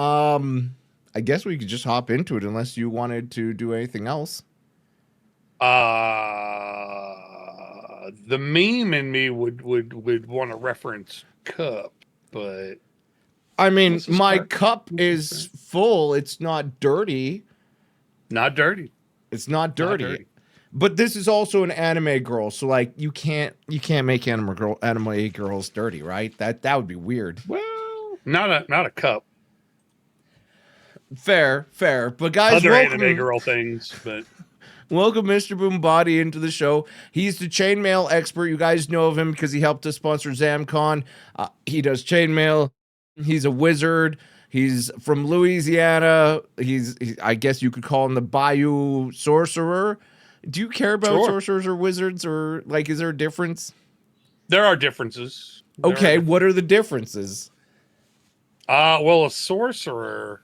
I guess we could just hop into it unless you wanted to do anything else. The meme in me would want to reference cup, but I mean, let's just my start. cup is full. It's not dirty. Not dirty. It's not Not dirty. dirty. But this is also an anime girl, so like you can't make anime girls dirty, right? That would be weird. Well, not a cup. Fair, fair. But guys, Other anime welcome girl things, but welcome Mr. Boombati into the show. He's the chainmail expert. You guys know of him because he helped us sponsor ZamCon. He does chainmail. He's a wizard. He's from Louisiana. I guess you could call him the Bayou sorcerer. Do you care about sure. sorcerers or wizards, or like is there a difference? There are differences. Okay, what are the differences? Well, a sorcerer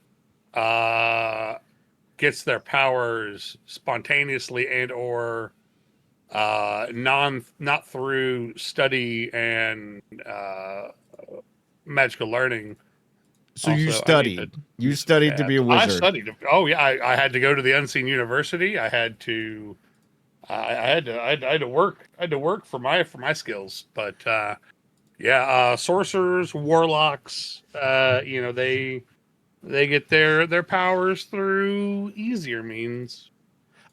gets their powers spontaneously and or not through study and magical learning. So Also, you studied. You studied to be a I wizard. studied. Oh yeah, I had to go to the Unseen University. I had to. I had to work. I had to work for my skills. But yeah, sorcerers, warlocks. They get their powers through easier means.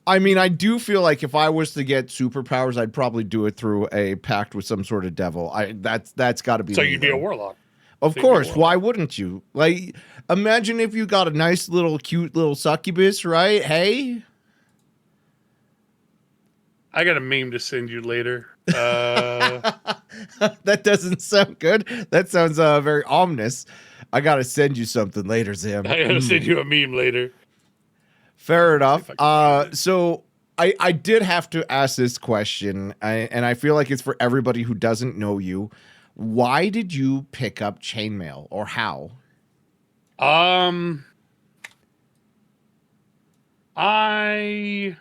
I mean, I do feel like if I was to get superpowers, I'd probably do it through a pact with some sort of devil. That's got to be So me you'd be a then. warlock. Of So you'd be a course, why warlock. wouldn't you? Like, imagine if you got a nice little, cute little succubus, right? Hey, I got a meme to send you later. that doesn't sound good. That sounds very ominous. I gotta send you something later, Zam. I gotta send you a meme later. Fair Let's see enough. if I can find it. So I did have to ask this question, and I feel like it's for everybody who doesn't know you. Why did you pick up chainmail, or how? Um, I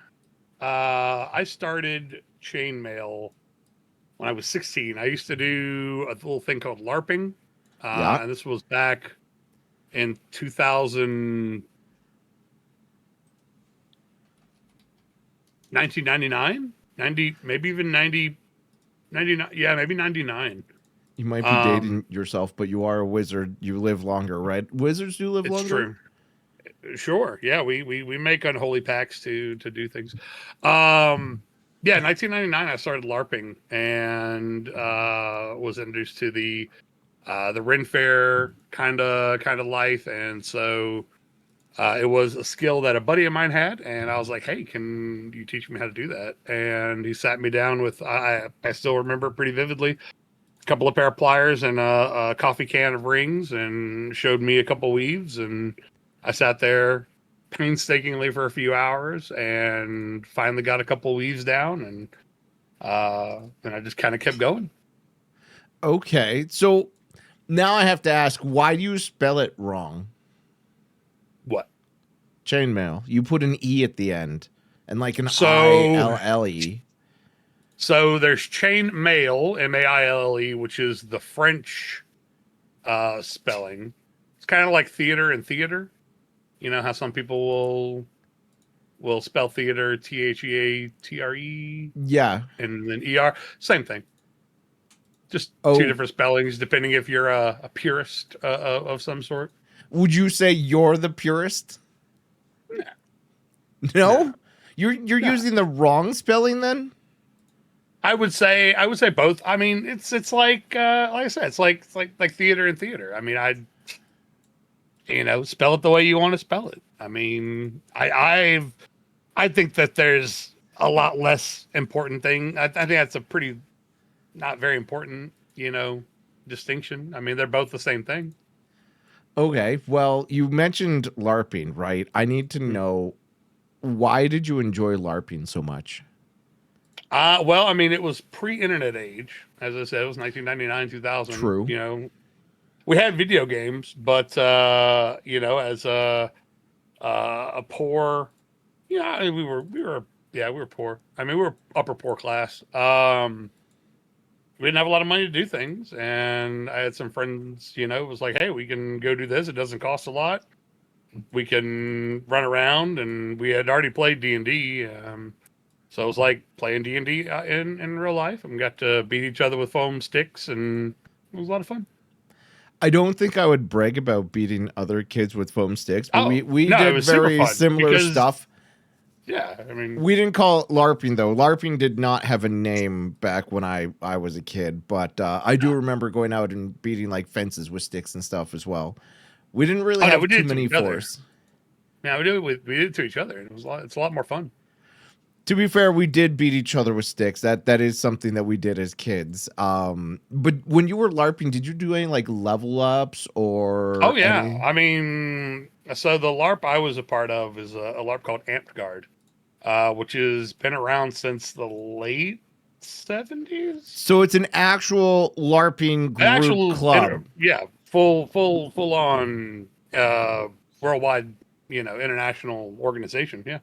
I started chainmail when I was 16. I used to do a little thing called LARPing, Yeah, and this was back in 2000, 1999, 90, maybe even 90, 99. Yeah, maybe 99. you might be Um, dating yourself, but you are a wizard. You live longer, right? Wizards do live it's longer. true. Sure. Yeah, we make unholy pacts to do things. Um, yeah, 1999 I started LARPing and was introduced to the renfaire kind of life, and so it was a skill that a buddy of mine had, and I was like, "Hey, can you teach me how to do that?" And he sat me down with I still remember pretty vividly a couple of pair of pliers and a coffee can of rings, and showed me a couple weaves, and I sat there painstakingly for a few hours, and finally got a couple weaves down, and I just kind of kept going. Okay, so now I have to ask, why do you spell it wrong? What? Chainmail. You put an e at the end, and like an I So L L E. so there's chain mail, maille, which is the French spelling. It's kind of like theater and theater. You know how some people will spell theater theatre, Yeah. and then er. Same thing. Just two Oh, different spellings depending if you're a purist of some sort. would you say you're the purist? Nah, No, nah, you're nah. using the wrong spelling then. I would say both. I mean, it's like I said, it's like theater and theater. I mean, spell it the way you want to spell it. I mean, I think that there's a lot less important thing. I think that's a pretty not very important, distinction. I mean, they're both the same thing. Okay, well, you mentioned LARPing, right? I need to Hmm. know, why did you enjoy LARPing so much? Well, I mean, it was pre-internet age. As I said, it was 1999, 2000. True. We had video games, but as a poor, I mean, we were, yeah, we were poor. I mean, we were upper poor class. we didn't have a lot of money to do things, and I had some friends, it was like, hey, we can go do this. It doesn't cost a lot. We can run around, and we had already played D&D. So it was like playing D&D in real life, and we got to beat each other with foam sticks, and it was a lot of fun. I don't think I would brag about beating other kids with foam sticks, but Oh, we no, it did was super very fun similar because, stuff. yeah, I mean, We didn't call it LARPing though. LARPing did not have a name back when I was a kid, but I do remember going out and beating like fences with sticks and stuff as well. We didn't really no, have we too did it to many each other. force. Yeah, we did it to each other, and it's a lot more fun. To be fair, we did beat each other with sticks. That is something that we did as kids. But when you were LARPing, did you do any like level ups or Oh yeah, any? I mean, so the LARP I was a part of is a LARP called amtgard, which has been around since the late 70s. So it's an actual LARPing group club. Yeah, full on worldwide, international organization. Yeah.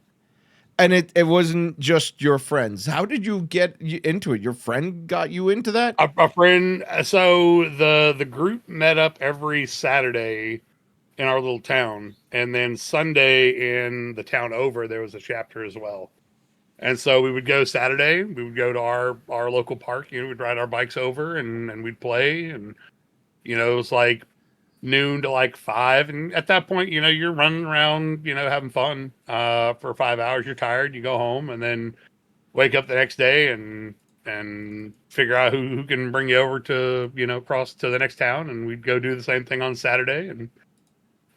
And it wasn't just your friends. How did you get into it? Your friend got you into that? A friend. So the group met up every Saturday in our little town, and then Sunday in the town over there was a chapter as well. And so we would go Saturday. We would go to our local park. We'd ride our bikes over, and we'd play. And it was like noon to like 5, and at that point, you're running around, having fun for 5 hours. You're tired. You go home, and then wake up the next day and figure out who can bring you over to cross to the next town, and we'd go do the same thing on Saturday. And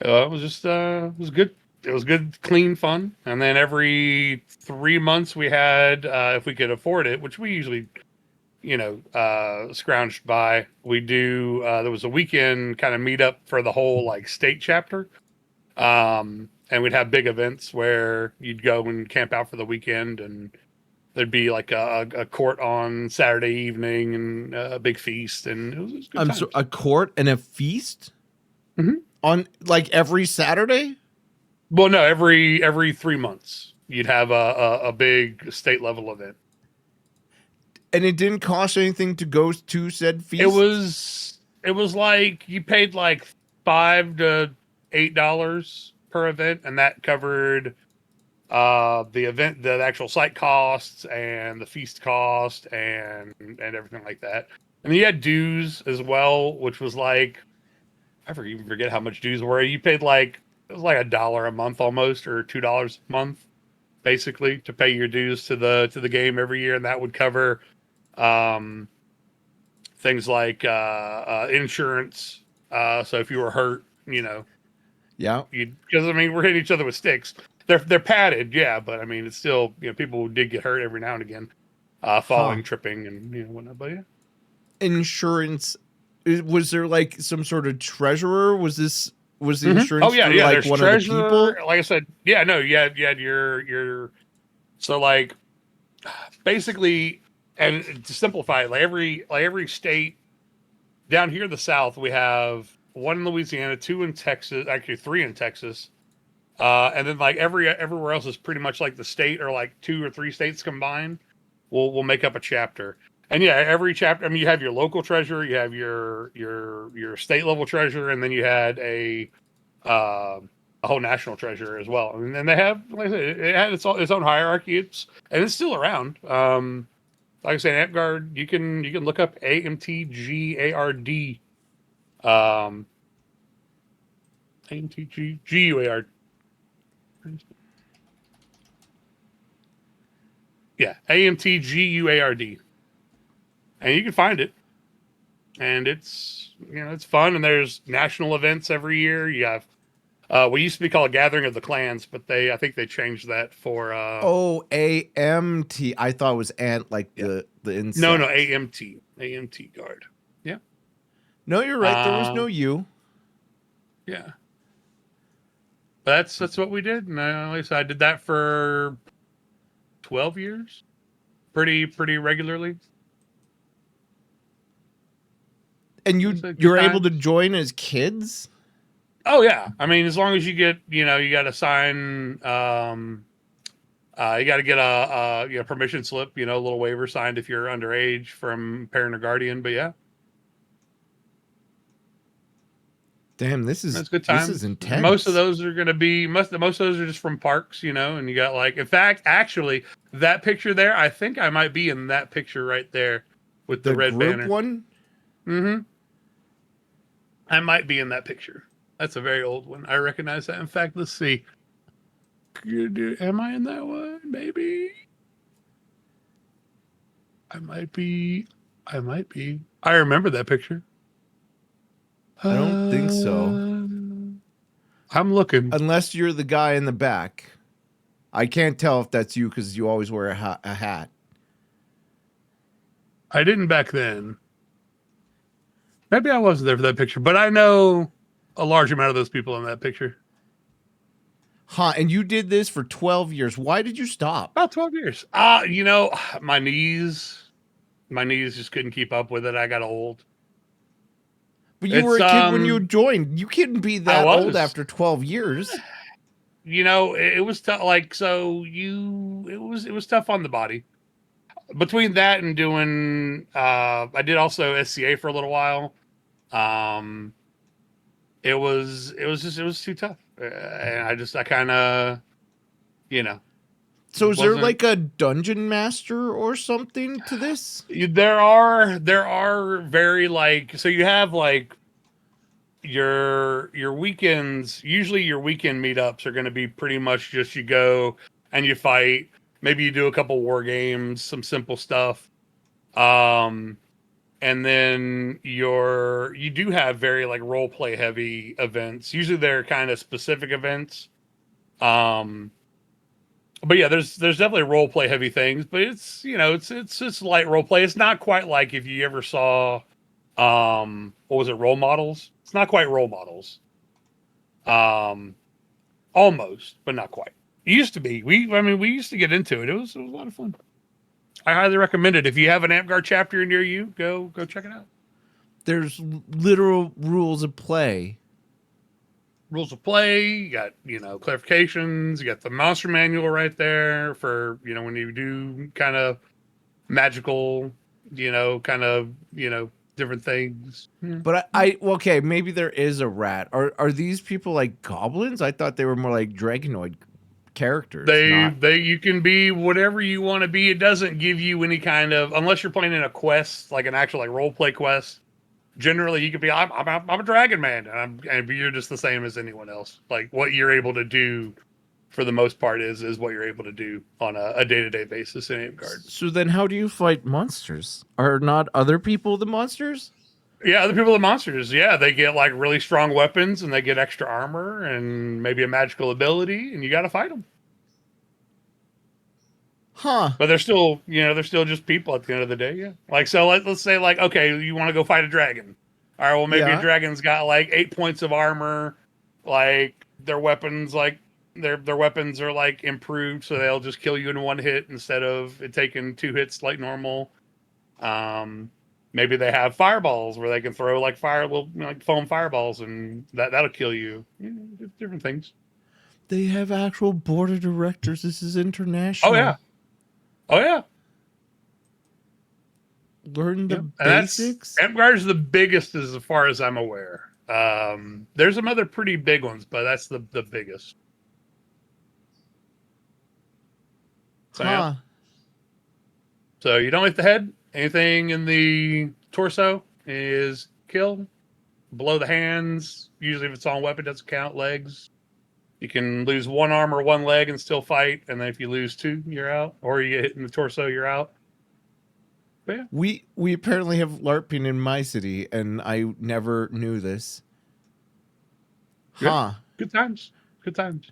it was just it was good. It was good, clean fun. And then every 3 months we had, if we could afford it, which we usually scrounged by, we do there was a weekend kind of meetup for the whole like state chapter. And we'd have big events where you'd go and camp out for the weekend, and there'd be like a court on Saturday evening, and a big feast, and it was good times. A court and a feast Mm-hmm. on like every Saturday. Well, no, every 3 months you'd have a big state level event. And it didn't cost anything to go to said feast. It was like you paid like $5 to $8 per event, and that covered the event, the actual site costs, and the feast cost, and everything like that. And then you had dues as well, which was like, I forget how much dues were. You paid like, it was like $1 a month almost, or $2 a month, basically, to pay your dues to the game every year, and that would cover things like insurance. So if you were hurt, yeah, because I mean we're hitting each other with sticks. They're padded, yeah, but I mean it's still, people did get hurt every now and again, falling, tripping, and whatnot. But yeah, insurance. Was there like some sort of treasurer? Was the insurance? Oh yeah, for, yeah. like There's one treasurer. of the people. Like I said, yeah, no, you had your so like basically, and to simplify it, like every state down here in the South, we have one in Louisiana, two in Texas, actually three in Texas. And then like everywhere else is pretty much like the state, or like 2 or 3 states combined will make up a chapter. And yeah, every chapter, I mean, you have your local treasurer, you have your state level treasurer, and then you had a whole national treasurer as well. And then they have, like I said, it had its own hierarchy. And it's still around. Like I said, AmtGard, you can look up AMTGARD. Um, AMTGUARD. Yeah, AMTGUARD. And you can find it. And it's, it's fun. And there's national events every year. You have, what used to be called Gathering of the Clans, but I think they changed that for, AMT. I thought it was ant, like yeah. the insect. No, AMT guard. Yeah. No, you're right. There was no U. Yeah. But that's what we did. And I did that for 12 years, pretty regularly. And you're able to join as kids? Oh yeah. I mean, as long as you get, you got to sign You got to get a permission slip, a little waiver signed if you're underage from parent or guardian. But yeah, Damn, that's good this is times. Most of intense. those are going to be most of those are just from parks, and you got in fact, actually, that picture there, I think I might be in that picture right there with the The red group banner. one? Mm-hmm. I might be in that picture. That's a very old one. I recognize that. In fact, let's see. Am I in that one? Maybe. I might be. I might be. I remember that picture. I don't think so. I'm looking. Unless you're the guy in the back. I can't tell if that's you because you always wear a hat. I didn't back then. Maybe I wasn't there for that picture, but I know a large amount of those people in that picture. Huh, and you did this for 12 years. Why did you stop? About 12 years. My knees just couldn't keep up with it. I got old. But you were It's a kid when you joined. You couldn't be I that old was. after 12 years. It was tough. It was tough on the body. Between that and doing, I did also SCA for a little while. Um, it was too tough, and I kind of, you know, So is there wasn't. like a dungeon master or something to this? There are very so you have your weekends. Usually your weekend meetups are going to be pretty much just you go and you fight. Maybe you do a couple war games, some simple stuff. Um, and then you do have very role play heavy events. Usually they're kind of specific events. Um, but yeah, there's definitely role play heavy things, but it's just light role play. It's not quite like if you ever saw what was it, role models? It's not quite role models. Um, almost, but not quite. It used to be. We used to get into it. It was a lot of fun. I highly recommend it. If you have an amtgard chapter near you, go check it out. There's literal rules of play. Rules of play, you got, clarifications, you got the monster manual right there for, when you do kind of magical, different things. But okay, maybe there is a rat. Are these people like goblins? I thought they were more like dragonoid characters, not. You can be whatever you want to be. It doesn't give you any kind of, unless you're playing in a quest, like an actual role play quest. Generally, you could be, I'm a dragon man, and you're just the same as anyone else. Like what you're able to do, for the most part, is what you're able to do on a day-to-day basis in Amtgard. So then, how do you fight monsters? Are not other people the monsters? Yeah, other people are monsters. Yeah, they get really strong weapons, and they get extra armor, and maybe a magical ability, and you got to fight them. Huh. But they're still just people at the end of the day. Yeah. So let's say okay, you want to go fight a dragon. All right, well maybe a Yeah. dragon's got 8 points of armor, their weapons their weapons are improved, so they'll just kill you in one hit instead of it taking 2 hits like normal. Maybe they have fireballs where they can throw foam fireballs, and that'll kill you. Different things. They have actual board of directors. This is Oh international. yeah. Oh yeah. Learn the And basics. Amtgard is the biggest as far as I'm aware. There's some other pretty big ones, but that's the biggest. So, Huh. yeah. So you don't hit the head. Anything in the torso is kill. Below the hands, usually if it's on weapon, doesn't count. Legs, you can lose one arm or one leg and still fight. And then if you lose 2, you're out. Or you get hit in the torso, you're out. But yeah. We apparently have LARPing in my city, and I never knew this. Huh. Yeah. Good times. Good times.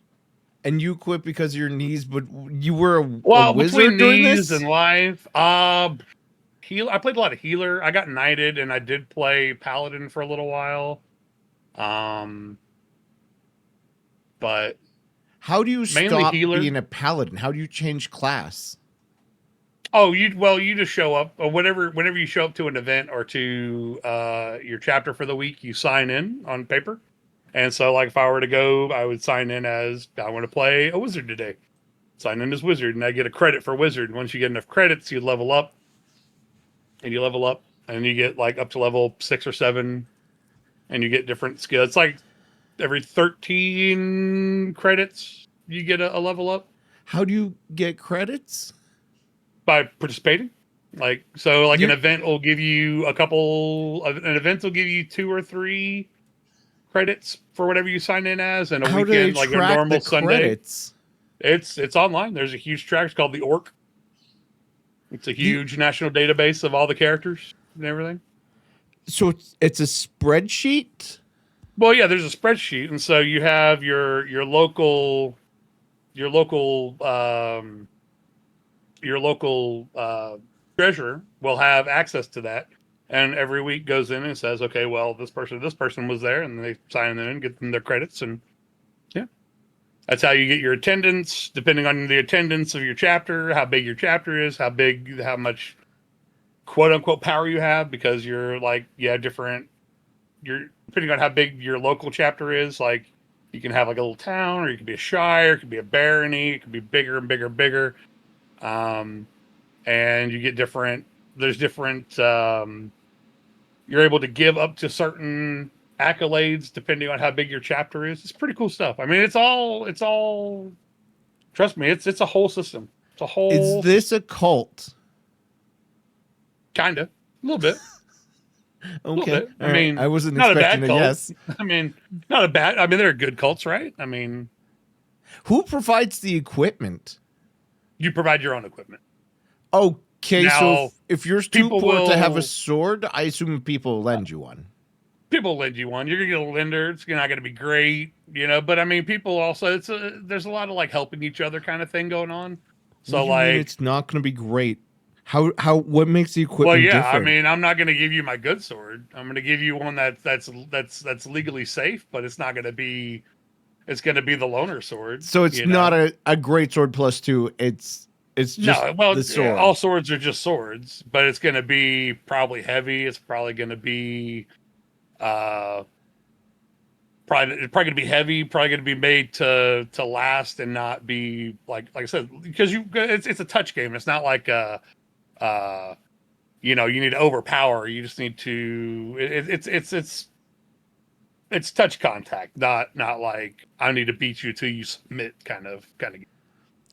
And you quit because of your knees, but you were a Well, wizard between during knees this? and life, I played a lot of healer. I got knighted, and I did play paladin for a little while. But How do you mainly stop healer. being a paladin? How do you change class? Oh, you just show up, or whenever you show up to an event or to your chapter for the week, you sign in on paper. And so, if I were to go, I would sign in as I want to play a wizard today. sign in as wizard, and I get a credit for wizard. Once you get enough credits, you level up, and you level up, and you get like up to level 6 or 7, and you get different skills. It's like every 13 credits, you get a level up. How do you get credits? By participating. Like, so like an You- event will give you an event will give you 2 or 3 credits for whatever you sign in as, and a How do they weekend, like a track the normal Sunday. credits? It's online. There's a huge track. It's called the Orc. It's a huge national database of all the characters and everything. So it's a spreadsheet? Well, yeah, there's a spreadsheet, and so you have your local treasurer will have access to that, and every week goes in and says, okay, well, this person was there, and they sign in and get them their credits, and yeah, that's how you get your attendance, depending on the attendance of your chapter, how big your chapter is, how much quote unquote power you have, because you're like, you're depending on how big your local chapter is, like you can have like a little town, or you could be a shire, it could be a barony, it could be bigger and bigger and bigger. And you get there's different, you're able to give up to certain accolades depending on how big your chapter is. It's pretty cool stuff. I mean, it's all, trust me, it's a whole system. It's a whole. Is this a cult? Kinda, a little bit. Okay. Bit. I mean, I wasn't not expecting a a bad cult. yes. I mean, not a bad. I mean, there are good cults, right? I mean, Who provides the equipment? you provide your own equipment. Okay, Now, so if you're too people poor to have a will- sword, I assume people will lend you one. People lend you one. You're gonna get a lender. It's not gonna be great, But I mean, people also. There's a lot of like helping each other kind of thing going on. So What do you mean like, it's not going to be great. What makes the equipment well, yeah. different? I mean, I'm not gonna give you my good sword. I'm gonna give you one that's legally safe, but it's not gonna be. It's gonna be the loner sword. So it's not a great sword plus 2. It's just No, well, the sword. all swords are just swords, but it's going to be probably heavy. It's probably going to be, probably going to be heavy. Probably going to be made to last and not be like I said, because it's a touch game. It's not like you need to overpower. You just need to. It's touch contact, not like I need to beat you till you submit kind of game.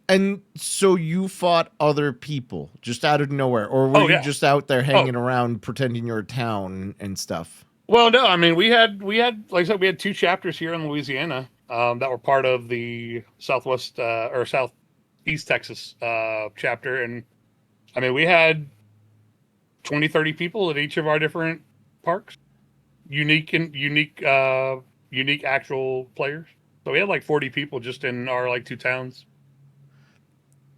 And so you fought other people just out of nowhere, or were you just out there hanging around pretending you're a town and stuff? Well, no, I mean we had like I said, we had 2 chapters here in Louisiana that were part of the Southwest or Southeast Texas chapter, and I mean we had 20, 30 people at each of our different parks, unique actual players. So we had like 40 people just in our like 2 towns.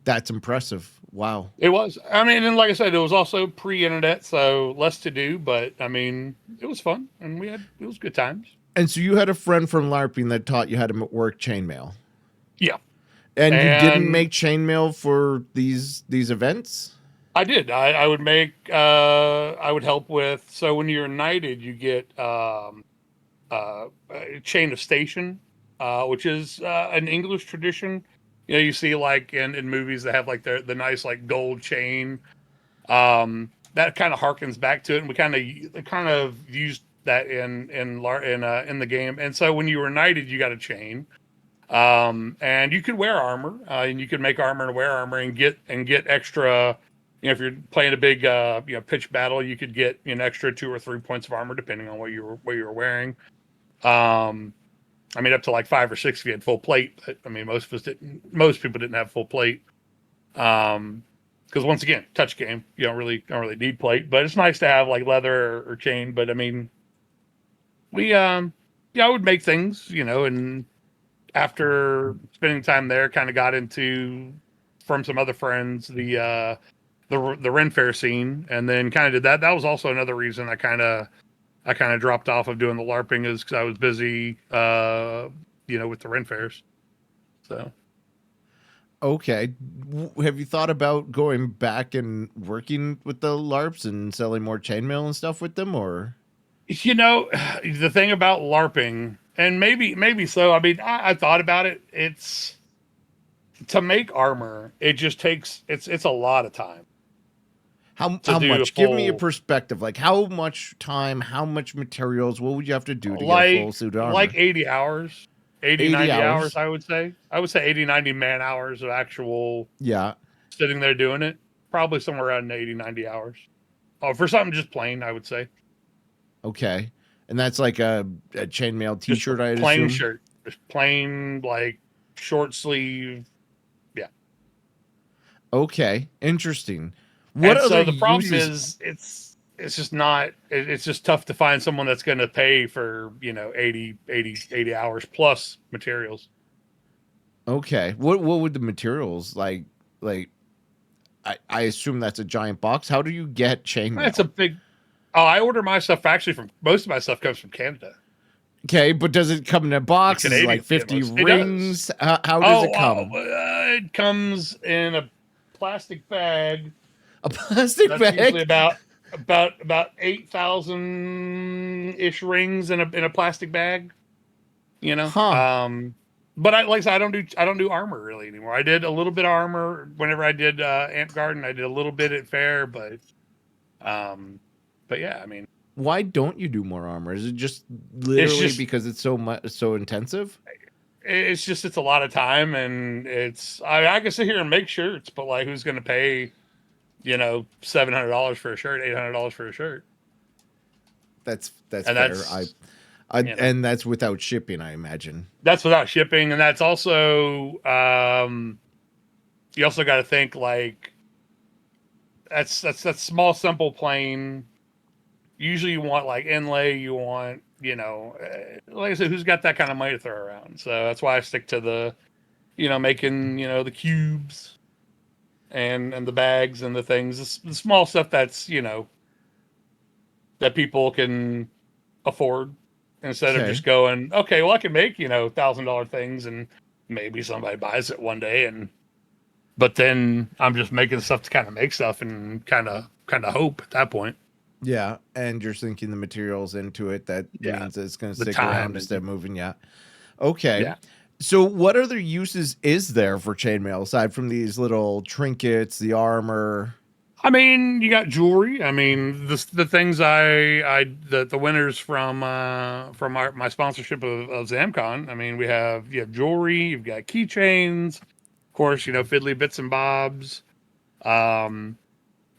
That's impressive. Wow. It was. I mean, and like I said, it was also pre-internet, so less to do. But I mean, it was fun, and it was good times. And so you had a friend from LARPing that taught you how to work chainmail. Yeah. And you didn't make chainmail for these events? I did. I would make. I would help with. So when you're knighted, you get a chain of station, which is an English tradition. You see like in movies that have like the nice like gold chain. That kind of harkens back to it, and we kind of used that in the game. And so when you were knighted, you got a chain, and you could wear armor, and you could make armor and wear armor and get extra. If you're playing a big pitch battle, you could get an extra 2 or 3 points of armor depending on what you were wearing. I mean, up to like 5 or 6 if you had full plate. But I mean, most people didn't have full plate. Because once again, touch game, you don't really need plate. But it's nice to have like leather or chain. But I mean, I would make things, and after spending time there, kind of got into from some other friends the renfaire scene, and then kind of did that. That was also another reason I kind of dropped off of doing the LARPing, is because I was busy, with the renfaires. So, okay, have you thought about going back and working with the LARPs and selling more chainmail and stuff with them, or? The thing about LARPing, and maybe so. I mean, I thought about it. It's to make armor, it just takes it's a lot of time. How do a much? Give me a full- perspective. Like how much time, how much materials, what would you have to do to get a Like full suit of armor? like 80 hours, 80 80 90 hours? hours, I would say. I would say 80 90 man hours of actual Yeah. sitting there doing it. Probably somewhere around 80 90 hours. Oh, for something just plain, I would say. Okay. And that's like a chainmail Just a t-shirt, I'd plain assume. shirt. Just plain, like, short sleeve. Yeah. Okay. Interesting. What And other so the problem uses? is it's just not it's just tough to find someone that's going to pay for 80 hours plus materials. Okay. What would the materials like I assume that's a giant box. How do you get That's a chainmail? big. Oh, I order my stuff actually from most of my stuff comes from Canada. Okay, but does it come in a The box? Is it like Canadians get 50 most. It does. rings? How does it come? It comes in a plastic bag. A plastic That's usually bag? about 8,000 ish rings in a plastic bag. You know. Huh. But like I said, I don't do armor really anymore. I did a little bit of armor whenever I did amtgard, and I did a little bit at faire, um, but yeah, I mean, Why don't you do more armor? Is it just it's literally just because it's so intensive? it's a lot of time, and I can sit here and make shirts, but like, who's going to pay $700 for a shirt, $800 for a shirt? That's And fair. And that's without shipping, I imagine. that's without shipping, and that's also you also got to think like that's small, simple, plain. Usually, you want like inlay. You want like I said, who's got that kind of money to throw around? So that's why I stick to the making the cubes and the bags and the things, the small stuff that's that people can afford, instead of Okay. just going, okay, well, I can make $1,000 things and maybe somebody buys it one day, but then I'm just making stuff to kind of make stuff and kind of hope at that point. Yeah, and you're sinking the materials into it. That Yeah, means it's going to the stick around time instead of and moving. Yeah. Okay. yeah. So, what other uses is there for chainmail aside from these little trinkets, the armor? I mean, you got jewelry. I mean, the things the winners from my sponsorship of ZamCon. I mean, you have jewelry, you've got keychains, of course, fiddly bits and bobs. Um,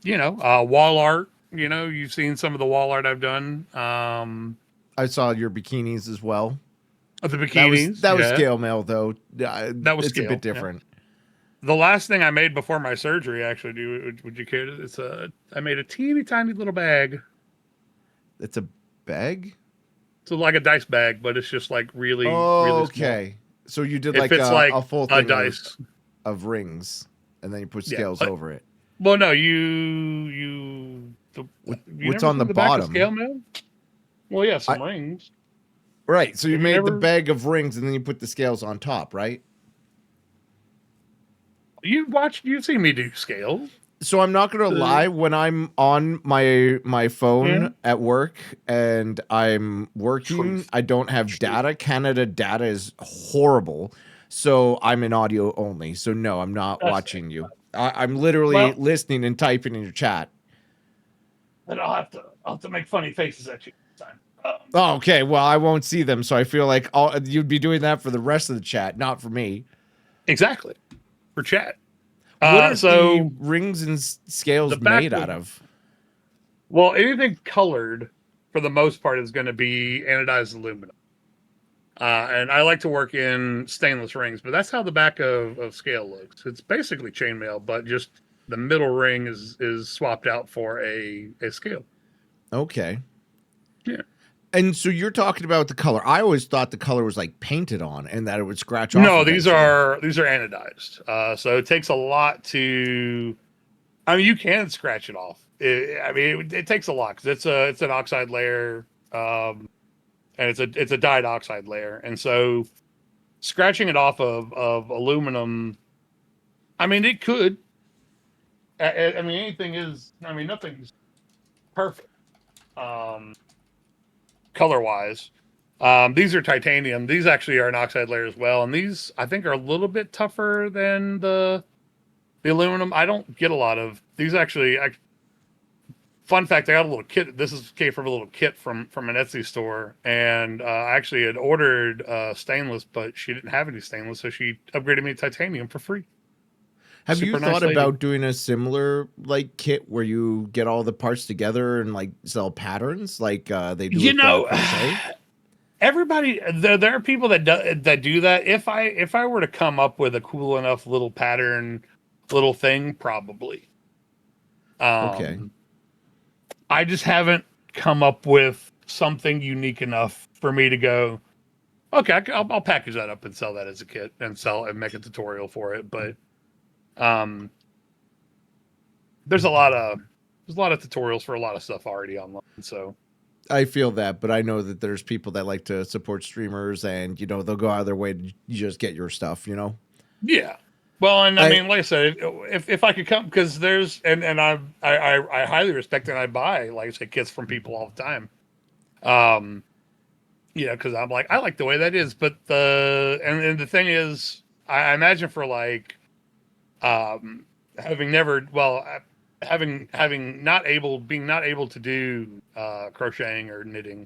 wall art. You've seen some of the wall art I've done. I saw your bikinis as well. Of the That was bikinis, that was yeah, scale mail though. that was It's a bit scale. Yeah. different. The last thing I made before my surgery, actually, would you care to? I made a teeny tiny little bag. It's a bag. So like a dice bag, but it's just like really, really small. Okay. So you did It like fits like a full a thing dice. of rings, and then you put Yeah. scales over it. Well, no, you What's never on seen the the back of scale bottom? mail? Well, yeah, I some rings. Right. So you Have you made the never? bag of rings, and then you put the scales on top, right? You've seen me do scale. So I'm not gonna lie, when I'm on my Yeah. phone at work and I'm working, Truth. I don't have Truth. data. Canada data is horrible. So I'm in audio only. So no, I'm not That's fair. watching you. I'm literally Well, listening and typing in your chat. then I'll have to make funny faces at you this time. Oh, okay. Well, I won't see them, so I feel like you'd be doing that for the rest of the chat, not for me. Exactly, for chat. What are the So rings and the scales back made of out of? well, anything colored for the most part is going to be anodized aluminum. And I like to work in stainless rings, but that's how the back of scale looks. It's basically chainmail, but just the middle ring is swapped out for a scale. Okay. Yeah. And so you're talking about the color. I always thought the color was like painted on and that it would scratch off No, eventually. these are anodized. So it takes a lot to. I mean, you can scratch it off. It takes a lot because it's an oxide layer, and it's a dyed oxide layer, and so scratching it off of aluminum. I mean, it could. I mean, anything is. I mean, nothing's perfect, color wise. These are titanium. These actually are an oxide layer as well, and these I think are a little bit tougher than the aluminum. I don't get a lot of these actually. Fun fact: I got a little kit. This is came from a little kit from an Etsy store, and I actually had ordered stainless, but she didn't have any stainless, so she upgraded me to titanium for free. Have you Super nice thought lady. about doing a similar like kit where you get all the parts together and like sell patterns like they do You with know, crochet? everybody there are people that do that. If I were to come up with a cool enough little pattern, little thing, probably. Okay. Um, I just haven't come up with something unique enough for me to go. Okay, I'll package that up and sell that as a kit and sell and make a tutorial for it. But um, there's a lot of tutorials for a lot of stuff already online. So I feel that, but I know that there's people that like to support streamers and they'll go out of their way to just get your stuff, yeah. Well, and I I mean, like I said, if I could come, because there's and I highly respect and I buy, like I say, kits from people all the time. Um, because I'm like, I like the way that is, but and the thing is, I imagine for like um having never well having not able being not able to do crocheting or knitting,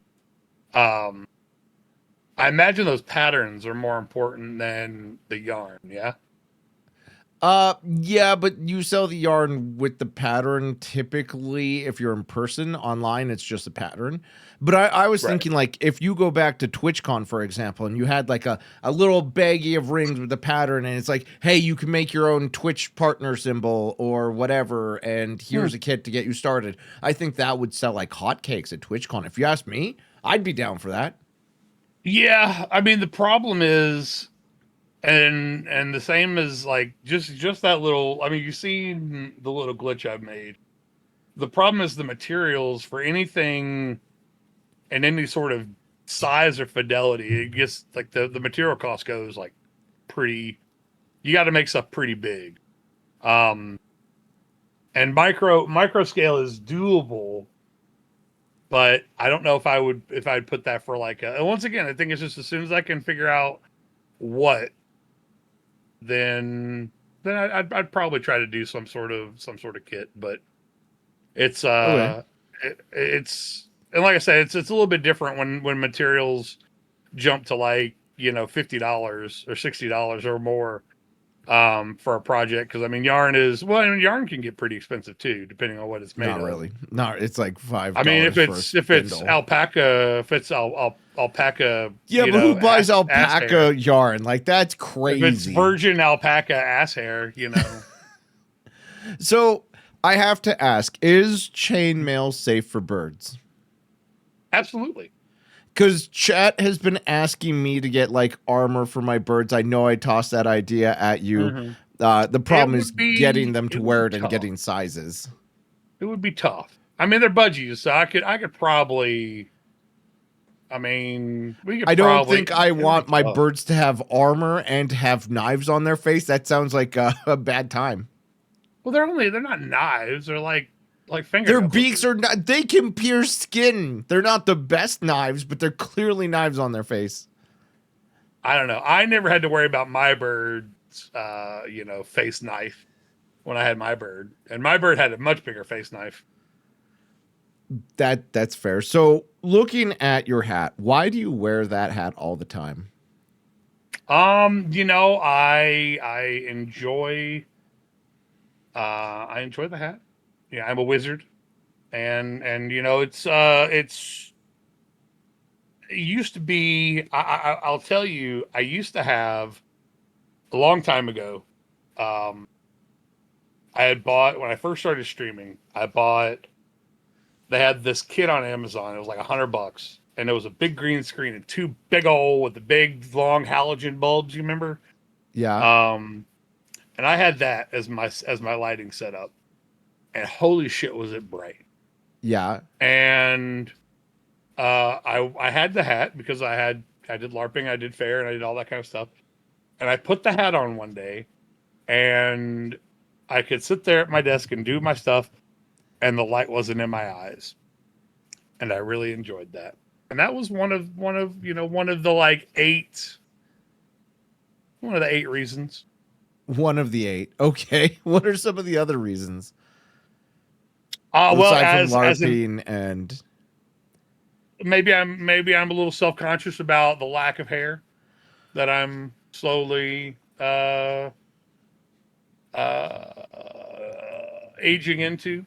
um I imagine those patterns are more important than the yarn. Yeah. Yeah, but you sell the yarn with the pattern typically if you're in person. Online, it's just a pattern. But I was Right. thinking like if you go back to TwitchCon, for example, and you had like a little baggie of rings with the pattern, and it's like, hey, you can make your own Twitch partner symbol or whatever, and here's a kit to get you started. I think that would sell like hotcakes at TwitchCon. If you ask me, I'd be down for that. Yeah, I mean the problem is, and the same as like just that little. I mean, you see the little glitch I've made. The problem is the materials for anything and any sort of size or fidelity. It gets like the material cost goes like pretty. You got to make stuff pretty big. Um, and micro scale is doable, but I don't know if I'd put that for like a. And once again, I think it's just as soon as I can figure out what, then I'd probably try to do some sort of kit. But it's Okay. it's and like I said, it's a little bit different when materials jump to like $50 or $60 or more for a project, because I mean yarn can get pretty expensive too depending on what it's made Not of. really. Not. It's like I mean, $5 for a if it's spindle. alpaca, if it's alpaca, Yeah, but who buys ass hair. alpaca yarn? Like that's If it's crazy. virgin alpaca ass hair. So I have to ask: is chainmail safe for birds? Absolutely. Because chat has been asking me to get like armor for my birds. I know I tossed that idea at you. Hmm. The problem is getting them It to would be wear it and tough. getting sizes. It would be tough. I mean, they're budgies, so I could probably. I mean, we could I don't probably. think I It would be want my tough. birds to have armor and to have knives on their face. That sounds like a bad time. Well, they're not knives. They're like Their fingernail beaks clippers. are not, they can pierce skin. They're not the best knives, but they're clearly knives on their face. I don't know. I never had to worry about my bird's, face knife when I had my bird, and my bird had a much bigger face knife. That's fair. So, looking at your hat, why do you wear that hat all the time? I enjoy the hat. Yeah, I'm a wizard, and it used to be. I'll tell you, I used to have a long time ago. Um, I had bought when I first started streaming. I bought. They had this kit on Amazon. It was like $100, and it was a big green screen and two big old with the big long halogen bulbs. You remember? Yeah. Um, and I had that as my lighting setup, and holy shit, was it bright! Yeah. And I had the hat because I did LARPing, I did faire, and I did all that kind of stuff. And I put the hat on one day, and I could sit there at my desk and do my stuff, and the light wasn't in my eyes, and I really enjoyed that. and that was one of the like one of the 8 reasons. One of the 8. Okay. What are some of the other reasons? Well, Aside from as in LARPing and maybe I'm a little self conscious about the lack of hair that I'm slowly aging into.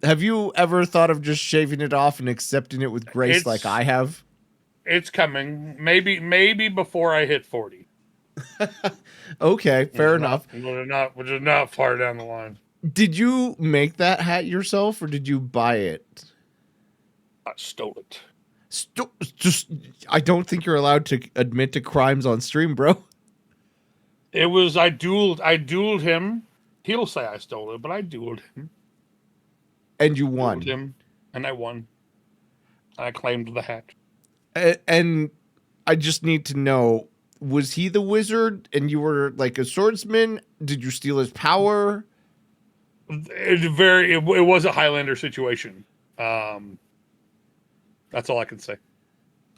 have you ever thought of just shaving it off and accepting it with grace like It's I have? it's coming. Maybe before I hit 40. Okay, fair enough. Which is not far down the line. Did you make that hat yourself or did you buy it? I stole it. Just, I don't think you're allowed to admit to crimes on stream, bro. It was I dueled him. He'll say I stole it, but I dueled him. And you Dueled won. him, and I won. I claimed the hat. And I just need to know, was he the wizard and you were like a swordsman? Did you steal his power? It was a Highlander situation. That's all I can say.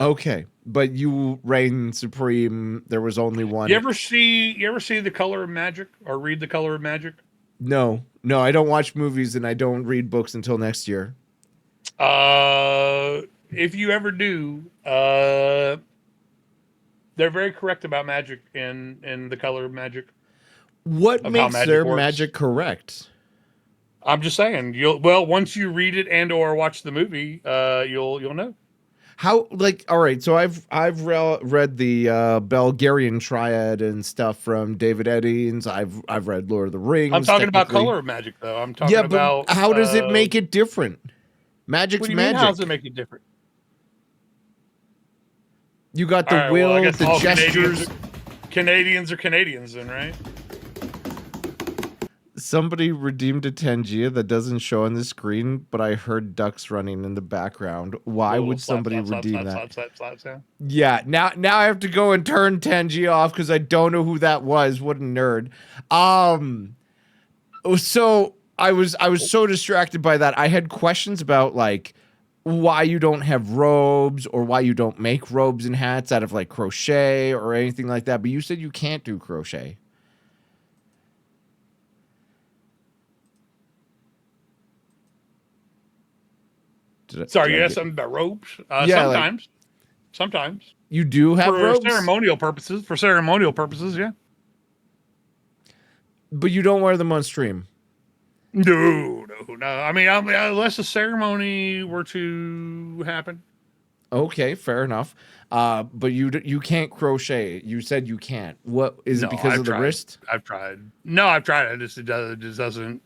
Okay, but you reign supreme. There was only one. You ever see The Color of Magic or read The Color of Magic? No, I don't watch movies and I don't read books until next year. If you ever do, they're very correct about magic in The Color of Magic. What makes their works. magic correct? I'm just saying, once you read it and or watch the movie, you'll know. How, like, all right, so I've read the Bulgarian Triad and stuff from David Eddings. I've read Lord of the Rings. I'm talking about Color of Magic, though. I'm talking about how does it make it different? Magic's what do you magic. mean, how does it make it different? You got the will, the gestures. Canadians are Canadians, then, right? Somebody redeemed a Tangia that doesn't show on the screen, but I heard ducks running in the background. Why would somebody redeem that? Yeah, now I have to go and turn Tangia off because I don't know who that was. What a nerd. So I was so distracted by that. I had questions about like why you don't have robes or why you don't make robes and hats out of like crochet or anything like that. But you said you can't do crochet. Sorry, you asked something about robes? Yeah, sometimes. You do have robes? For ceremonial purposes, yeah. But you don't wear them on stream? No. I mean, unless the ceremony were to happen. Okay, fair enough. But you can't crochet. You said you can't. What is it because of the wrist? I've tried. No, I've tried. It just doesn't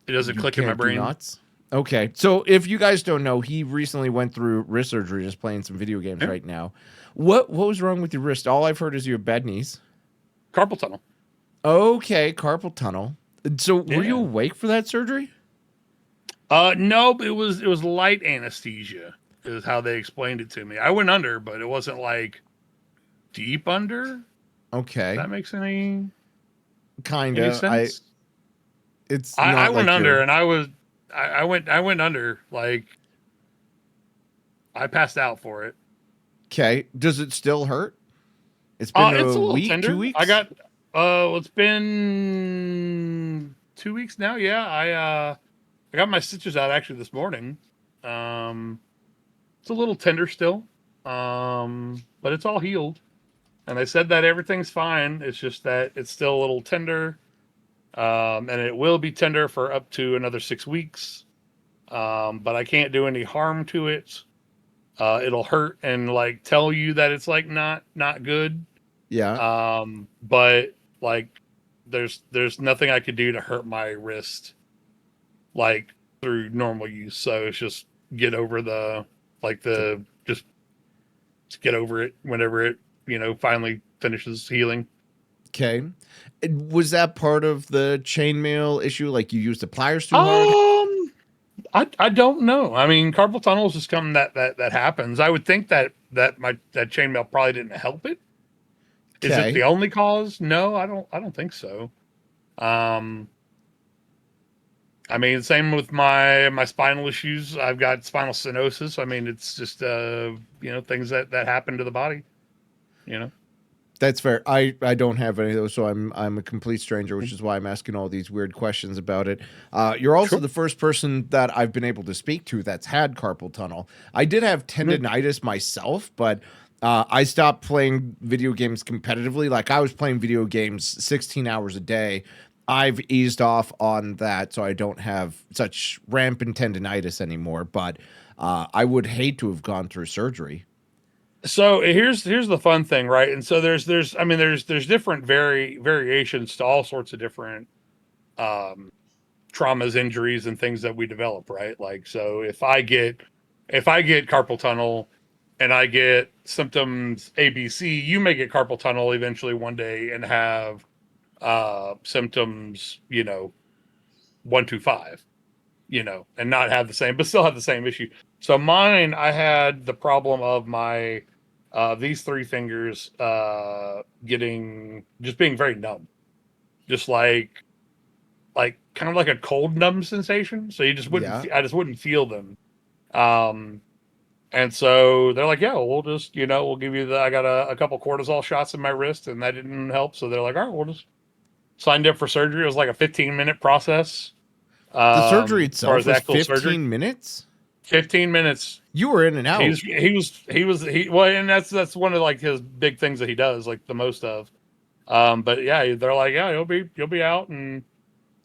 click in my brain. Knots? Okay, so if you guys don't know, he recently went through wrist surgery, just playing some video games right now. What was wrong with your wrist? All I've heard is you have bad knees. Carpal tunnel. Okay, carpal tunnel. So were you awake for that surgery? No, it was light anesthesia is how they explained it to me. I went under, but it wasn't like deep under. Okay. Does that makes any sense? I went under and I went under, like I passed out for it. Okay. Does it still hurt? It's been it's a week, tender. 2 weeks? I got it's been 2 weeks now. Yeah. I got my stitches out actually this morning. It's a little tender still. But it's all healed. And they said that everything's fine. It's just that it's still a little tender. And it will be tender for up to another 6 weeks. But I can't do any harm to it. It'll hurt and like tell you that it's like not good. Yeah. But like there's nothing I could do to hurt my wrist like through normal use. So it's just get over just get over it whenever it, finally finishes healing. Okay. Was that part of the chainmail issue? Like you used the pliers too hard? I don't know. I mean, carpal tunnel is just something that happens. I would think that chainmail probably didn't help it. Is it the only cause? No, I don't think so. I I mean, same with my spinal issues. I've got spinal stenosis. I mean, it's just things that happen to the body. You know. That's fair. I don't have any of those, so I'm a complete stranger, which is why I'm asking all these weird questions about it. You're also Sure. the first person that I've been able to speak to that's had carpal tunnel. I did have tendonitis myself, but I stopped playing video games competitively. Like I was playing video games 16 hours a day. I've eased off on that, so I don't have such rampant tendonitis anymore. But I would hate to have gone through surgery. So here's the fun thing, right? And so there's different variations to all sorts of different um, traumas, injuries, and things that we develop, right? Like, so if I get carpal tunnel and I get symptoms ABC, you may get carpal tunnel eventually one day and have symptoms, 1, 2, 5, and not have the same, but still have the same issue. So mine, I had the problem of my these three fingers being very numb, just like kind of like a cold numb sensation. So you just wouldn't, Yeah. I just wouldn't feel them. Um, and so they're like, yeah, we'll just, we'll give you I got a couple cortisol shots in my wrist and that didn't help. So they're like, all right, we'll just signed up for surgery. It was like a 15-minute process. The surgery As far itself as was actual surgery, 15 minutes? 15 minutes. You were in and out. Well, and that's one of like his big things that he does like the most of. But yeah, they're like, yeah, you'll be out, and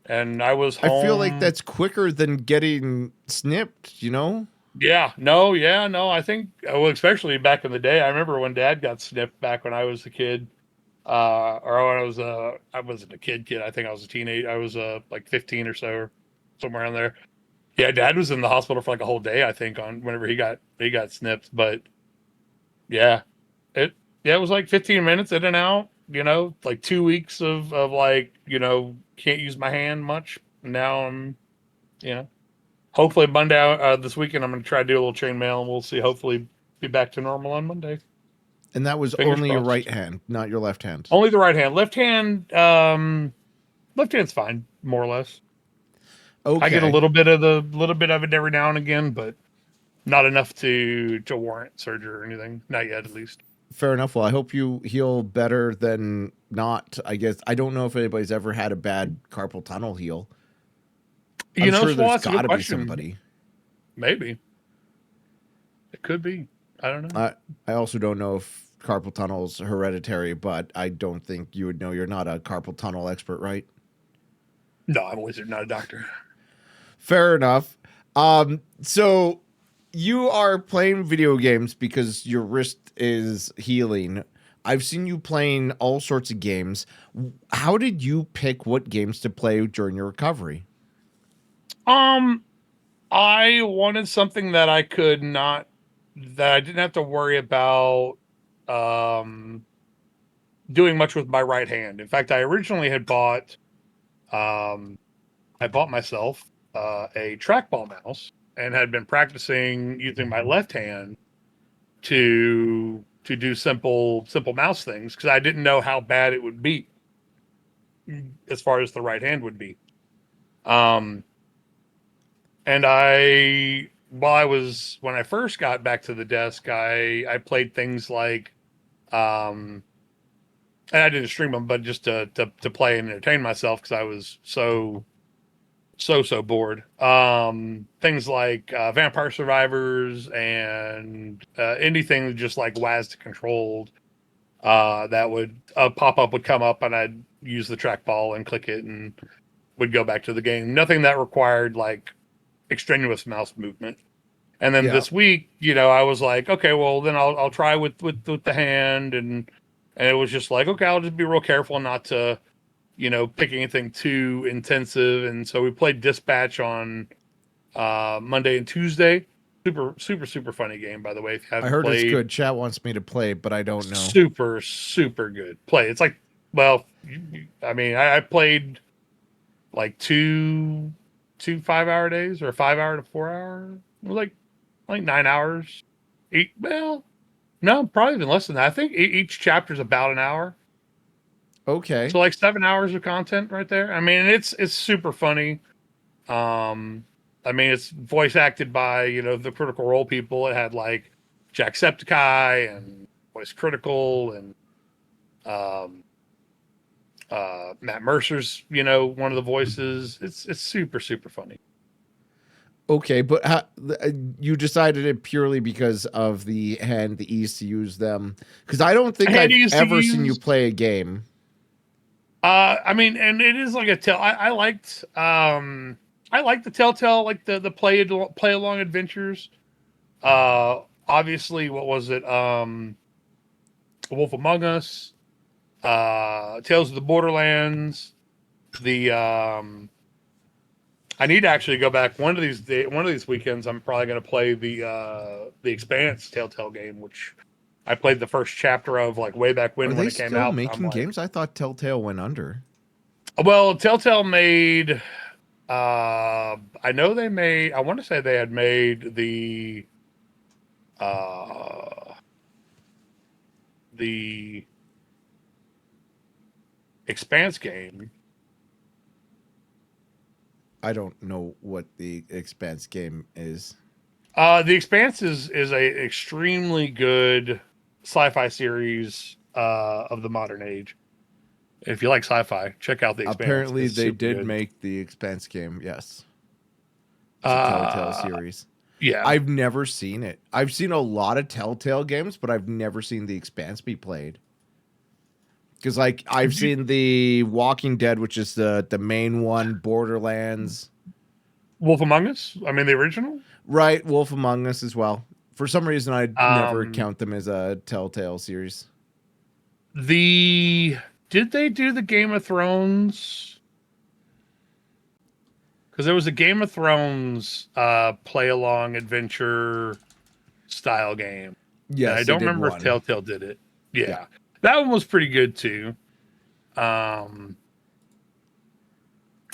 I was I feel like home. that's quicker than getting snipped, you know? Yeah, no. I think, well, especially back in the day, I remember when Dad got snipped back when I was a kid, or when I wasn't a kid. I think I was a teenager. I was like 15 or so, or somewhere around there. Yeah, Dad was in the hospital for like a whole day, I think, on whenever he got snipped. But yeah, it yeah, it was like 15 minutes in and out. Like 2 weeks of like can't use my hand much. Now I'm you know hopefully Monday this weekend I'm gonna try to do a little chainmail and we'll see. Hopefully be back to normal on Monday. And that was Fingers only your right crossed. hand, not your left hand. Only the right hand. Left hand's fine, more or less. I get a Okay. little bit of it every now and again, but not enough to warrant surgery or anything. Not yet, at least. Fair enough. Well, I hope you heal better than not. I guess I don't know if anybody's ever had a bad carpal tunnel heal. I'm sure Well, there's that's a good got to be question. somebody. Maybe it could be. I don't know. I also don't know if carpal tunnel's hereditary, but I don't think you would know. You're not a carpal tunnel expert, right? No, I'm a wizard, not a doctor. Fair enough. So you are playing video games because your wrist is healing. I've seen you playing all sorts of games. How did you pick what games to play during your recovery? Um, I wanted something that I didn't have to worry about um doing much with my right hand. In fact, I originally had um I bought myself a trackball mouse and had been practicing using my left hand to do simple mouse things because I didn't know how bad it would be as far as the right hand would be. Um, and when I first got back to the desk, I played things like, um, and I didn't stream them, but just to play and entertain myself because I was so bored. Things like Vampire Survivors and anything just like WASD controlled. That would pop up would come up, and I'd use the trackball and click it, and would go back to the game. Nothing that required like extraneous mouse movement. And then Yeah. this week, I was like, okay, well then I'll try with the hand, and it was just like, okay, I'll just be real careful not to pick anything too intensive. And so we played Dispatch on Monday and Tuesday. Super funny game, by the way. If you I haven't heard it's played, good. Chat wants me to play, but I don't know. super good play. It's like, well, I mean, I played like two 5-hour days or 5 hour to 4 hour. It was like 9 hours. Well, no, probably even less than that. I think each chapter is about an hour. Okay. So like 7 hours of content right there. I mean, it's super funny. I mean, it's voice acted by, you know, the Critical Role people. It had like Jacksepticeye and Voice Critical and um, Matt Mercer's, you know, one of the voices. It's super super funny. Okay, but you decided it purely because of the hand, the ease to use them? Because I don't think I've Handy used to ever seen you use. play a game. I mean, and it is like a tell. I liked the Telltale, like the play along adventures. Obviously, what was it? Wolf Among Us, Tales of the Borderlands. The I need to actually go back one of these weekends. I'm probably going to play the Expanse Telltale game, which I played the first chapter of like way back Are when they it came still out. I'm making like, games? I thought Telltale went under. well, Telltale made. I know they made. I want to say they had made uh, the Expanse game. I don't know what the Expanse game is. The Expanse is a extremely good sci-fi series of the modern age. If you like sci-fi, check out The Expanse. Apparently, It's they super did good. make the Expanse game. Yes, it's a Telltale Uh, series. yeah. I've never seen it. I've seen a lot of Telltale games, but I've never seen the Expanse be played. Because like I've seen the Walking Dead, which is the main one, Borderlands, Wolf Among Us. I mean, the original. right? Wolf Among Us as well. For some reason, I never Um, count them as a Telltale series. the did they do the Game of Thrones? Because there was a Game of Thrones play along adventure style game, and I Yes, they don't did remember if one. Telltale did it. Yeah. Yeah, that one was pretty good too. Um,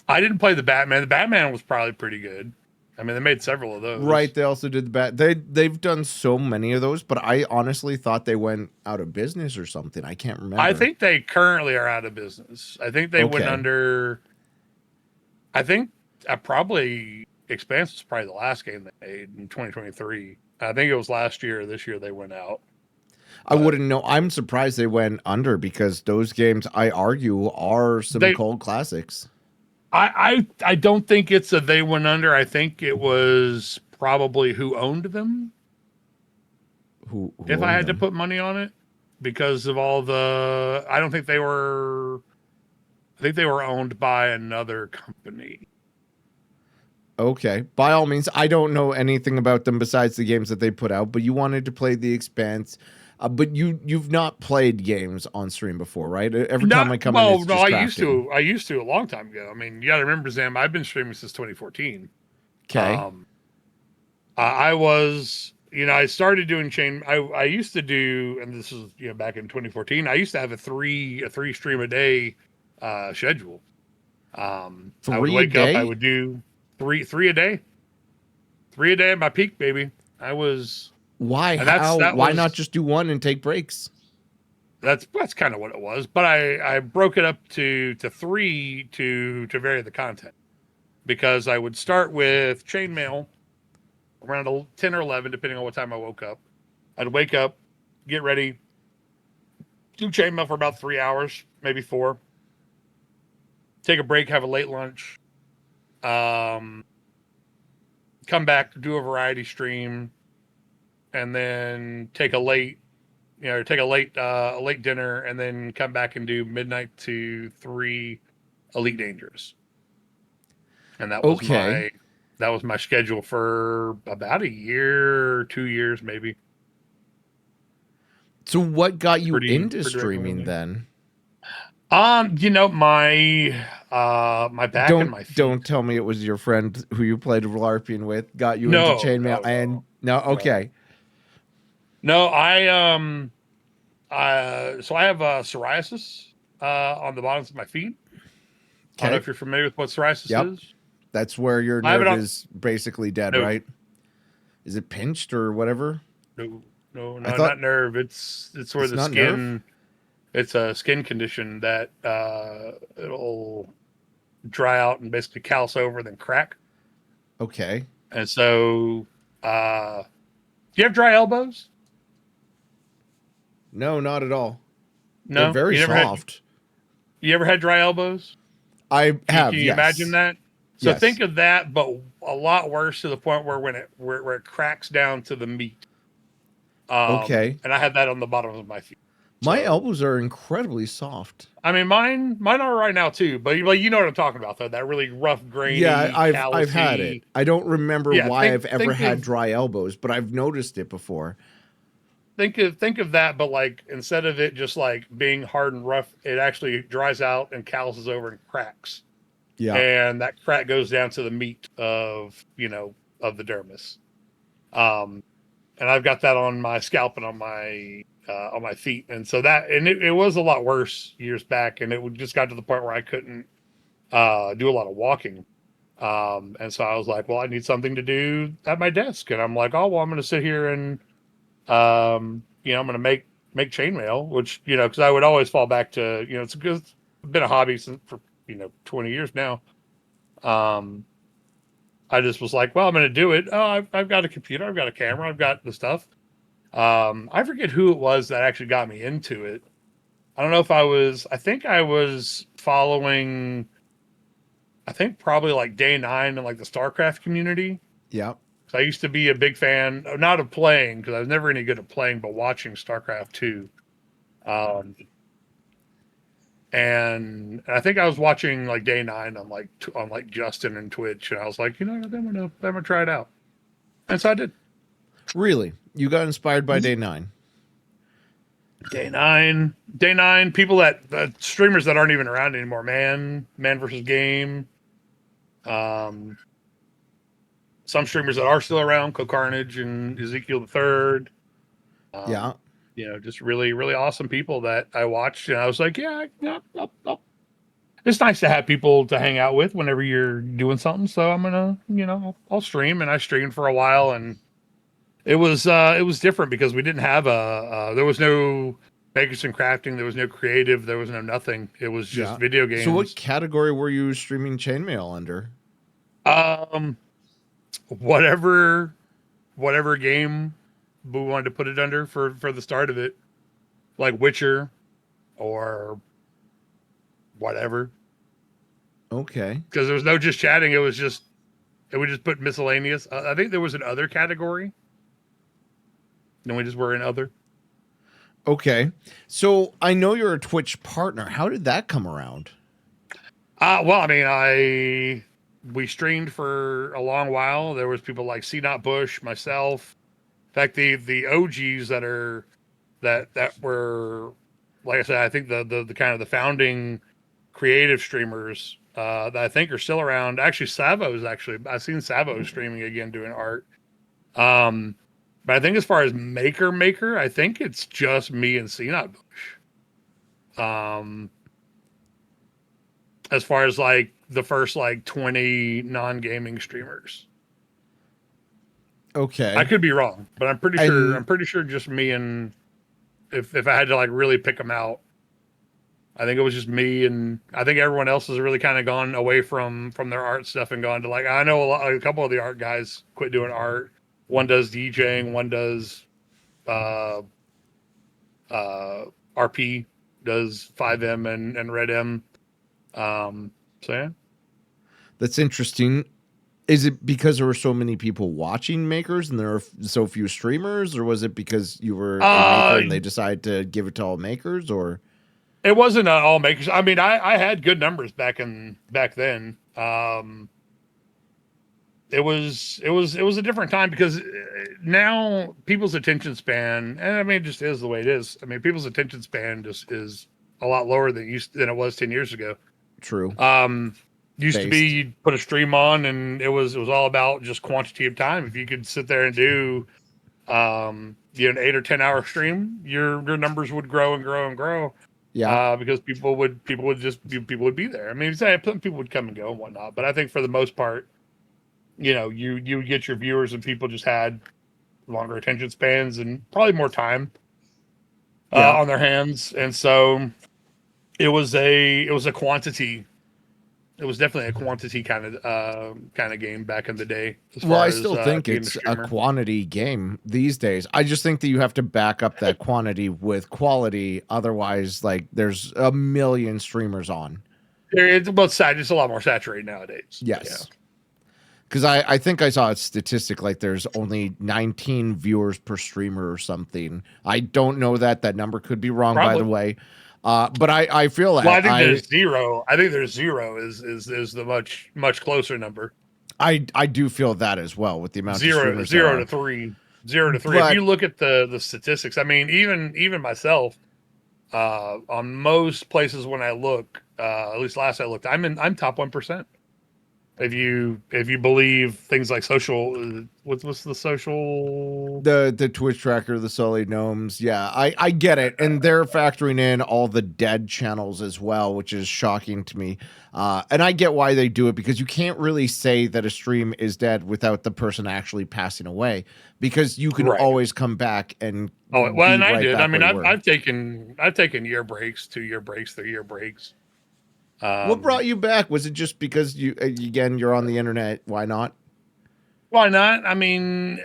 I didn't play the Batman. The Batman was probably pretty good. I mean, they made several of Right, those. they also did the they've done so many of those, but I honestly thought they went out of business or something. I can't I remember. think they currently are out of business. I think they went Okay. under. I think probably Expanse was probably the last game they made in 2023. I think it was last year or this year they went out. I But wouldn't know. I'm surprised they went under because those games, I argue, are some they, cold classics. I don't think it's a they went under. I think it was probably who owned them. Who If I owned had to them? put money on it, because of all the, I don't think they were. I think they were owned by another company. Okay. By all means, I don't know anything about them besides the games that they put out, but you wanted to play The Expanse. But you've not played games on stream before, right? Every time Not I come in, well. it's No, just I used crafting. to. I used to a long time ago. I mean, you got to remember, Zam. I've been streaming since 2014. Okay. Um, I was, you know, I started doing chain. I used to do, and this is, you know, back in 2014. I used to have a three stream a day schedule. I would 3 a wake up. I day? would do three a day, 3 a day at my peak, baby. I was, Why? and How? that Why not was just do one and take breaks? that's kind of what it was. But I broke it up to three to vary the content, because I would start with chainmail around 10 or 11, depending on what time I woke up. I'd wake up, get ready, do chainmail for about 3 hours, maybe four. Take a break, have a late lunch. Um, Come back, do a variety stream, and then take a late, you know, take a late dinner, and then come back and do midnight to 3 Elite Dangerous. And Okay. that was my schedule for about a year, 2 years maybe. So what got you into Pretty streaming regularly. then? You know, my back and my Don't feet. tell me it was your friend who you played LARPing with got you into No, chainmail no, and no, no, no, okay. no. So I have psoriasis on the bottoms of my feet. I don't know Okay. if you're familiar with what psoriasis Yep. is. That's where your I have it nerve on. is basically dead, No, right? Is it pinched or whatever? no, no, I no, thought not nerve. It's where it's the not nerve. skin. It's a skin condition that it'll dry out and basically callus over, then crack. Okay. And so, do you have dry elbows? No, not at all. They're No, very soft. you ever had dry elbows? I Can have, you imagine yes. that? So think Yes. of that, but a lot worse to the point where where it cracks down to the meat. Okay. And I had that on the bottom of my feet. My So elbows are incredibly soft. I mean, mine are right now too. But like you know what I'm talking about, though. That really rough, Yeah, grainy, I've had it. callousy. I don't remember Yeah, why I've ever think had of dry elbows, but I've noticed it before. think of that, but like instead of it just like being hard and rough, it actually dries out and calluses over and cracks, Yeah. and that crack goes down to the meat of of the dermis. Um, and I've got that on my scalp and on my feet, and so it was a lot worse years back, and it just got to the point where I couldn't do a lot of walking. And so I was like, well, I need something to do at my desk, and I'm like, oh well, I'm going to sit here and I'm going to make chainmail, which because I would always fall back to it's been a hobby since for 20 years now. Um, I just was like, well, I'm going to do it. Oh, I've got a computer, I've got a camera, I've got the stuff. I forget who it was that actually got me into it. I don't know if I think I was following, I think probably like Day 9 and like the StarCraft community. Yeah. So I used to be a big fan, not of playing, because I was never any good at playing, but watching StarCraft 2. Um, and I think I was watching like Day 9 on like Justin and Twitch, and I was like, I'm gonna try it out. And so I did. Really? You got inspired by Day 9? Day 9, people that streamers that aren't even around anymore, man versus game. Um, some streamers that are still around, Co Carnage and Ezekiel the Third. Yeah. Just really, really awesome people that I watched, and I was like, yeah. It's nice to have people to hang out with whenever you're doing something. So I'm gonna, I'll stream, and I streamed for a while, and it was different because we didn't have there was no makers and crafting, there was no creative, there was no nothing. It was just Yeah. video So what games. category were you streaming chainmail under? Um, whatever game we wanted to put it under for the start of it, like Witcher or whatever. Okay. Because there was no just chatting. It would just put miscellaneous. I think there was an other category. Then we just were in other. Okay. So I know you're a Twitch partner. How did that come around? Well, I mean, we streamed for a long while. There was people like C. Bush, myself. In fact, the OGs that were, like I said, I think the kind of the founding creative streamers that I think are still around. Actually, I've seen Savo streaming again doing art. But I think as far as maker, I think it's just me and C. Bush. As far as like the first like 20 non-gaming streamers. Okay. I could be wrong, but I'm pretty And sure just me, and if I had to like really pick them out, I think it was just me, and I think everyone else has really kind of gone away from their art stuff and gone to like, I know a couple of the art guys quit doing art. One does DJing, one does RP, does 5M and Red M. So yeah. that's interesting. Is it because there were so many people watching makers and there are so few streamers, or was it because you were a maker and they decided to give it to all makers, or? It wasn't all makers. I mean, I had good numbers back then. It was a different time because now people's attention span, and I mean, it just is the way it is. I mean, people's attention span just is a lot lower than it was 10 years ago. True. Used to be you'd put a stream on and it was all about just quantity of time. If you could sit there and do an 8 or 10 hour stream, your numbers would grow and grow and grow. Yeah. Because people would be there. I mean, people would come and go and whatnot, but I think for the most part, you would get your viewers, and people just had longer attention spans and probably more time on their hands, and so it was a quantity It was definitely a quantity kind of game back in the day. As Well, far I as still think being a it's a streamer. quantity game these days. I just think that you have to back up that quantity with quality. Otherwise, like there's a million streamers on. It's both side. It's a lot more saturated nowadays. Yeah. Yes. Because I think I saw a statistic like there's only 19 viewers per streamer or something. I don't know that. That number could be wrong, by the Probably. way. But I feel Well, I that think there's zero. I think there's zero is the much closer number. I do feel that as well with the amount of Zero streamers there zero are. to three. 0 to 3. If But you look at the statistics, I mean, even myself, on most places when I look, at least last I looked, I'm top 1%. If you believe things like social, what's the social? the Twitch tracker, the Sully Gnomes, yeah, I get it, and they're factoring in all the dead channels as well, which is shocking to me. And I get why they do it because you can't really say that a stream is dead without the person actually passing away, because you can Right. always come back and Oh well, be and I right did. I back mean, where you were. I've taken year breaks, 2 year breaks, 3 year breaks. What brought you back? Was it just because you again you're on the internet? Why not? Why not? I mean,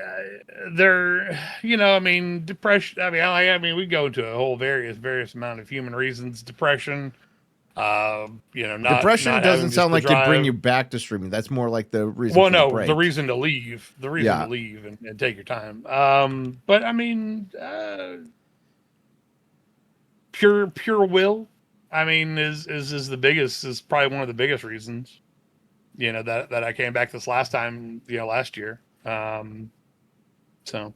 I mean, depression. I mean, we go into a whole various amount of human reasons. Depression. Depression Not doesn't having just sound the like it'd bring drive. you back to streaming. That's more like the reason Well, for the no, the break. reason to leave, Yeah. and take your time. But I mean, pure will. I mean, is probably one of the biggest reasons. That I came back this last time. Last year. So.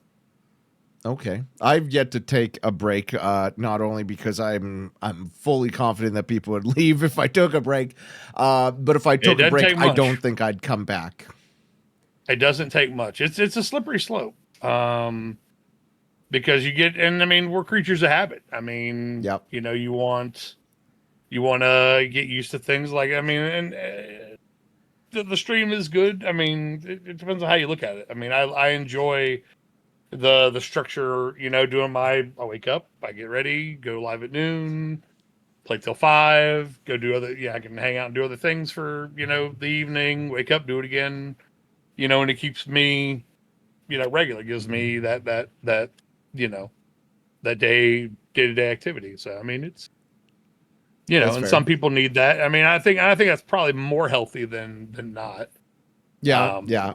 Okay. I've yet to take a break, not only because I'm fully confident that people would leave if I took a break, but if I It took a doesn't break, take I much. don't think I'd come back. It doesn't take much. It's a slippery slope. Because and I mean, we're creatures of habit. I mean, Yep. you want to get used to things like, I mean, and the stream is good. I mean, it depends on how you look at it. I mean, I enjoy the structure, doing I wake up, I get ready, go live at noon, play till 5, go do I can hang out and do other things for, the evening, wake up, do it again, and it keeps me, regular, gives me that, that day-to-day activity. So, I mean, it's, That's and fair. some people need that. I mean, I think that's probably more healthy than not. Yeah. Yeah.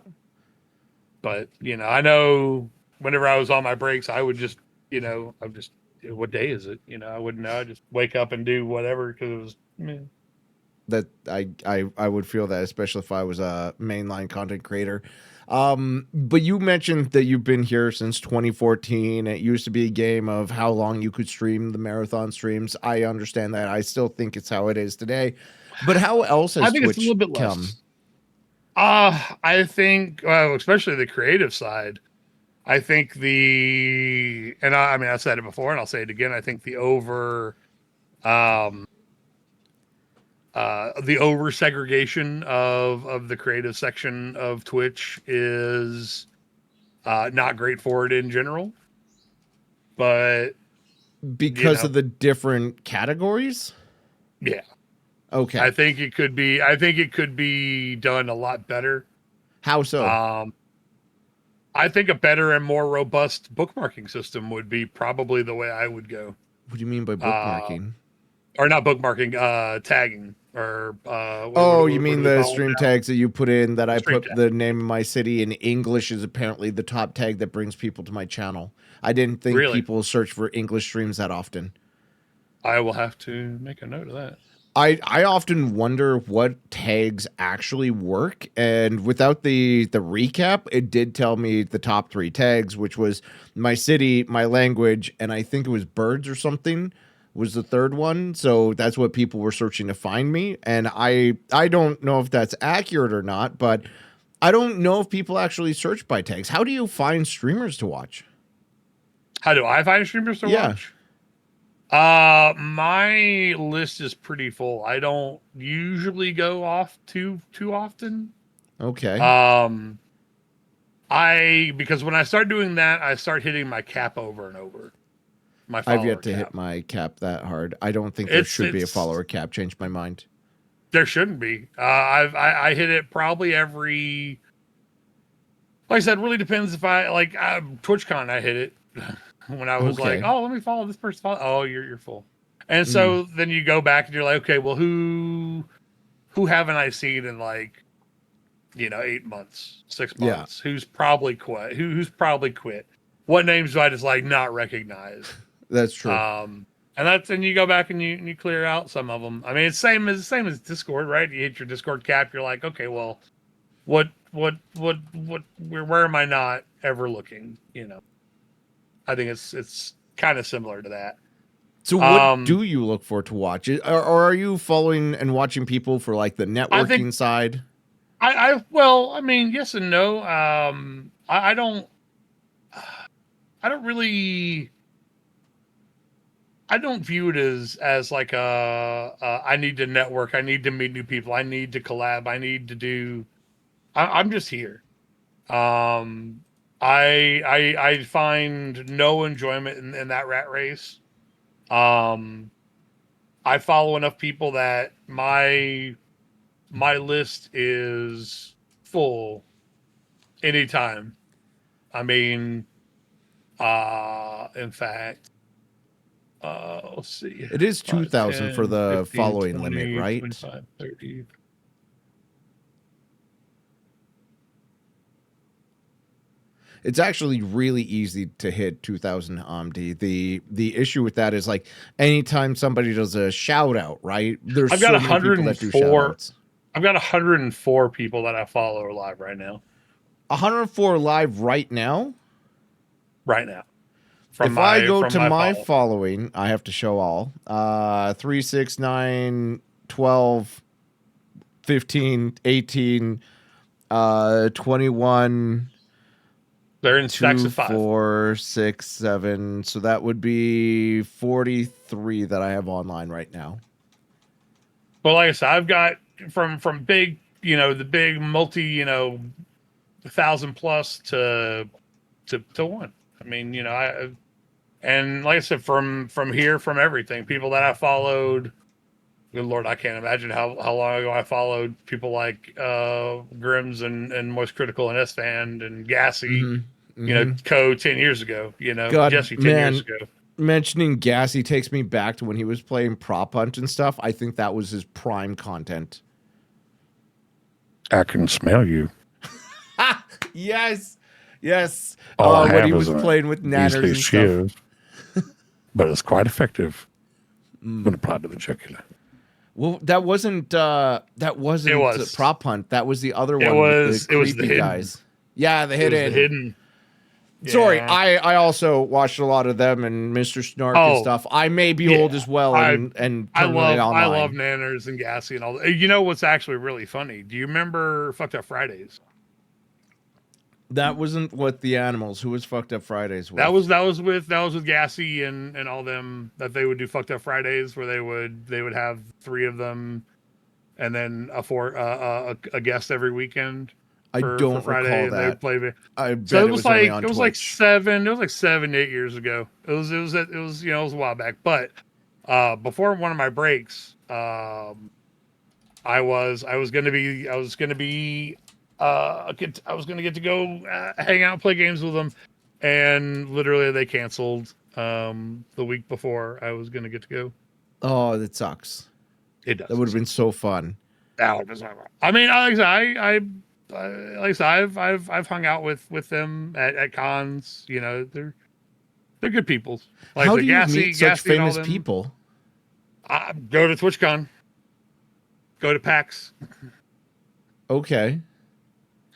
But, I know whenever I was on my breaks, I would just, I'm just, what day is it? I wouldn't know. I'd just wake up and do whatever because it was, That I would feel that, especially if I was a mainline content creator. But you mentioned that you've been here since 2014. It used to be a game of how long you could stream the marathon streams. I understand that. I still think it's how it is today. But how else has I think it's a Twitch little bit come? less. I think, well, especially the creative side, I think I mean, I've said it before and I'll say it again. I think um, the over segregation of the creative section of Twitch is not great for it in general. But Because of the different categories? yeah, Okay. I think it could be done a lot better. How so? I think a better and more robust bookmarking system would be probably the way I would go. What do you mean by bookmarking? Or not bookmarking, tagging, or you mean the stream tags that you put in that I Stream put tag. the name of my city in English is apparently the top tag that brings people to my channel. I didn't think Really? people search for English streams that often. I will have to make a note of that. I often wonder what tags actually work, and without the recap, it did tell me the top 3 tags, which was my city, my language, and I think it was birds or something was the third one. So that's what people were searching to find me, and I don't know if that's accurate or not, but I don't know if people actually search by tags. How do you find streamers to watch? How do I find streamers to watch? My list is pretty full. I don't usually go off too often. Okay. Because when I start doing that, I start hitting my cap over and over. My follower I've yet to cap. hit my cap that hard. I don't think there should be a follower cap. Changed my mind. There shouldn't be. I hit it probably every. Like I said, really depends if I like TwitchCon. I hit it when I was like, Okay. oh, let me follow this person. Oh, you're full. And Mm, so then you go back and you're like, okay, well, who haven't I seen in like 8 months, six yeah, months? Who's probably quit? Who's probably quit? What names do I just like not recognize? that's true. And you go back and you clear out some of them. I mean, it's same as Discord, right? You hit your Discord cap, you're like, okay, well, where am I not ever looking? I think it's kind of similar to that. So what do you look for to watch? Or are you following and watching people for like the I think networking side? well, I mean, yes and no. I don't really. I don't view it as like I need to network. I need to meet new people. I need to collab. I need to do. I'm just here. Um, I find no enjoyment in that rat race. Um, I follow enough people that my list is full anytime. I mean, in fact, let's see. It is 5, 2,000 for 10, the 15, following 20, limit, right? 25, 30. It's actually really easy to hit 2,000 AMD. The issue with that is like anytime somebody does a shout out, right? There's I've got so many people that do shout 104. outs. I've got 104 people that I follow live right now. 104 live right now. Right now. If I go from to my follow. following, I have to show all. 3, 6, 9, 12, 15, 18, 21, They're in stacks 2, of 5. 4, 6, 7. So that would be 43 that I have online right now. But like I said, I've got from big, the big multi, 1,000 plus to one. I mean, and like I said, from here, from everything, people that I followed. Good Lord, I can't imagine how long ago I followed people like Grims and Moist Critical and S-Fan and Gassy, Co 10 years ago, God, Jesse 10 years man, ago. mentioning Gassy takes me back to when he was playing Prop Hunt and stuff. I think that was his prime content. I can smell you. Yes. Yes. When he was playing with nanners and stuff. But it's quite effective when applied to the jugular. Well, that wasn't It was. Prop Hunt. That was the other It one was, with the it was creepy the hidden. guys. Yeah, the hidden. It was the hidden. Sorry, Yeah. I also watched a lot of them and Mr. Snark and stuff. I may be old as well and I permanently online. love Nanners and Gassy and all that. You know what's actually really funny? Do you remember Fucked Up Fridays? That wasn't what the animals. Who was Fucked Up Fridays with? That was with Gassy and all them that they would do Fucked Up Fridays where they would have 3 of them and then a guest every weekend. I don't Friday, recall that. Play. I bet So it was only on Twitch. like 7, 8 years ago. It was a while back. But before one of my breaks, I was gonna get to go hang out, play games with them, and literally they canceled the week before I was gonna get to go. Oh, that sucks. It does. That would have been so fun. I mean, like I said, I've hung out with them at cons. They're good people. Like how do you meet such famous people? Go to TwitchCon. Go to PAX. Okay.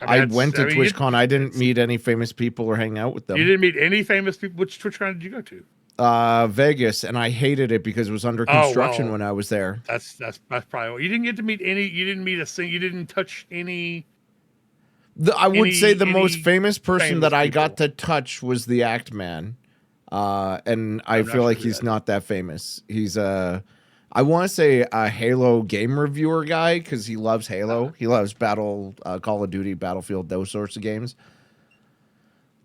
I went to TwitchCon. I didn't meet any famous people or hang out with them. You didn't meet any famous people? Which TwitchCon did you go to? Vegas, and I hated it because it was under construction when I was there. That's probably you didn't get to meet any. You didn't meet you didn't touch any. I would say the most famous person that I got to touch was the Act Man, and I feel like he's not that famous. He's I want to say a Halo game reviewer guy because he loves Halo. He loves Call of Duty, Battlefield, those sorts of games.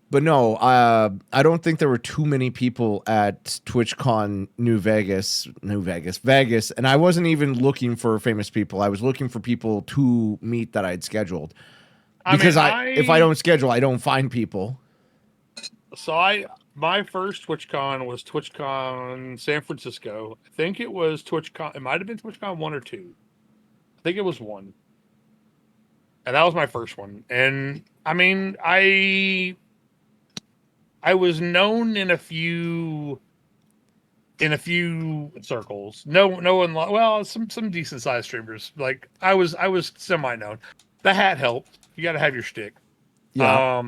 But no, I don't think there were too many people at TwitchCon Vegas, and I wasn't even looking for famous people. I was looking for people to meet that I'd scheduled. I mean, Because if I don't schedule, I don't find people. my first TwitchCon was TwitchCon San Francisco. I think it was TwitchCon. It might have been TwitchCon 1 or 2. I think it was 1. And that was my first one. And I mean, I was known in a few circles. No one, well, some decent sized streamers. Like I was semi known. The hat helped. You got to have your shtick. Yeah.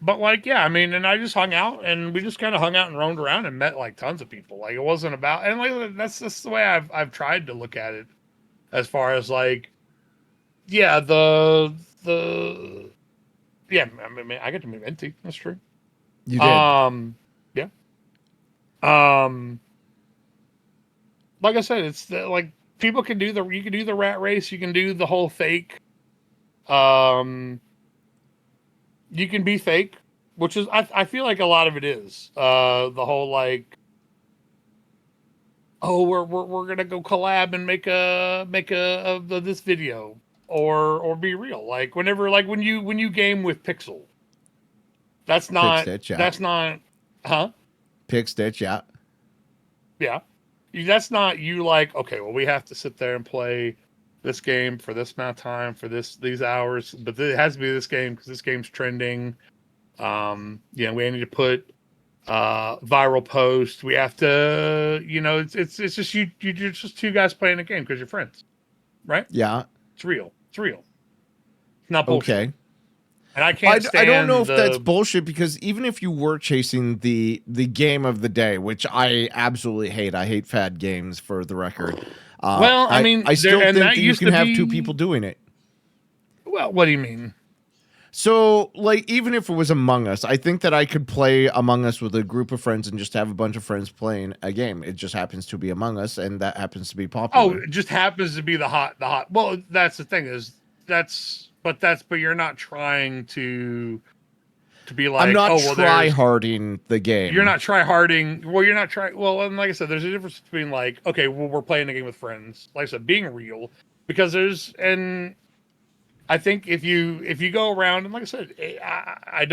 But like, yeah, I mean, and I just hung out, and we just kind of hung out and roamed around and met like tons of people. Like it wasn't about, and like that's the way I've tried to look at it, as far as like, yeah, the yeah, I mean, I get to meet Venti. That's true. You did. Yeah. Like I said, it's like people can do you can do the rat race, you can do the whole fake. Um, you can be fake, which is I feel like a lot of it is the whole like, oh, we're gonna go collab and make a of this video, or be real. Like whenever, like when you game with Pixel, that's Pick not stitch, yeah. that's not, huh? Pick stitch, yeah. Yeah. That's not you like, okay, well, we have to sit there and play this game for this amount of time for these hours, but it has to be this game because this game's trending. Yeah, we need to put viral posts. We have to, it's just you're just two guys playing a game because you're friends, right? Yeah. It's real. It's real. It's not bullshit. Okay. And I can't stand I don't know if that's bullshit, because even if you were chasing the game of the day, which I absolutely hate, I hate fad games for the record. Well, I mean, I still think that you can have two people doing it. Well, what do you mean? So, like, even if it was Among Us, I think that I could play Among Us with a group of friends and just have a bunch of friends playing a game. It just happens to be Among Us, and that happens to be popular. Oh, it just happens to be the hot. Well, that's the thing but you're not trying to be like, I'm not oh, well, try-harding the game. You're not try-harding. Well, you're not trying. Well, and like I said, there's a difference between like, okay, well, we're playing a game with friends. Like I said, being real, because and I think if you go around, and like I said, I'm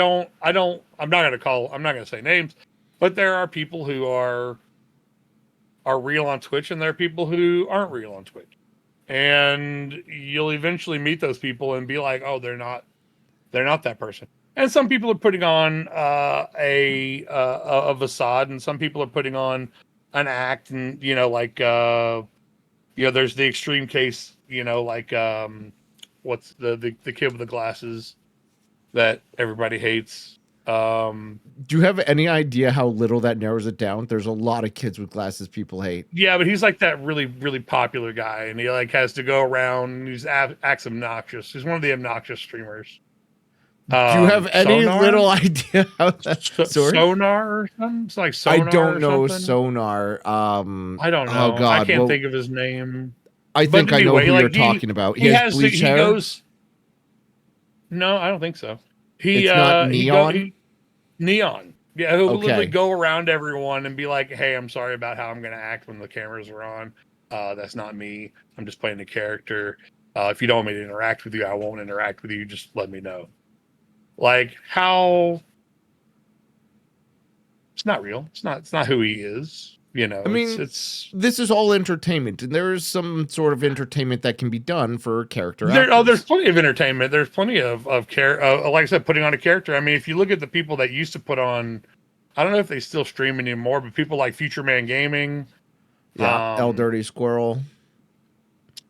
not gonna say names, but there are people who are real on Twitch, and there are people who aren't real on Twitch, and you'll eventually meet those people and be like, oh, they're not that person. And some people are putting on a facade, and some people are putting on an act, and like there's the extreme case, like what's the kid with the glasses that everybody hates. Do you have any idea how little that narrows it down? There's a lot of kids with glasses people hate. Yeah, but he's like that really, really popular guy, and he like has to go around, and he's acts obnoxious. He's one of the obnoxious streamers. Do you have any little idea how that Sonar or something? It's like Sonar. I don't know Sonar. I don't know. Oh God, I can't think of his name. I think I know who you're talking about. He has bleach hair. No, I don't think so. It's not Neon. Neon. Yeah, he'll literally go around everyone and be like, "Hey, I'm sorry about how I'm going to act when the cameras are on. That's not me. I'm just playing a character. If you don't want me to interact with you, I won't interact with you. Just let me know." Like how? It's not real. It's not who he is. I mean, it's this is all entertainment, and there is some sort of entertainment that can be done for character. There's plenty of entertainment. There's plenty of like I said, putting on a character. I mean, if you look at the people that used to put on, I don't know if they still stream anymore, but people like Future Man Gaming, El Dirty Squirrel,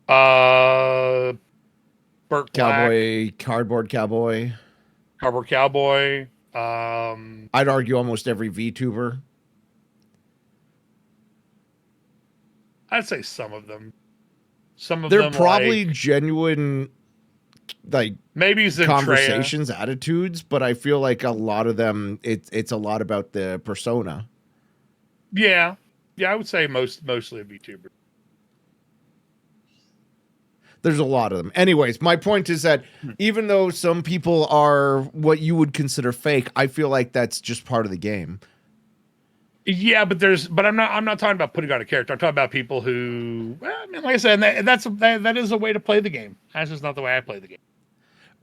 Burt Cowboy, Black, Cardboard Cowboy. I'd argue almost every VTuber. I'd say some of them. They're probably genuine, like maybe conversations, attitudes, but I feel like a lot of them, it's a lot about the persona. Yeah, I would say mostly a VTuber. There's a lot of them. Anyways, my point is that even though some people are what you would consider fake, I feel like that's just part of the game. Yeah, but I'm not talking about putting on a character. I'm talking about people who, well, I mean, like I said, that is a way to play the game. That's just not the way I play the game.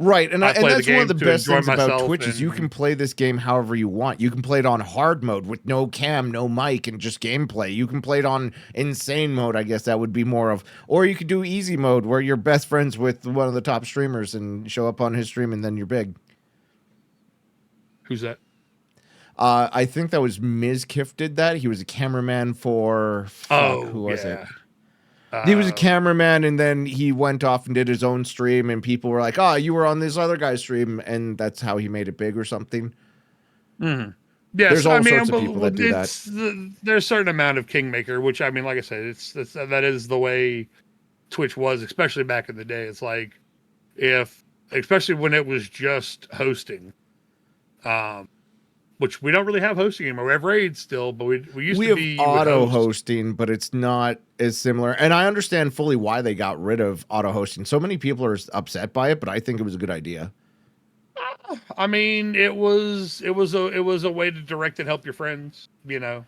Right, and I play the that's one of game the to best enjoy things about myself, Twitch is you can play this game however you want. You can play it on hard mode with no cam, no mic, and just gameplay. You can play it on insane mode, I guess that would be more of, or you could do easy mode where you're best friends with one of the top streamers and show up on his stream and then you're big. Who's that? I think that was Ms. Kiff did that. He was a cameraman for who was it? He was a cameraman, and then he went off and did his own stream, and people were like, "Oh, you were on this other guy's stream," and that's how he made it big or something. Mm-hmm. Yes, there's all sorts of people that do that. There's a certain amount of Kingmaker, which I mean, like I said, that is the way Twitch was, especially back in the day. It's like especially when it was just hosting, which we don't really have hosting anymore. We have raids still, but we used to be auto hosting, but it's not as similar. And I understand fully why they got rid of auto hosting. So many people are upset by it, but I think it was a good idea. I mean, it was a way to direct and help your friends, you know.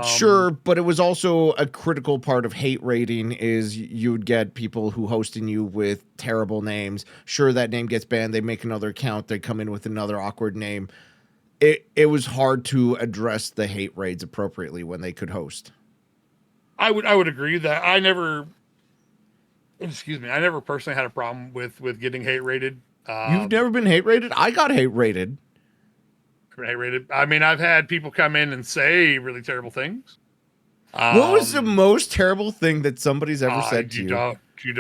Sure, but it was also a critical part of hate rating is you would get people who hosting you with terrible names. Sure, that name gets banned. They make another account. They come in with another awkward name. It was hard to address the hate raids appropriately when they could host. I would agree that I never personally had a problem with getting hate rated. You've never been hate rated? I got hate rated. Hate rated. I mean, I've had people come in and say really terrible things. What was the most terrible thing that somebody's ever said to you?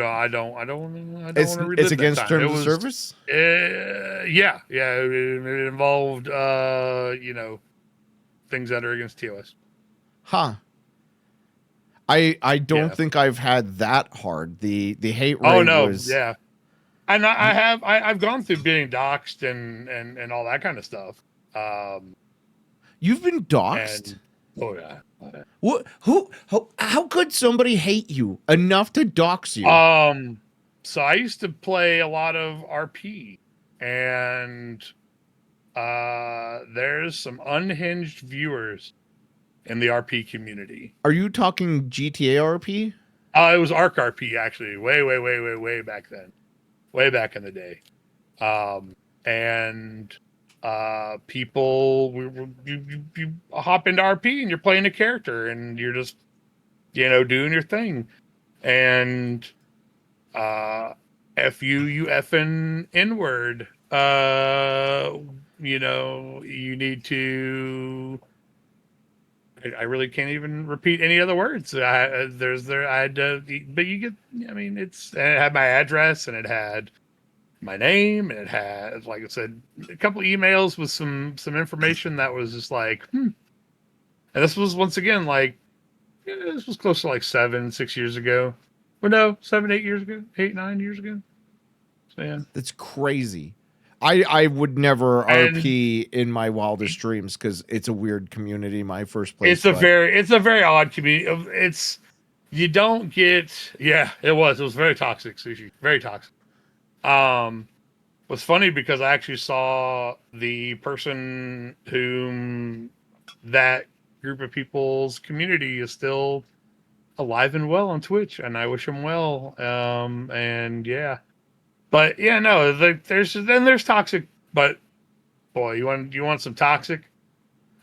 I don't want to. It's against terms of service. Yeah. It involved things that are against TOS. Huh. I don't think I've had that hard. The hate raid. Oh no, was... yeah. And I've gone through being doxxed and all that kind of stuff. You've been doxxed? Oh yeah. What? How could somebody hate you enough to dox you? So I used to play a lot of RP, and there's some unhinged viewers in the RP community. Are you talking GTA RP? It was Arc RP actually, way back then, way back in the day, and. People, you hop into RP and you're playing a character and you're just, doing your thing. And, you effing N-word, you need to, I really can't even repeat any other words. I had to, but you get, I mean, it had my address and it had my name, and it had, like I said, a couple emails with some information that was just like, And this was once again this was close to like 6 years ago. Well, no, 7, 8 years ago, 8, 9 years ago. So yeah, that's crazy. I would never RP in my wildest dreams because it's a weird community. My first place. It's a very odd community. You don't get. Yeah, it was very toxic, Sushi. Very toxic. Was funny because I actually saw the person whom that group of people's community is still alive and well on Twitch, and I wish him well. And yeah, but yeah, no, there's toxic, but boy, you want some toxic,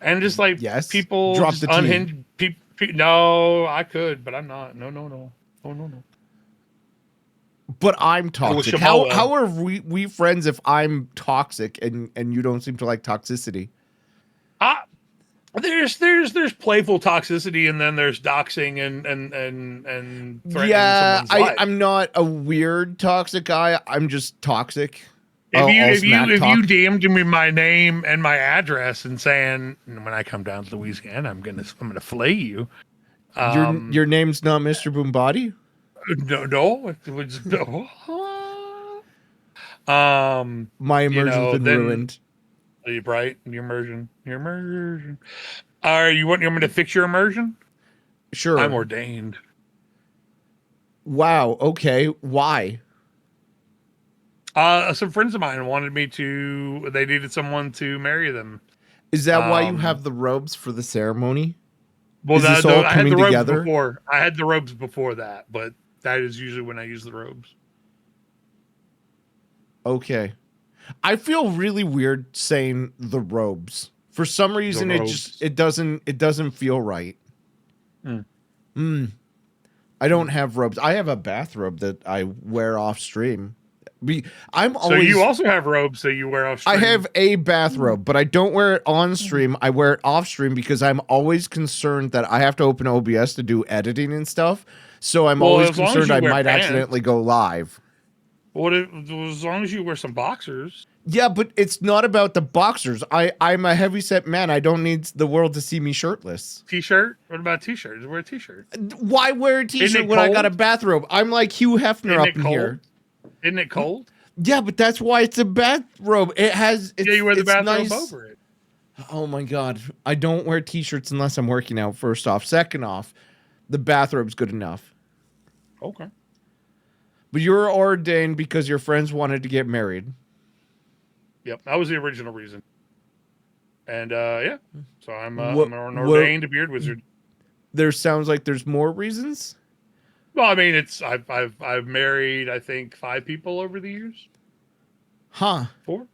and just like people drop just the unhinged people. No, I could, but I'm not. No. But I'm toxic. How are we friends if I'm toxic and you don't seem to like toxicity? There's playful toxicity, and then there's doxing and yeah. I'm not a weird toxic guy. I'm just toxic. If you DM'd me my name and my address and saying when I come down to Louisiana I'm gonna flay you. Your name's not MrBoombati? No, it was no. My immersion's been ruined. Are you bright? Your immersion. You want me to fix your immersion? Sure. I'm ordained. Wow. Okay. Why? Some friends of mine wanted me to. They needed someone to marry them. Is that why you have the robes for the ceremony? Well, Is this all I had coming the robes together? before. I had the robes before that, but that is usually when I use the robes. Okay. I feel really weird saying the robes. For some reason, Robes. it doesn't feel right. Mm. I don't have robes. I have a bathrobe that I wear off stream. I'm So always. you also have robes that you wear off stream. I have a bathrobe, but I don't wear it on stream. I wear it off stream because I'm always concerned that I have to open OBS to do editing and stuff. So I'm always as long as concerned you I wear might pants. accidentally go live. As long as you wear some boxers. Yeah, but it's not about the boxers. I'm a heavyset man. I don't need the world to see me shirtless. T-shirt? What about t-shirt? Just wear a t-shirt. Why wear a t-shirt when I got a bathrobe? I'm like Hugh Hefner up in here. Isn't it cold? Yeah, but that's why it's a bathrobe. It has. It's, you wear the bathrobe nice. over it. Oh my god, I don't wear t-shirts unless I'm working out. First off, second off, the bathrobe's good enough. Okay. But you're ordained because your friends wanted to get married. Yep, that was the original reason. And yeah, so I'm an ordained beard wizard. There sounds like there's more reasons. Well, I mean, I've married I think 5 people over the years. Huh? 4.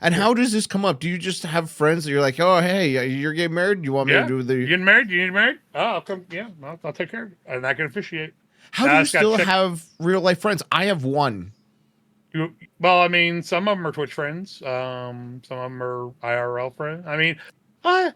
And how does this come up? Do you just have friends that you're like, oh hey, you're getting married? You want me to do the? You getting married? You need married? Oh, I'll come. Yeah, I'll take care of it, and I can officiate. How do you still have real life friends? I have one. Well, I mean, some of them are Twitch friends. Some of them are IRL friends. I mean, I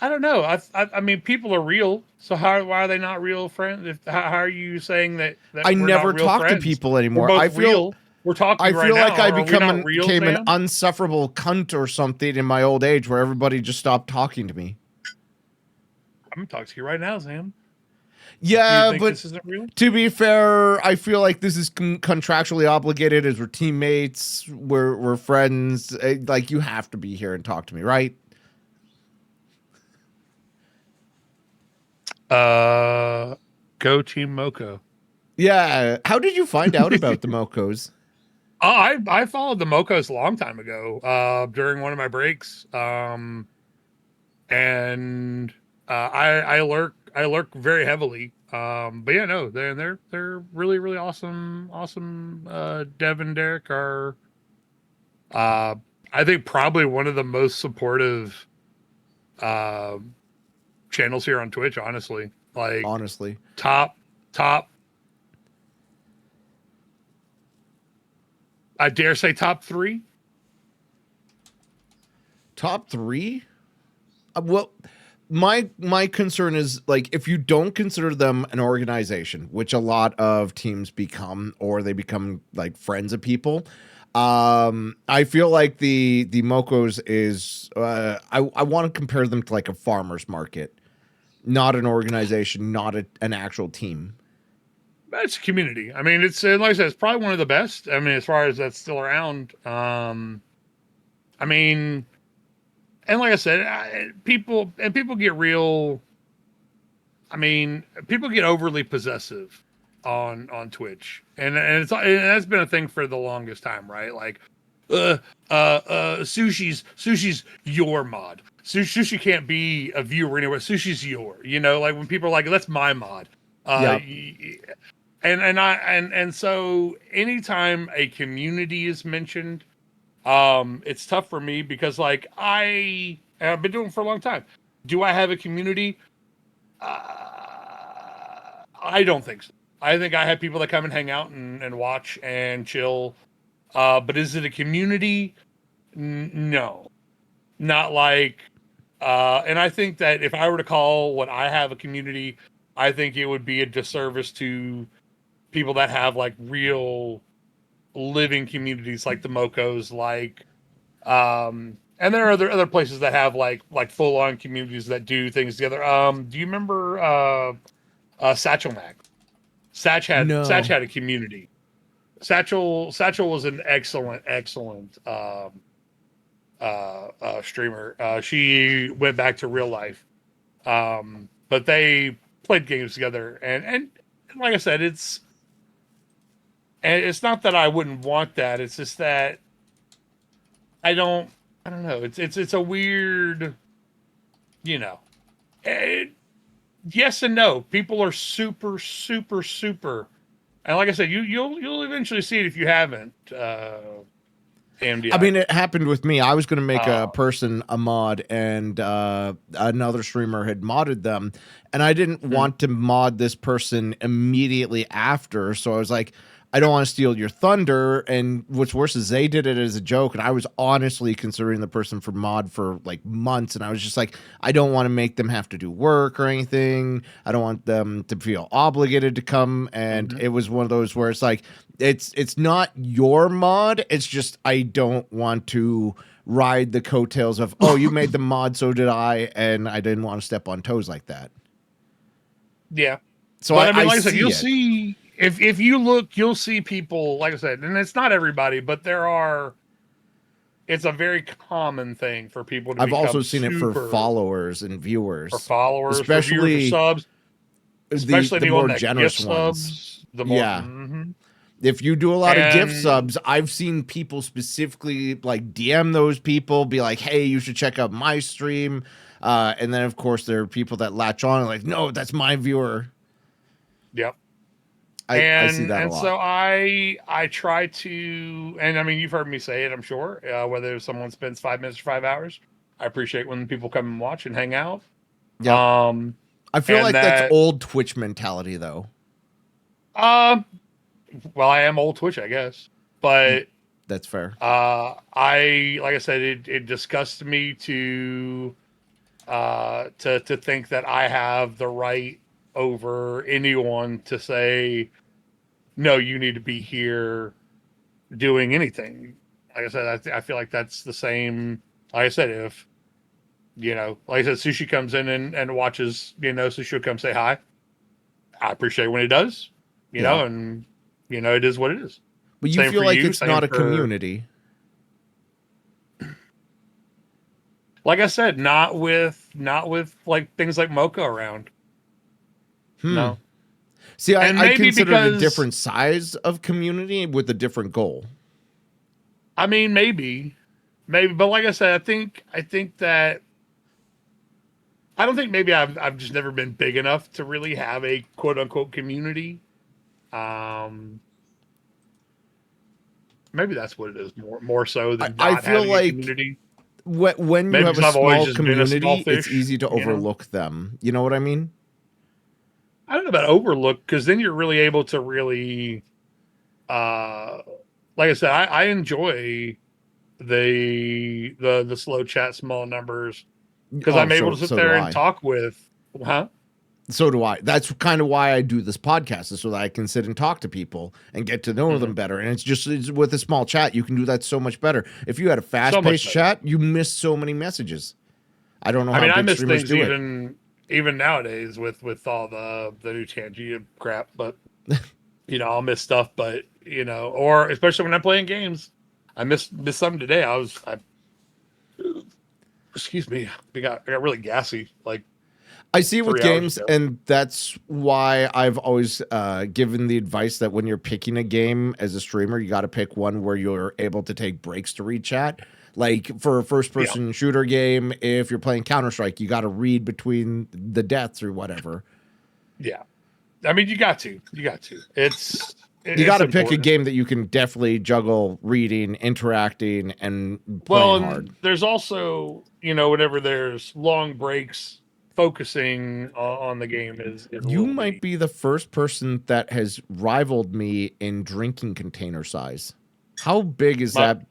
don't know. I mean, people are real. So why are they not real friends? How are you saying that I never talk to people anymore. I feel real. We're talking. I feel right like now. I became an unsufferable cunt or something in my old age, where everybody just stopped talking to me. I'm gonna talk to you right now, Sam. Yeah, but this isn't real? To be fair, I feel like this is contractually obligated, as we're teammates, we're friends. Like, you have to be here and talk to me, right? Go Team Moco. Yeah. How did you find out about the Mocos? I followed the Mocos a long time ago, during one of my breaks. And I lurk very heavily. But yeah, no, they're really, really awesome. Dev and Derek are, I think, probably one of the most supportive channels here on Twitch, honestly. Like, honestly, top. I dare say top 3. Top 3? Well, my concern is, like, if you don't consider them an organization, which a lot of teams become, or they become like friends of people, I feel like the Mocos is I want to compare them to like a farmer's market, not an organization, not an actual team. It's a community. I mean, it's, like I said, it's probably one of the best. I mean, as far as that's still around. I mean, and like I said, people get real. I mean, people get overly possessive on Twitch, and that's been a thing for the longest time, right? Like, sushi's your mod. Sushi can't be a viewer anywhere. Sushi's your, like when people are like, that's my mod. Yeah. And so anytime a community is mentioned, it's tough for me because, like, I've been doing it for a long time. Do I have a community? I don't think so. I think I have people that come and hang out and watch and chill. But is it a community? No, not like. And I think that if I were to call what I have a community, I think it would be a disservice to people that have like real living communities, like the Mocos, like, and there are other places that have like full on communities that do things together. Do you remember Satchel Mac? Satch had a community. Satchel was an excellent streamer. She went back to real life, but they played games together, and like I said, it's And it's not that I wouldn't want that. It's just that I don't. I don't know. It's a weird. You know. eh, yes and no. People are super, super, super. And like I said, you'll eventually see it if you haven't. I AMDI. mean, it happened with me. I was going to make a Uh, person a mod, and another streamer had modded them, and I didn't hmm, want to mod this person immediately after. So I was like, I don't want to steal your thunder. And what's worse is they did it as a joke, and I was honestly considering the person for mod for like months, and I was just like, I don't want to make them have to do work or anything. I don't want them to feel obligated to come. And mhm. it was one of those where it's like, it's not your mod. It's just I don't want to ride the coattails of, oh, you made the mod, so did I, and I didn't want to step on toes like that. Yeah. So But I mean, I like I said, see you'll it. see if you look, you'll see people. Like I said, and it's not everybody, but there are. It's a very common thing for people to I've become also seen it for super followers and for viewers, followers, for viewers, for especially subs, especially the anyone more that gift generous ones. subs. The more, Yeah. If you do a lot of gift and subs, I've seen people specifically like DM those people, be like, hey, you should check out my stream. And then, of course, there are people that latch on and like, no, that's my viewer. yep. I see that a And lot. so I try to, and I mean, you've heard me say it, I'm sure. Whether someone spends 5 minutes or 5 hours, I appreciate when people come and watch and hang out. Yep. Um, I feel and like that's that, old Twitch mentality, though. um, well, I am old Twitch, I guess, but That's fair. I like I said, it disgusts me to think that I have the right over anyone to say no, you need to be here doing anything. Like I said, I feel like that's the same. Like I said, if like I said, Sushi comes in and watches, Sushi will come say hi. I appreciate when he does, Yeah. and it is what it is. But you Same feel for like you. it's Same not a for, community. like I said, not with like things like Mocha around. Hmm. No, See, and I maybe consider it a because different size of community with a different goal. I mean maybe, but like I said, I think that I don't think maybe I've just never been big enough to really have a quote unquote community. Um, Maybe that's what it is more so than I not feel having a like community. when you Maybe have because a I've always small just been a small community, it's fish. easy to overlook them. You know what I mean? I don't know about overlook because then you're really able to really, uh, like I said, I enjoy the slow chat, small numbers because Oh, I'm able to sit so do there and I. talk with, huh? So do I. That's kind of why I do this podcast, is so that I can sit and talk to people and get to know Hmm. them better. And it's with a small chat, you can do that so much better. If you had a So fast much paced better. chat, you miss so many messages. I don't know I how mean, I big miss streamers things do it. even nowadays with all the new Tangia crap, but I'll miss stuff, but or especially when I'm playing games, I miss something today. Excuse me, I got really gassy like I see it with 3 hours games, ago. and that's why I've always given the advice that when you're picking a game as a streamer, you got to pick one where you're able to take breaks to read chat. Like for a first Yeah, person shooter game, if you're playing Counter Strike, you got to read between the deaths or whatever. yeah. I mean, you got to. You got It's to pick a important. game that you can definitely juggle reading, interacting, and Well, playing and hard. there's also whenever there's long breaks, focusing on the game is a You little might bitty. be the first person that has rivaled me in drinking container size. How big is My that?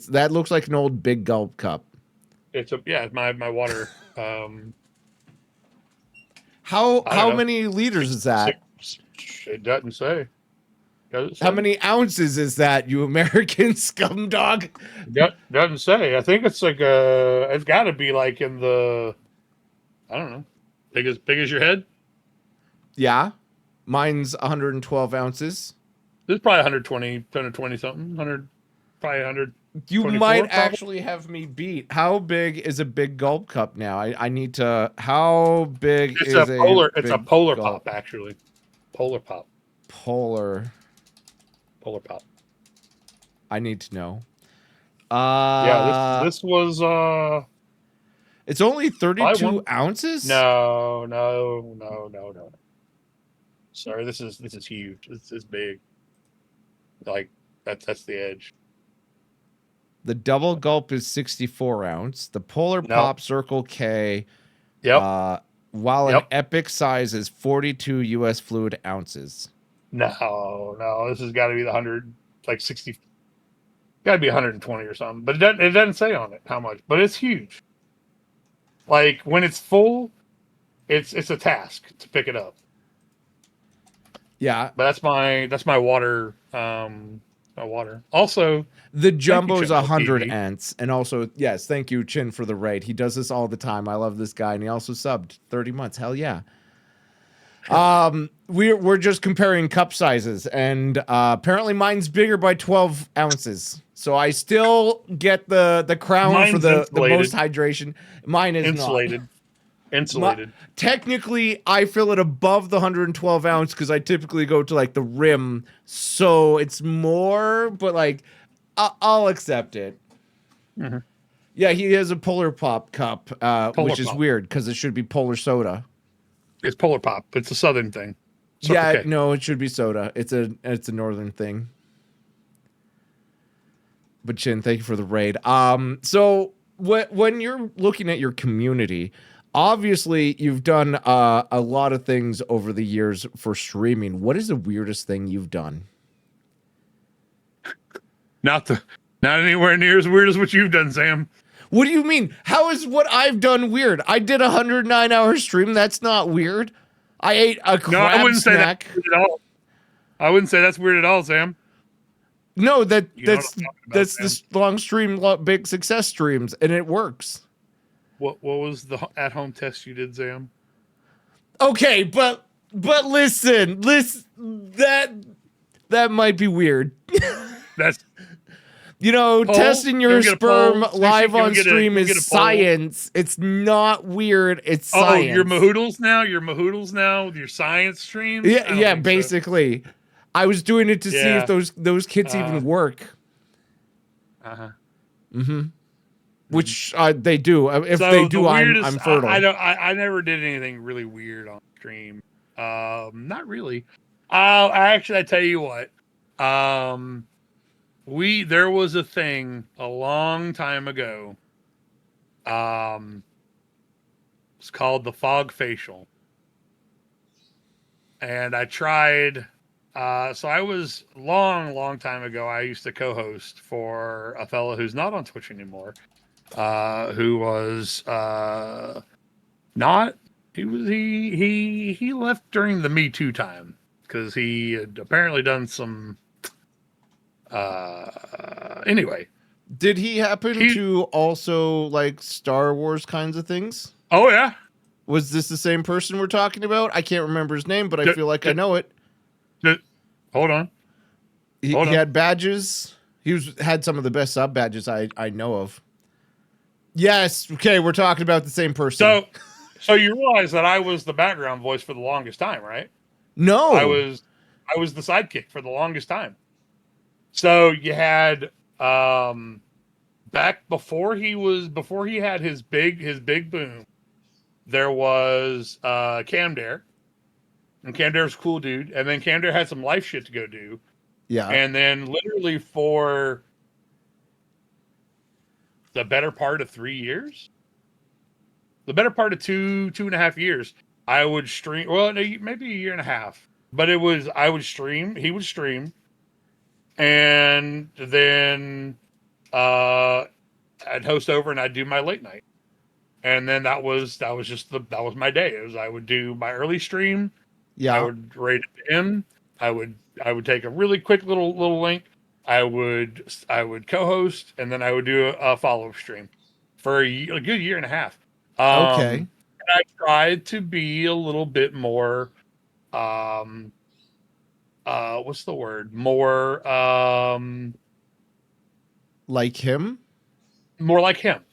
That looks like an old big gulp cup. it's a yeah my water. I don't How know. many liters is Six, that? it doesn't say. Does it How say? many ounces is that, you American scum dog? Doesn't say. I think it's like it's got to be like in the I don't know, big as your head. Yeah, mine's 112 ounces. This is probably 120 something, 100, probably You might 124 probably. actually have me beat. How big is a big gulp cup now? I need to. How big is a It's a big polar gulp pop actually. Polar pop. polar? Polar Pop. I need to know. Yeah, this was It's only 32 one. ounces? No. Sorry, this is huge. This is big. Like that's the edge. The double gulp is 64 ounce. The Polar No. Pop Circle K, Yep. while an epic size is 42 US fluid ounces. No. This has got to be the 100, like 60. Got to be 120 or something. But it doesn't say on it how much. But it's huge. Like when it's full, it's a task to pick it up. Yeah. But that's my water. My water. Also, the jumbo is Chin, 100 TV. ants, and also yes, thank you Chin for the raid. He does this all the time. I love this guy, and he also subbed 30 months. Hell yeah. We're just comparing cup sizes, and apparently mine's bigger by 12 ounces. So I still get the crown Mine's for the insulated. most hydration. Mine is Insulated. not. Insulated. Technically, I fill it above the 112 ounce because I typically go to like the rim, so it's more. But like, I'll accept it. Mm-hmm. Yeah, he has a Polar Pop cup, which is weird because it should be Polar Soda. It's Polar Pop. It's a southern thing. Yeah, no, it should be soda. It's a northern thing. But Chin, thank you for the raid. So when you're looking at your community, obviously you've done a lot of things over the years for streaming. What is the weirdest thing you've done? Not anywhere near as weird as what you've done, Sam. What do you mean? How is what I've done weird? I did a 109-hour stream. That's not weird. I ate a crab I wouldn't snack. say that's weird at all. I wouldn't say that's weird at all, Sam. No, that's the long stream, big success streams, and it works. What was the at-home test you did, Sam? Okay, but listen, that might be weird. That's testing your sperm live on stream is science. It's not weird. It's science. Oh, you're mahoodles now. With your science streams. Yeah, basically. So. I was doing it to see if those kits even work. Which they do. If they do, I'm fertile. I never did anything really weird on stream. Not really. I tell you what. There was a thing a long time ago. It's called the fog facial, and I tried. So I was long time ago. I used to co-host for a fellow who's not on Twitch anymore. Who was not. He left during the Me Too time because he had apparently done some. Anyway, did he happen to also like Star Wars kinds of things? Oh yeah. Was this the same person we're talking about? I can't remember his name, but I feel like I know it. Hold on. He had badges. He had some of the best sub badges I know of. Yes. Okay, we're talking about the same person. So you realize that I was the background voice for the longest time, right? No. I was the sidekick for the longest time. So you had back before he had his big boom, there was Camdare. And Camdare's a cool dude. And then Camdare had some life shit to go do. Yeah. And then literally for the better part of 3 years, the better part of two and a half years, I would stream. Well, no, maybe a year and a half. But I would stream. He would stream. And then I'd host over and I'd do my late night. And then that was my day. I would do my early stream. Yeah. I would rate it to him. I would take a really quick little link. I would co-host, and then I would do a follow-up stream for a good year and a half. Okay. And I tried to be a little bit more what's the word? More like him? More like him.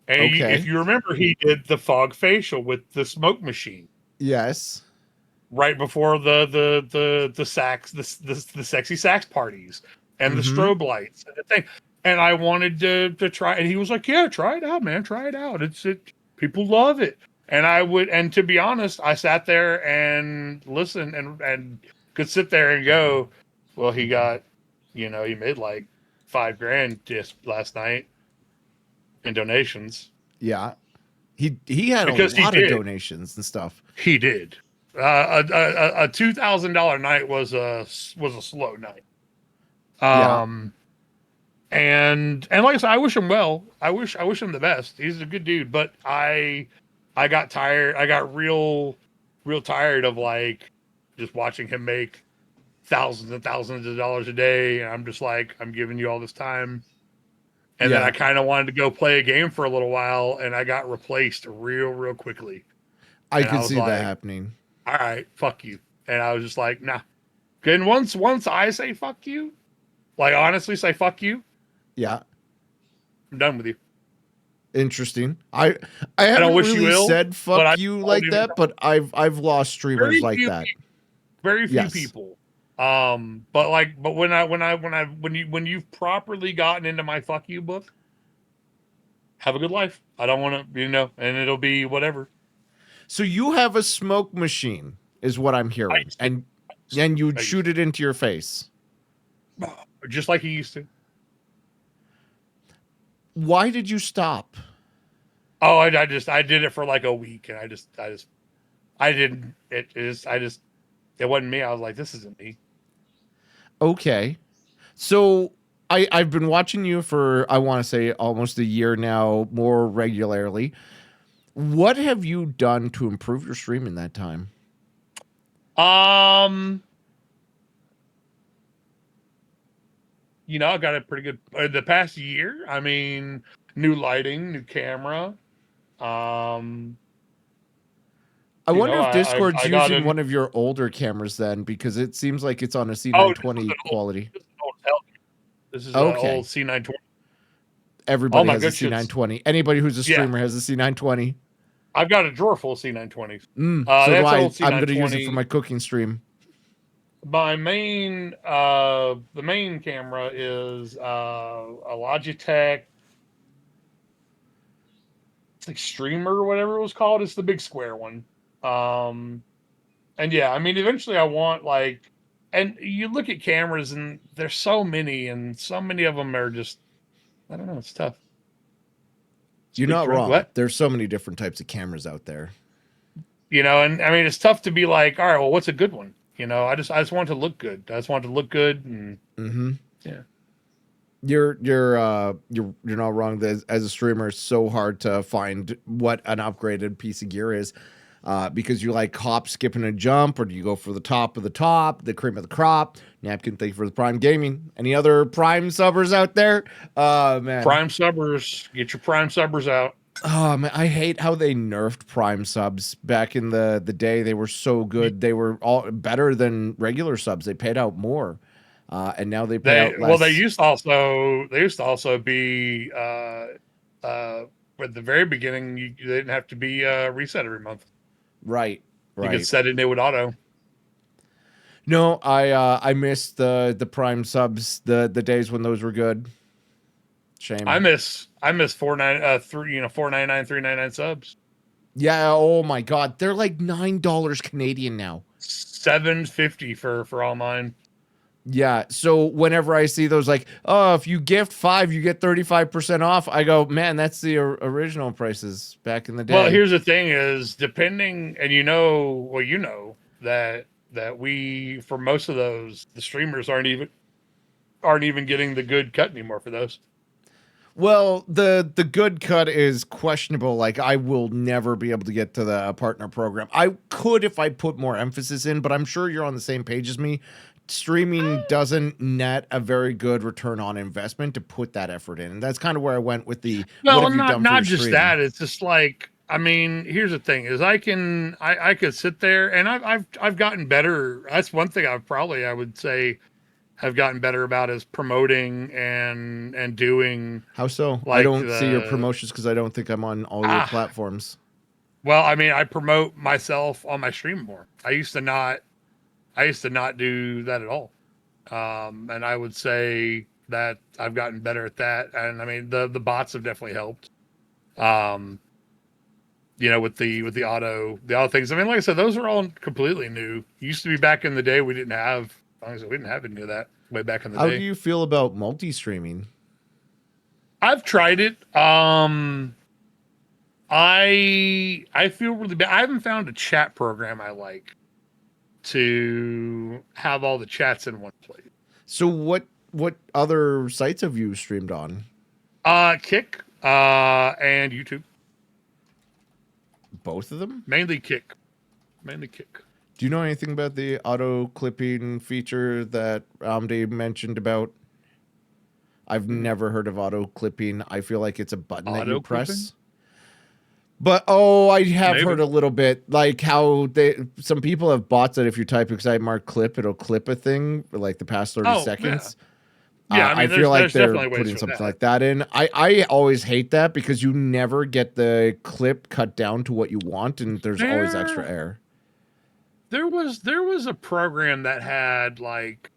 And okay. if you remember, he did the fog facial with the smoke machine. Yes. right before the sax the sexy sax parties and the Mm-hmm. strobe lights and the thing. And I wanted to try, and he was like, "Yeah, try it out, man. Try it out. It people love it." And I would, and to be honest, I sat there and listened and could sit there and go, "Well, he got, he made like 5 grand just last night in donations Yeah. He had a because lot of donations and stuff. he did. A $2,000 night was a slow night. Yeah. Um, and like I said, I wish him well. I wish him the best. He's a good dude, but I got tired. I got real tired of like just watching him make thousands and thousands of dollars a day, and I'm just like, I'm giving you all this time. And then I Yeah. kind of wanted to go play a game for a little while, and I got replaced real quickly. I And I could was see that like, happening. all right, fuck you. And I was just like, nah. And once I say fuck you, like honestly say fuck you, Yeah. I'm done with you. Interesting. I I don't haven't wish you really ill, said but fuck I you won't like even that, but I've lost streamers very like few that. very few Yes. people. But when you've properly gotten into my fuck you book, have a good life. I don't want to, and it'll be whatever. So you have a smoke machine, is what I'm I hearing, used to, and you'd I used shoot it into your face. to. Just like you used to. Why did you stop? Oh, I did it for like a week, and I didn't. It wasn't me. I was like, this isn't me. Okay. So I've been watching you for, I want to say, almost a year now, more regularly. What have you done to improve your stream in that time? Um, I got a pretty good the past year. I mean, new lighting, new camera. Um, I wonder if Discord's I got using in. one of your older cameras then, because it seems like it's on a Oh, this was C920 an old. quality. This is an old Hellcat. This is an Okay. old C920. All Everybody my has a good shits. C920. Anybody who's a Yeah, streamer has a C920. I've got a drawer full of C920s. So do That's an I. old I'm going to use it for C920. my cooking stream. The main camera is a Logitech. It's like Streamer or whatever it was called. It's the big square one. Um, and yeah, I mean, eventually I want like, and you look at cameras and there's so many, and so many of them are just, I don't know, it's tough. You're Speak not for wrong. what? There's so many different types of cameras out there. And I mean, it's tough to be like, all right, well, what's a good one? I just want it to look good. I just want it to look good, and Mm-hmm. yeah. You're not wrong. As a streamer, it's so hard to find what an upgraded piece of gear is, because you like hop, skip, and a jump, or do you go for the top of the top, the cream of the crop? Napkin, thank you for the Prime Gaming. Any other Prime subbers out there? Man. Prime subbers, get your prime subbers out. Oh man, I hate how they nerfed Prime subs back in the day. They were so good. They were all better than regular subs. They paid out more, and now they pay out They less. used to also be at the very beginning they didn't have to be reset every month. Right, You could right. set it and it would auto. No, I missed the Prime subs, the days when those were good. Shame. I miss 499 399 subs. Yeah. Oh my God, they're like $9 Canadian now. 750 for all mine. Yeah. So whenever I see those, like, oh, if you gift 5, you get 35% off. I go, man, that's the original prices back in the Well, day. here's the thing: is depending, and that we for most of those the streamers aren't even getting the good cut anymore for those. Well, the good cut is questionable. Like, I will never be able to get to the partner program. I could if I put more emphasis in, but I'm sure you're on the same page as me. Streaming doesn't net a very good return on investment to put that effort in, and that's kind of where I went with the what Well, have you done for not your just stream? that. It's just like, I mean, here's the thing: is I could sit there and I've gotten better. That's one thing I would say have gotten better about is promoting and doing How so? I like don't see your the promotions because I don't think I'm on all your ah platforms. Well, I mean, I promote myself on my stream more. I used to not do that at all. And I would say that I've gotten better at that. And I mean, the bots have definitely helped. Um, with the auto things. I mean, like I said, those are all completely new. Used to be back in the day, we didn't have, honestly, we didn't have any of that way back in the How do day. you feel about multi-streaming? I've tried it. I feel really bad. I haven't found a chat program I like to have all the chats in one place. So what other sites have you streamed on? Kick, and YouTube. Both of them? Mainly Kick. Mainly Kick. Do you know anything about the auto clipping feature that Dave mentioned about? I've never heard of auto clipping. I feel like it's a button that you press. But I have heard a little bit, like how some people have bots that if you type excite mark clip, it'll clip a thing for like the past 30 seconds. Yeah, I mean, I feel like they're putting something like that in. I always hate that because you never get the clip cut down to what you want, and there's always extra air. There was a program that had like,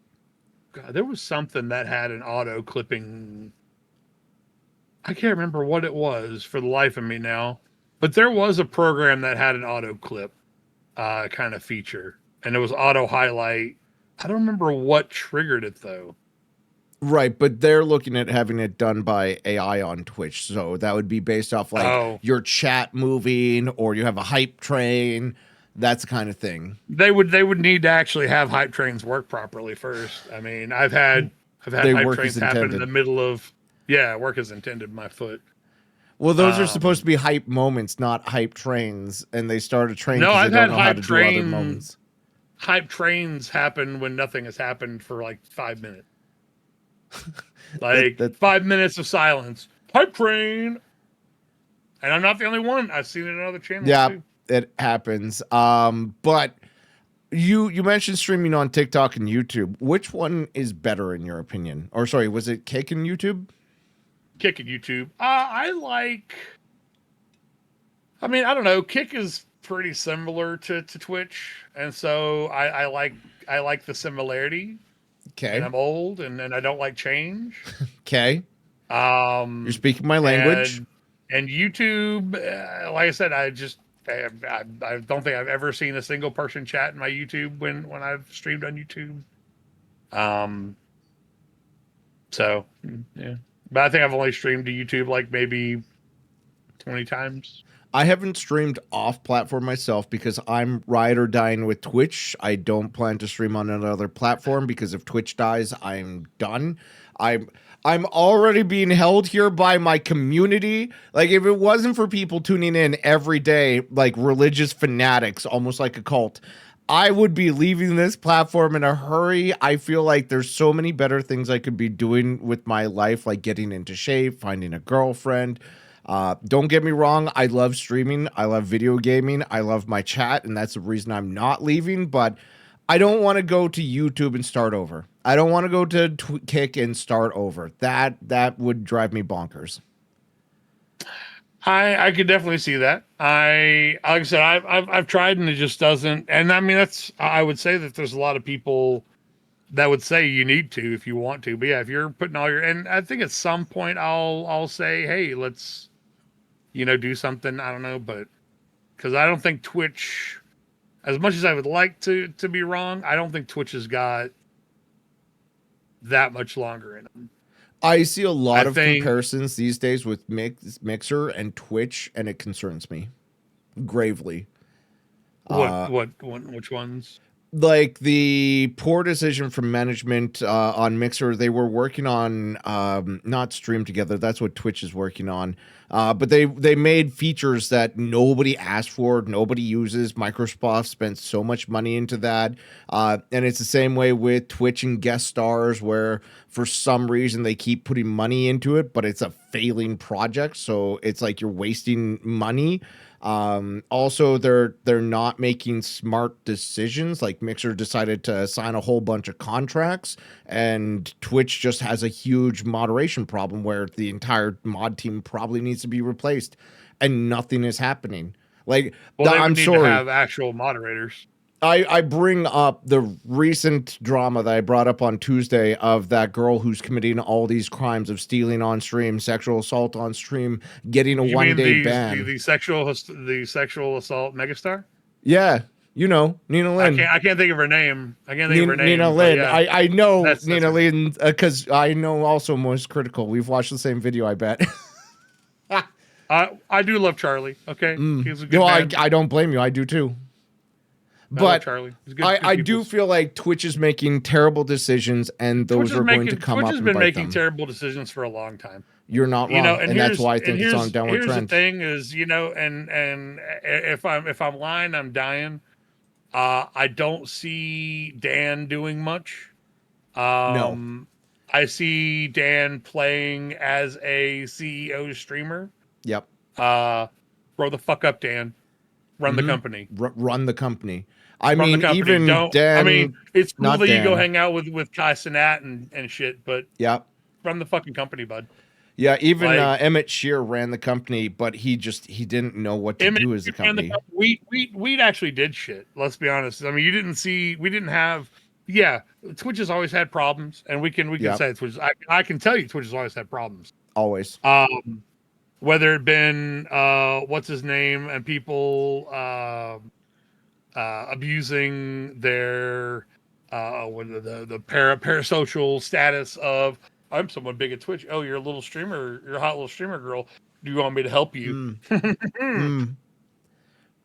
God, there was something that had an auto clipping. I can't remember what it was for the life of me now, but there was a program that had an auto clip kind of feature, and it was auto highlight. I don't remember what triggered it though. Right, but they're looking at having it done by AI on Twitch, so that would be based off like your chat moving, or you have a hype train. That's the kind of thing. They would need to actually have hype trains work properly first. I mean, I've had hype trains happen in the middle of work as intended. My foot. Well, those are supposed to be hype moments, not hype trains, and they start a train. No, I've had hype trains. Hype trains happen when nothing has happened for like 5 minutes. Like 5 minutes of silence. Hype train. And I'm not the only one. I've seen it on other channels too. It happens. But you mentioned streaming on TikTok and YouTube. Which one is better in your opinion? Or sorry, was it Kick and YouTube? Kick and YouTube. I mean, I don't know. Kick is pretty similar to Twitch, and so I like the similarity. Okay. And I'm old, and I don't like change. Okay. You're speaking my language. And YouTube, like I said, I don't think I've ever seen a single person chat in my YouTube when I've streamed on YouTube. So yeah, but I think I've only streamed to YouTube like maybe 20 times. I haven't streamed off platform myself because I'm ride or dying with Twitch. I don't plan to stream on another platform because if Twitch dies, I'm done. I'm already being held here by my community. Like if it wasn't for people tuning in every day, like religious fanatics, almost like a cult, I would be leaving this platform in a hurry. I feel like there's so many better things I could be doing with my life, like getting into shape, finding a girlfriend. Don't get me wrong. I love streaming. I love video gaming. I love my chat. And that's the reason I'm not leaving. But I don't want to go to YouTube and start over. I don't want to go to Kick and start over. That would drive me bonkers. I could definitely see that. Like I said, I've tried and it just doesn't. And I mean, I would say that there's a lot of people that would say you need to if you want to. But yeah, if you're putting all your, and I think at some point I'll say, hey, let's, do something. I don't know, but because I don't think Twitch, as much as I would like to be wrong, I don't think Twitch has got that much longer in them. I see a lot of comparisons these days with Mixer and Twitch, and it concerns me gravely. Which ones? Like the poor decision from management on Mixer. They were working on not Stream Together. That's what Twitch is working on. But they made features that nobody asked for, nobody uses. Microsoft spent so much money into that. And it's the same way with Twitch and guest stars, where for some reason they keep putting money into it, but it's a failing project. So it's like you're wasting money. Also, they're not making smart decisions. Like Mixer decided to sign a whole bunch of contracts, and Twitch just has a huge moderation problem where the entire mod team probably needs to be replaced, and nothing is happening. Like, Well, they would I'm need sorry. to have actual moderators. I bring up the recent drama that I brought up on Tuesday of that girl who's committing all these crimes of stealing on stream, sexual assault on stream, getting a You mean 1-day ban. the sexual assault megastar? Yeah, you know, Nina Lynn. I can't think of her name. I can't think of her name. Nina But Lynn. yeah, I know that's Nina her. Lynn because I know also Most Critical. We've watched the same video, I bet. I do love Charlie. Okay, he's a good No, man. I don't blame you. I do too. I love But Charlie. He's good, I good do peoples. feel like Twitch is making terrible decisions, and those are going to come Twitch up has and been bite making them. terrible decisions for a long time. You're not You know, wrong, and that's why I think it's on a downward here's trend. the thing is, you know, and if I'm lying, I'm dying. I don't see Dan doing much. No. I see Dan playing as a CEO streamer. Yep. Grow the fuck up, Dan. Run the company. Run the company. I Run the mean, company. even Don't. Dan. I mean, it's cool not that you go Dan. hang out with Kai Cenat and shit, but Yep. run the fucking company, bud. Yeah, even Like- Emmett Shear ran the company, but he didn't know what to do as a company. We actually did shit. Let's be honest. I mean, we didn't have. Yeah, Twitch has always had problems, and we can Yep. say Twitch. I can tell you, Twitch has always had problems. Always. Whether it been what's his name and people abusing their the parasocial status of I'm someone big at Twitch. Oh, you're a little streamer. You're a hot little streamer girl. Do you want me to help you?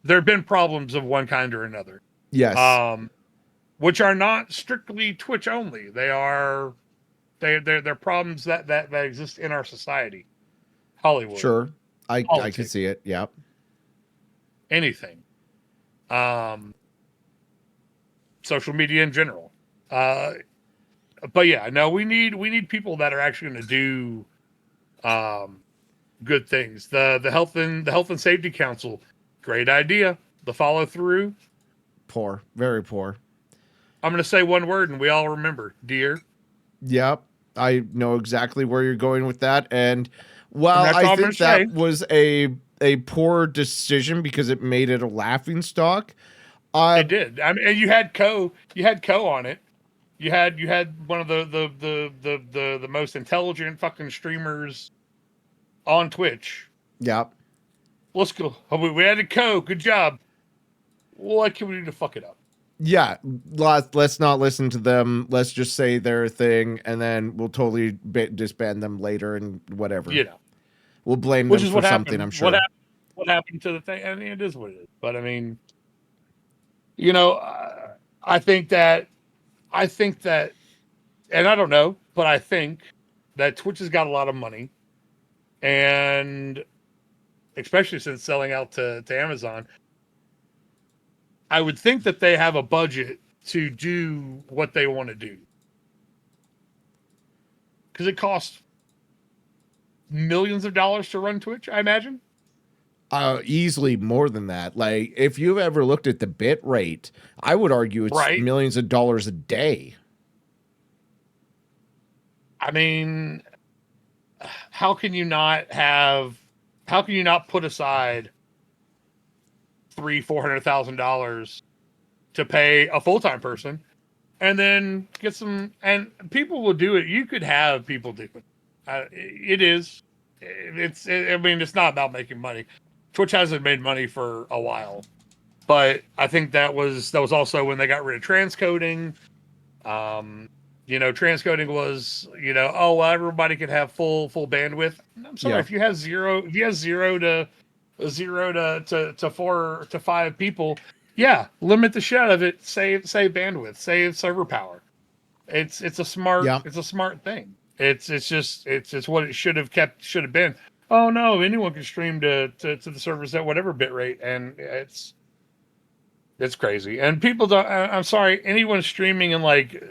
There have been problems of one kind or another. Yes. Which are not strictly Twitch only. They're problems that exist in our society. Hollywood. Sure. I Politics. can see it. Yep. Anything. Social media in general. But yeah, no, we need people that are actually going to do good things. The health and safety council, great idea. The follow through, poor, very poor. I'm going to say one word, and we all remember, dear. Yep, I know exactly where you're going with that, and well, I think that was a poor decision because it made it a laughing stock. It did. I mean, you had Co on it. You had one of the most intelligent fucking streamers on Twitch. Yep. Let's go. We added Co. Good job. What can we do to fuck it up? Yeah, let's not listen to them. Let's just say their thing, and then we'll totally disband them later and whatever. You know, we'll blame them for something. I'm sure. What happened to the thing? I mean, it is what it is. But I mean, you know, I think that, and I don't know, but I think that Twitch has got a lot of money, and especially since selling out to Amazon, I would think that they have a budget to do what they want to do. Because it costs millions of dollars to run Twitch, I imagine. Easily more than that. Like, if you've ever looked at the bit rate, I would argue it's millions of dollars a day. I mean, how can you not put aside $300,000-$400,000 to pay a full-time person and then get some, and people will do it. You could have people do it. I mean, it's not about making money. Twitch hasn't made money for a while, but I think that was also when they got rid of transcoding. You know, transcoding was, you know, oh, well, everybody could have full bandwidth. I'm sorry, if you have zero to 4 to 5 people, yeah, limit the shit out of it. Save bandwidth, save server power. It's a smart thing. It's what it should have been. Oh no, anyone can stream to the servers at whatever bit rate, and it's crazy. And people don't. I'm sorry, anyone streaming in like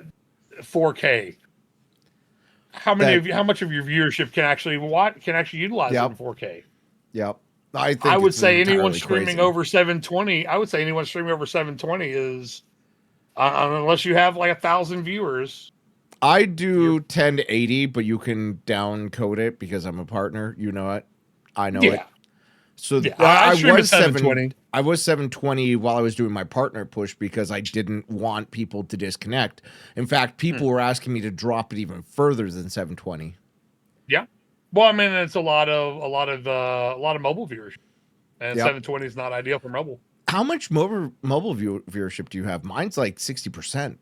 4K. How much of your viewership can actually utilize it in 4K? Yep. I would say anyone streaming over 720. I would say anyone streaming over 720 is, unless you have like 1,000 viewers. I do 1080, but you can down code it because I'm a partner. You know it. I know it. So Yeah, I stream at was 720. I was 720 while I was doing my partner push because I didn't want people to disconnect. In fact, people were asking me to drop it even further than 720. Yeah. Well, I mean, it's a lot of mobile viewers, and Yep. 720 is not ideal for mobile. How much mobile viewership do you have? Mine's like 60%.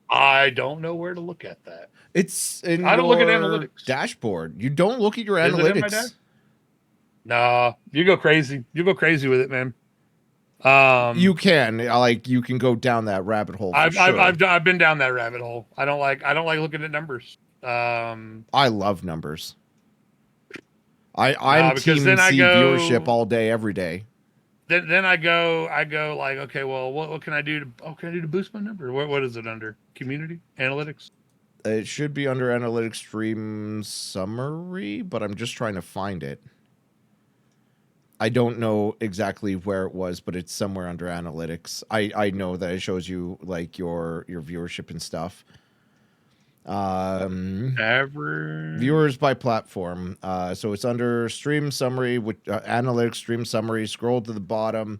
I don't know where to look at that. It's in I don't look at your analytics. dashboard. You don't look at your Is it in my analytics. dash? Nah, you go crazy. You go crazy with it, man. You can you can go down that rabbit hole for sure. I've been down that rabbit hole. I don't like looking at numbers. I love numbers. I'm because team then C I go viewership all day, every day. Then I go like, okay, well, what can I do to boost my number? What is it under? Community analytics? It should be under analytics stream summary, but I'm just trying to find it. I don't know exactly where it was, but it's somewhere under analytics. I know that it shows you like your viewership and stuff. Viewers by platform. So it's under stream summary with analytics stream summary. Scroll to the bottom.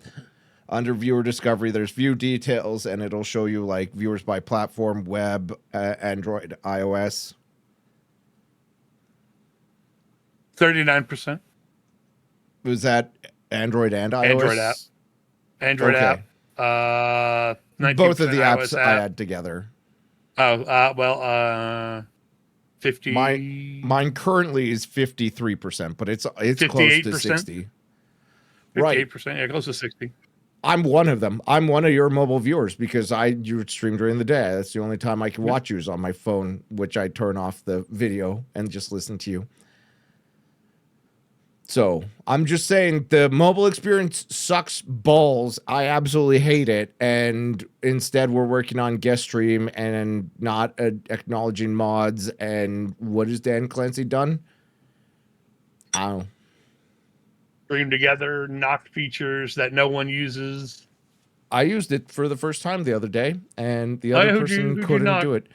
Under viewer discovery, there's view details, and it'll show you like viewers by platform, web, Android, iOS. 39%. Was that Android and iOS? Android app. 19% Both of the apps iOS I app. had together. Oh, 50. Mine currently is 53%, but it's close to 60. 58%, yeah, close to 60. I'm one of them. I'm one of your mobile viewers because you stream during the day. That's the only time I can watch you is on my phone, which I turn off the video and just listen to you. So I'm just saying the mobile experience sucks balls. I absolutely hate it. And instead we're working on guest stream and not acknowledging mods. And what has Dan Clancy done? I don't know. Stream together, knocked features that no one uses. I used it for the first time the other day, and the other person couldn't do it.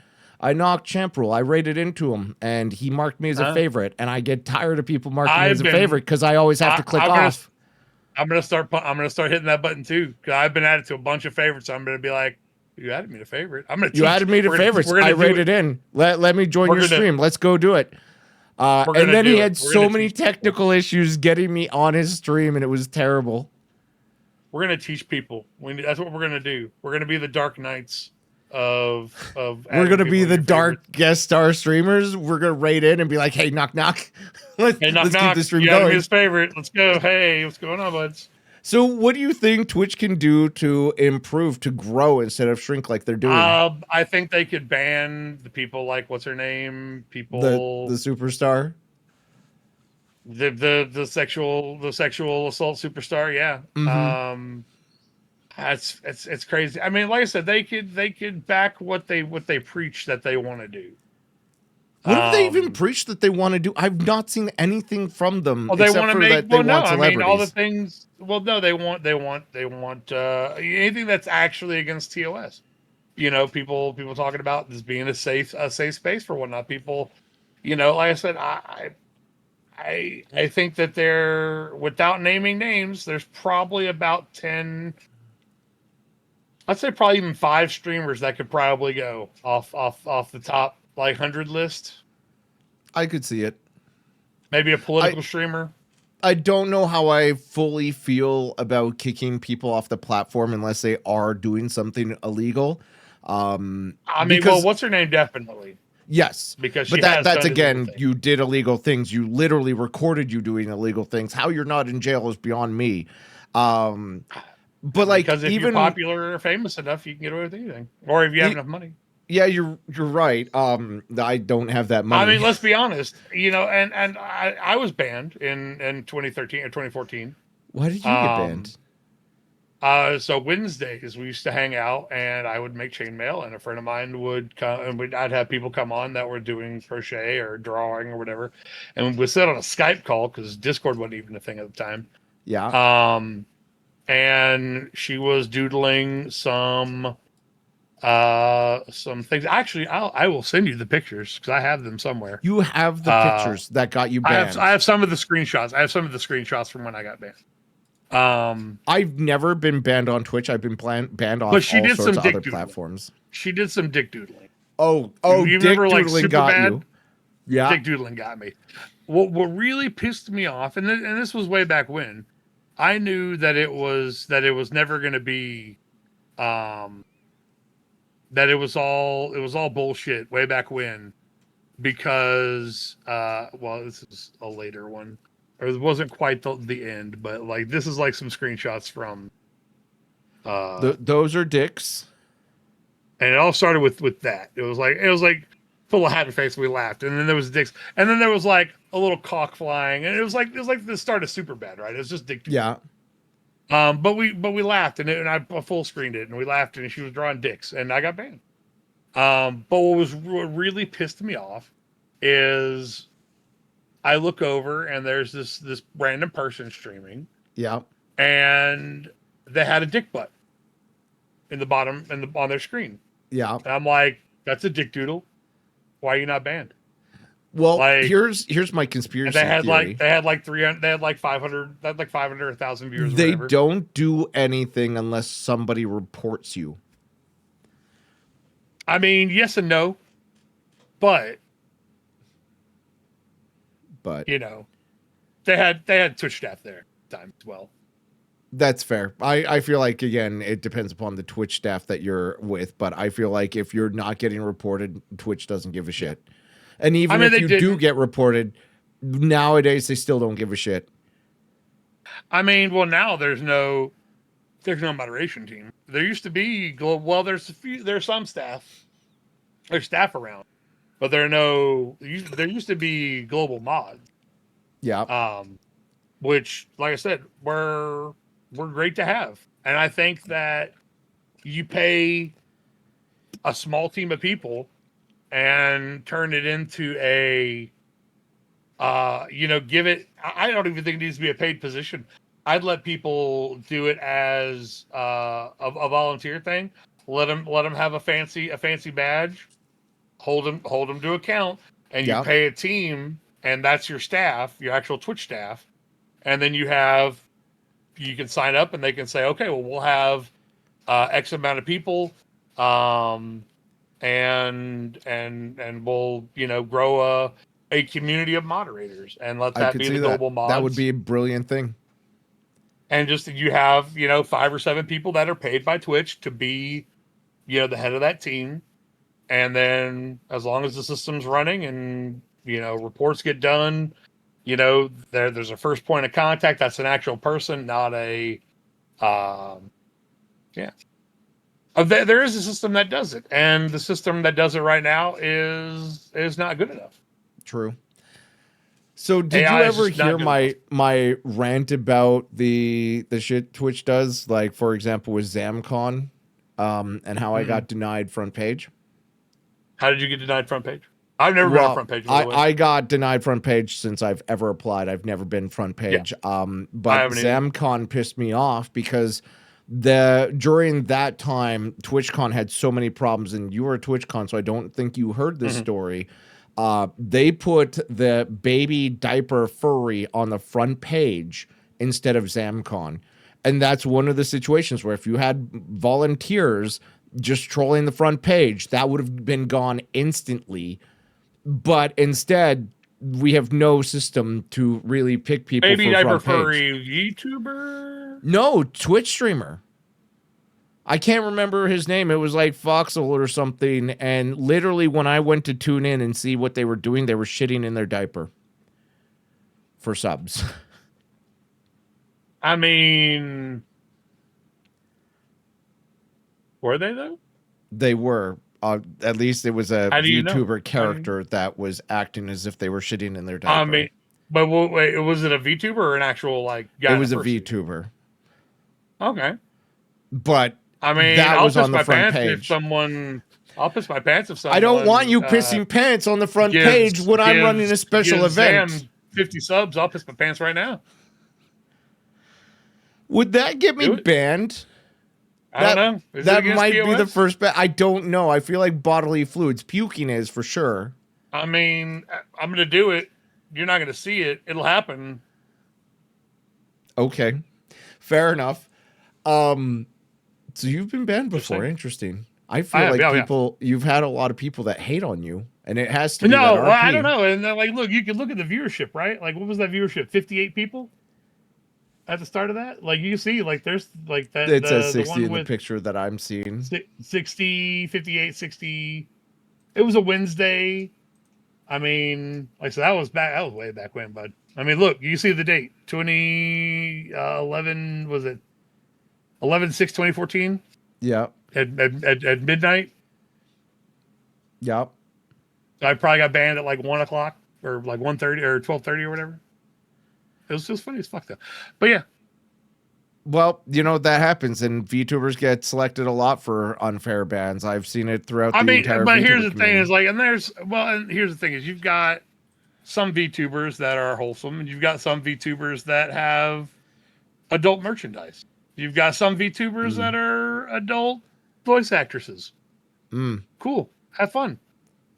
I knocked Champrul. I rated into him, and he marked me as a favorite. And I get tired of people marking me as a favorite because I always have to click off. I'm gonna start hitting that button too. Cause I've been added to a bunch of favorites. So I'm gonna be like, you added me to favorite. You added me to favorites. I rated in. Let me join your stream. Let's go do it. And then he had so many technical issues getting me on his stream, and it was terrible. We're gonna teach people. That's what we're gonna do. We're gonna be the Dark Knights of. We're gonna be the dark guest star streamers. We're gonna raid in and be like, "Hey, knock knock, let's keep the stream going." His favorite. Let's go. Hey, what's going on, buds? So, what do you think Twitch can do to improve, to grow instead of shrink like they're doing? I think they could ban the people like what's her name? People the superstar. The sexual assault superstar, yeah. Mm-hmm. It's crazy. I mean, like I said, they could back what they preach that they want to do. What have they even preached that they want to do? I've not seen anything from them. Well, they want to make. Well, no, I mean all the things. Well, no, they want anything that's actually against TOS. You know, people talking about this being a safe space for whatnot. People, you know, like I said, I think that without naming names, there's probably about 10. I'd say probably even 5 streamers that could probably go off the top 100 list. I could see it. Maybe a political streamer. I don't know how I fully feel about kicking people off the platform unless they are doing something illegal. I mean, well, what's her name? Definitely. Yes, because that's again, you did illegal things. You literally recorded you doing illegal things. How you're not in jail is beyond me. But like, because if you're popular or famous enough, you can get away with anything, or if you have enough money. Yeah, you're right. I don't have that money. I mean, let's be honest. You know, and I was banned in 2013 or 2014. Why did you get banned? So Wednesdays we used to hang out, and I would make chainmail, and a friend of mine would come, and I'd have people come on that were doing crochet or drawing or whatever, and we'd sit on a Skype call because Discord wasn't even a thing at the time. Yeah. And she was doodling some some things. Actually, I will send you the pictures because I have them somewhere. You have the pictures that got you banned. I have some of the screenshots. I have some of the screenshots from when I got banned. I've never been banned on Twitch. I've been banned off But she all did sorts some of dick other doodling. platforms. She did some dick doodling. Oh, you dick remember, like, doodling got Superbad? you. Yeah. Dick doodling got me. What really pissed me off, and this was way back when, I knew that it was never going to be, that it was all bullshit way back when, because well, this is a later one, or it wasn't quite the end, but like this is like some screenshots from. Those are dicks. And it all started with that. It was like full of happy face. We laughed, and then there was dicks, and then there was like a little cock flying, and it was like the start of Superbad, right? It was just dick. Yeah. But we laughed, and I full screened it, and we laughed, and she was drawing dicks, and I got banned. But what really pissed me off is I look over, and there's this random person streaming. Yeah. And they had a dick butt in the bottom on their screen. Yeah. And I'm like, that's a dick doodle. Why are you not banned? Well, like, here's my conspiracy theory. They had like 300, they had like 500, they had like 500 or 1,000 viewers. They don't do anything unless somebody reports you. I mean, yes and no, but you know, they had Twitch staff there at the time as well. That's fair. I feel like, again, it depends upon the Twitch staff that you're with, but I feel like if you're not getting reported, Twitch doesn't give a shit. And even if you do get reported, nowadays they still don't give a shit. I mean, well, now there's no moderation team. There used to be there's some staff. There's staff around, but there used to be global mods. Yeah. Which, like I said, were great to have. And I think that you pay a small team of people and turn it into a, give it. I don't even think it needs to be a paid position. I'd let people do it as a volunteer thing. Let them have a fancy badge. Hold them to account, and you pay a team, and that's your staff, your actual Twitch staff. And then you can sign up, and they can say, okay, well, we'll have X amount of people, and we'll grow a community of moderators, and let that be the global mods. That would be a brilliant thing. And just you have 5 or 7 people that are paid by Twitch to be the head of that team, and then as long as the system's running and reports get done. There's a first point of contact. That's an actual person, not a, There is a system that does it, and the system that does it right now is not good enough. True. So did you ever hear my rant about the shit Twitch does? Like, for example, with ZamCon, and how I got denied front page. How did you get denied front page? I've never been on front page. I got denied front page since I've ever applied. I've never been front page. Yeah. But ZamCon pissed me off because during that time, TwitchCon had so many problems, and you were a TwitchCon, so I don't think you heard this story. They put the baby diaper furry on the front page instead of ZamCon. And that's one of the situations where if you had volunteers just trolling the front page, that would have been gone instantly. But instead, we have no system to really pick people Baby for diaper front furry YouTuber? No, Twitch streamer. I can't remember his name. It was like Foxel or something. And literally when I went to tune in and see what they were doing, they were shitting in their diaper for subs. I mean, were they though? They were. At least it was a VTuber character that was acting as if they were shitting in their diaper. I mean, but wait, was it a VTuber or an actual guy? It was a VTuber. Okay. But I mean, that was on the front page. I'll piss my pants if someone. I don't want you pissing pants on the front page when I'm running a special event. Sam 50 subs, I'll piss my pants right now. Would that get me banned? I don't know. Is it That against might be the POS? first bet. I don't know. I feel like bodily fluids. Puking is for sure. I mean, I'm going to do it. You're not going to see it. It'll happen. Okay. Fair enough. So you've been banned Just before. saying. Interesting. I I feel have. like Oh, yeah. you've had a lot of people that hate on you, and it has to be that No, well, I RP. don't know. And then, like, look, you can look at the viewership, right? Like, what was that viewership? 58 people at the start of that? Like, you see, like, there's like that It says the 60 one in the with picture that I'm seeing. 60, 58, 60. It was a Wednesday. I mean, like, so that was back. That was way back when, bud. I mean, look, you see the date 2011. Was it 11/6/2014 Yeah. at midnight? Yeah. I probably got banned at like 1 o'clock or like 1:30 or 12:30 or whatever. It was just funny as fuck though. But yeah, Well, that happens, and VTubers get selected a lot for unfair bans. I've seen it throughout I the mean, entire but VTuber here's the thing: community. is like, and here's the thing: is you've got some VTubers that are wholesome, and you've got some VTubers that have adult merchandise. You've got some VTubers that are adult voice actresses. Mm. Cool, have fun,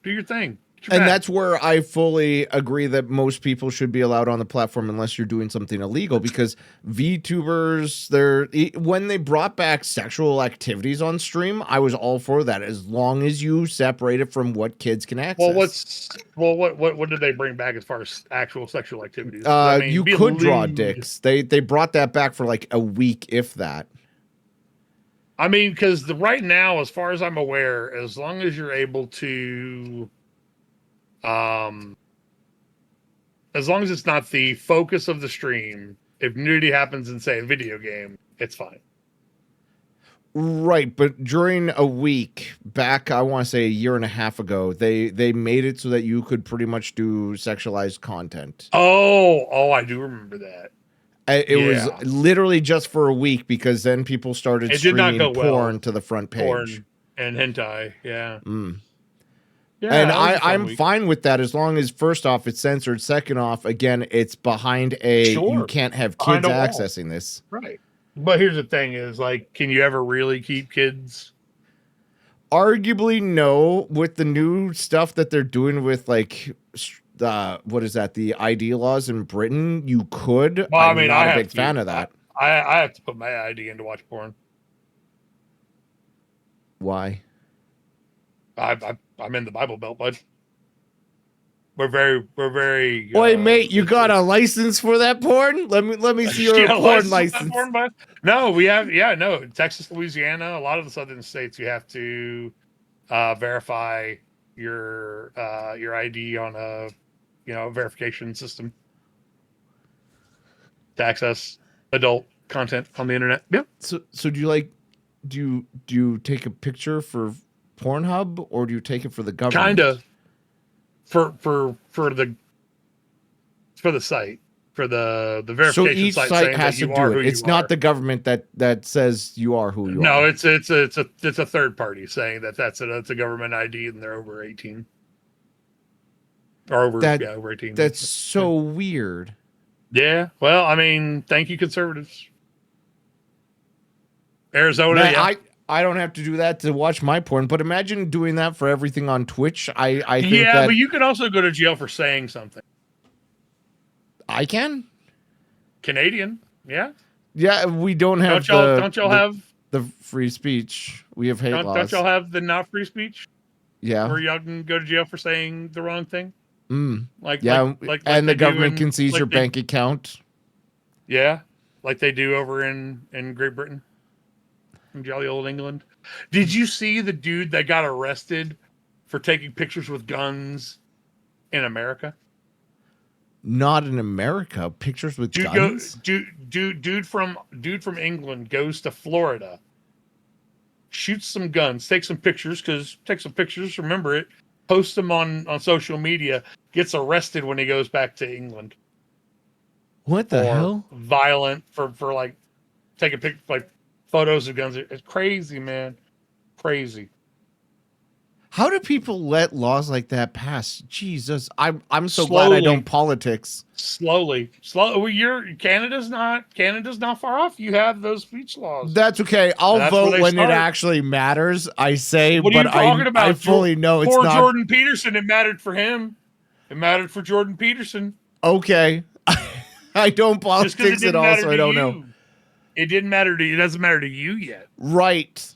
do your thing. Get your And bag. that's where I fully agree that most people should be allowed on the platform unless you're doing something illegal, because VTubers, when they brought back sexual activities on stream, I was all for that, as long as you separate it from what kids can access. What did they bring back as far as actual sexual activities? I mean, You be could draw lewd. dicks. They brought that back for like a week, if that. I mean, because right now, as far as I'm aware, as long as you're able to, as long as it's not the focus of the stream, if nudity happens in, say, a video game, it's fine. Right, but during a week back, I want to say a year and a half ago, they made it so that you could pretty much do sexualized content. Oh, I do remember that. It was literally just for a week, because then people started It did not streaming go well. porn to the front page. Porn and hentai, yeah. Yeah, and that was a fun I'm week. fine with that, as long as, first off, it's censored. Second off, again, it's behind you can't have Behind kids a wall. accessing this. Right. But here's the thing: is like, can you ever really keep kids? Arguably, no. With the new stuff that they're doing with, like, what is that? The ID laws in Britain, you could. Well, I'm not a big fan of that. I have to put my ID in to watch porn. Why? I'm in the Bible Belt, bud. We're very. Wait, mate, you got a license for that porn? Let me see your porn license. Porn, bud? No, we have. Yeah, no. Texas, Louisiana, a lot of the southern states, you have to verify your ID on a verification system to access adult content on the internet. Yep. So do you take a picture for Pornhub, or do you take it for the government? Kinda. For the site, for the verification so each site has to do it. It's not the government that says you are who you are. No, it's a third party saying that's a government ID and they're over 18 or over 18. That's so weird. Yeah, well, I mean, thank you, conservatives. Arizona, Man, I don't have to do that to watch my porn, but imagine doing that for everything on Twitch. I think that, but you could also go to jail for saying something. I can? Canadian, yeah. Yeah, we don't have don't y'all have the free speech. We have hate laws. Don't y'all have the not free speech? Yeah. Where y'all can go to jail for saying the wrong thing? And Like the government can seize your bank account. Yeah, like they do over in Great Britain. In jolly old England. Did you see the dude that got arrested for taking pictures with guns in America? Not in America. Pictures with guns? Dude from England goes to Florida, shoots some guns, takes some pictures, remember it, posts them on social media, gets arrested when he goes back to England. What the hell? Violent for like taking photos of guns. It's crazy, man. Crazy. How do people let laws like that pass? Jesus, I'm so glad I don't politics. Slowly. Well, Canada's not far off. You have those speech laws. That's okay. I'll vote when it actually matters. I say, what are but you talking about? I fully know it's poor not. Jordan Peterson. It mattered for him. It mattered for Jordan Peterson. Okay, I don't politics at all, so I don't know. It didn't matter to you. It doesn't matter to you yet. Right.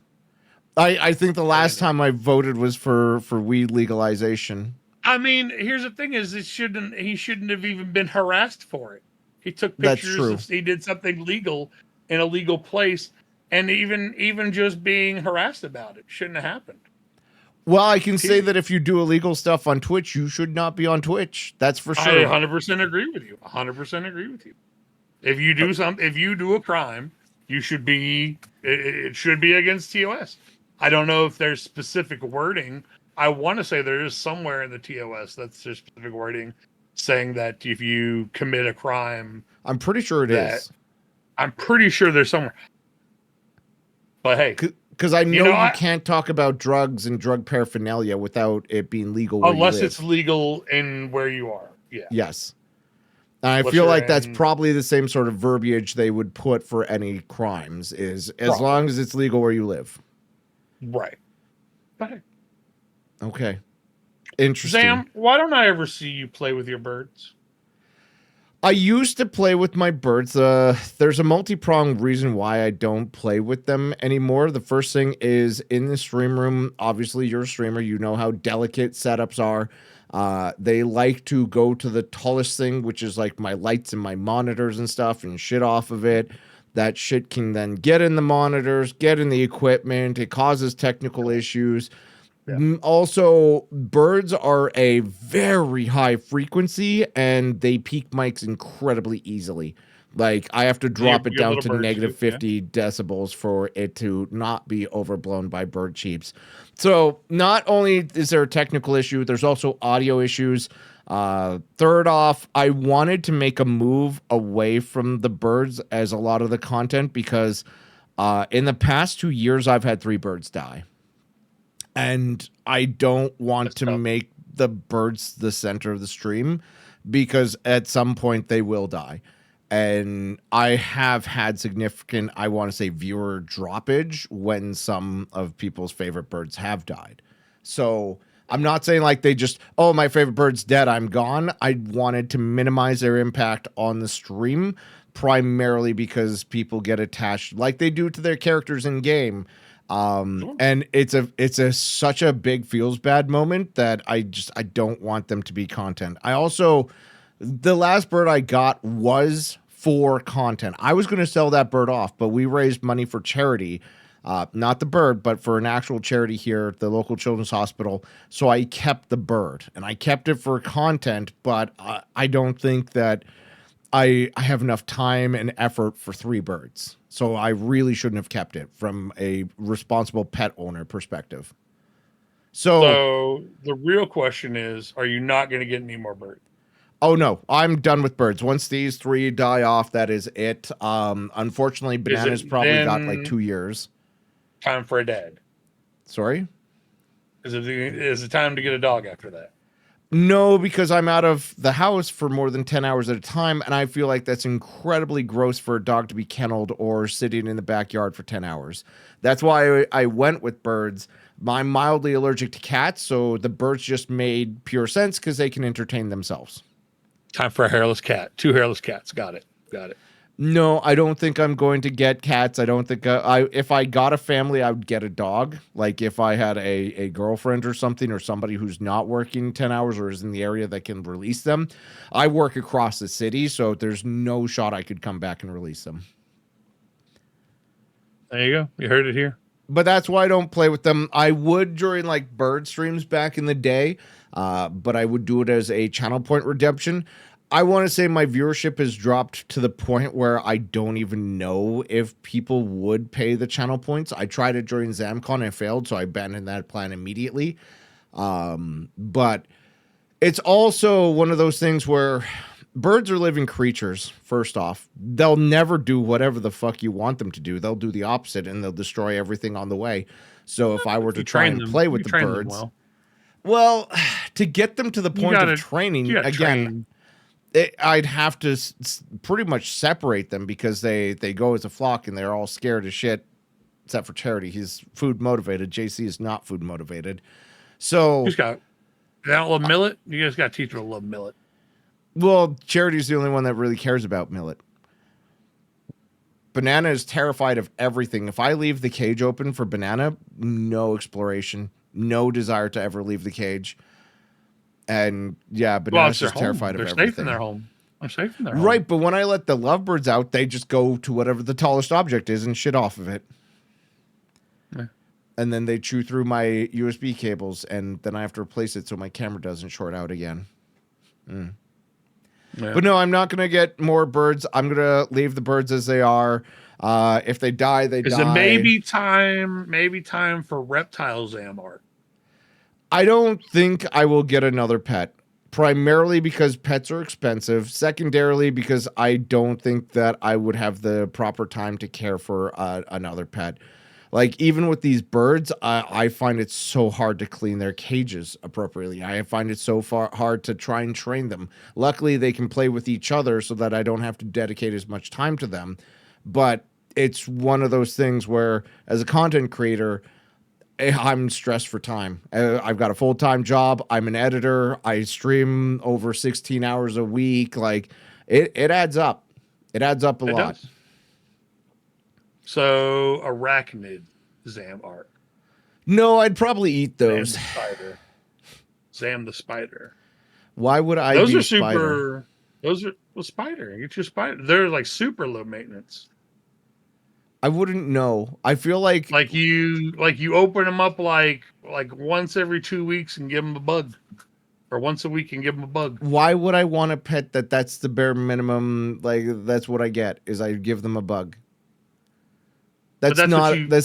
I think the last time I voted was for weed legalization. I mean, here's the thing: is he shouldn't have even been harassed for it. He took pictures. He did something legal in a legal place, and even just being harassed about it shouldn't have happened. Well, I can say that if you do illegal stuff on Twitch, you should not be on Twitch. That's for sure. I 100% agree with you. 100% agree with you. If you do a crime, you should be. It should be against TOS. I don't know if there's specific wording. I want to say there is somewhere in the TOS that's there's specific wording saying that if you commit a crime, I'm pretty sure it is. I'm pretty sure there's somewhere. But hey, because I know you can't talk about drugs and drug paraphernalia without it being legal. Unless it's legal in where you are. Yeah. Yes. And I feel like that's probably the same sort of verbiage they would put for any crimes is as long as it's legal where you live. Right. But okay. Interesting. Zam, why don't I ever see you play with your birds? I used to play with my birds. There's a multi-pronged reason why I don't play with them anymore. The first thing is in the stream room. Obviously, you're a streamer. You know how delicate setups are. They like to go to the tallest thing, which is like my lights and my monitors and stuff and shit off of it. That shit can then get in the monitors, get in the equipment. It causes technical issues. Yeah. Also, birds are a very high frequency and they peak mics incredibly easily. Like I have to drop it down to negative 50 decibels for it to not be overblown by bird cheeps. So not only is there a technical issue, there's also audio issues. Third off, I wanted to make a move away from the birds as a lot of the content because in the past 2 years, I've had 3 birds die. And I don't want to make the birds the center of the stream because at some point they will die. And I have had significant, I want to say, viewer droppage when some of people's favorite birds have died. So I'm not saying like they just, oh, my favorite bird's dead, I'm gone. I wanted to minimize their impact on the stream, primarily because people get attached like they do to their characters in game. And it's such a big feels bad moment that I don't want them to be content. I also, the last bird I got was for content. I was going to sell that bird off, but we raised money for charity, not the bird, but for an actual charity here at the local children's hospital. So I kept the bird and I kept it for content, but I don't think that I have enough time and effort for 3 birds. So I really shouldn't have kept it from a responsible pet owner perspective. So the real question is, are you not going to get any more birds? Oh, no, I'm done with birds. Once these 3 die off, that is it. Unfortunately, Banana's probably got like 2 years. Time for a dad. Sorry? Is it time to get a dog after that? No, because I'm out of the house for more than 10 hours at a time, and I feel like that's incredibly gross for a dog to be kennelled or sitting in the backyard for 10 hours. That's why I went with birds. I'm mildly allergic to cats, so the birds just made pure sense because they can entertain themselves. Time for a hairless cat. 2 hairless cats. Got it. No, I don't think I'm going to get cats. I don't think if I got a family, I would get a dog. Like if I had a girlfriend or something or somebody who's not working 10 hours or is in the area that can release them. I work across the city, so there's no shot I could come back and release them. There you go. You heard it here. But that's why I don't play with them. I would during like bird streams back in the day, but I would do it as a channel point redemption. I want to say my viewership has dropped to the point where I don't even know if people would pay the channel points. I tried it during ZamCon and failed, so I abandoned that plan immediately. But it's also one of those things where birds are living creatures, first off. They'll never do whatever the fuck you want them to do. They'll do the opposite, and they'll destroy everything on the way. So if I were to try and play with the birds... Well, to get them to the You point gotta of training you gotta again, train. I'd have to pretty much separate them because they go as a flock and they're all scared as shit. Except for Charity, he's food motivated. JC is not food motivated. So, Just got that love millet. You guys got to teach them to love millet. well, Charity's the only one that really cares about Millet. Banana is terrified of everything. If I leave the cage open for Banana, no exploration, no desire to ever leave the cage. And yeah, Well, Banana's it's their just home. terrified They're of safe everything. in their home. They're safe in their home. Right, but when I let the lovebirds out, they just go to whatever the tallest object is and shit off of it. Yeah. And then they chew through my USB cables, and then I have to replace it so my camera doesn't short out again. Mm. Yeah. But no, I'm not going to get more birds. I'm going to leave the birds as they are. If they die, they Is die. it maybe time for reptile Zam art? I don't think I will get another pet. Primarily because pets are expensive. Secondarily, because I don't think that I would have the proper time to care for another pet. Like, even with these birds, I find it so hard to clean their cages appropriately. I find it so hard to try and train them. Luckily, they can play with each other so that I don't have to dedicate as much time to them. But it's one of those things where, as a content creator, I'm stressed for time. I've got a full-time job. I'm an editor. I stream over 16 hours a week. Like, it adds up. It adds up a lot. Does. So arachnid Zam art. No, I'd probably eat Zam those. the spider. Zam the spider. Why would I Those do are spider? super. Those are spider. Get your spider. They're like super low maintenance. I wouldn't know. I feel like you open them up like once every 2 weeks and give them a bug, or once a week and give them a bug. why would I want a pet that's the bare minimum? Like, that's what I get is I give them a bug. That's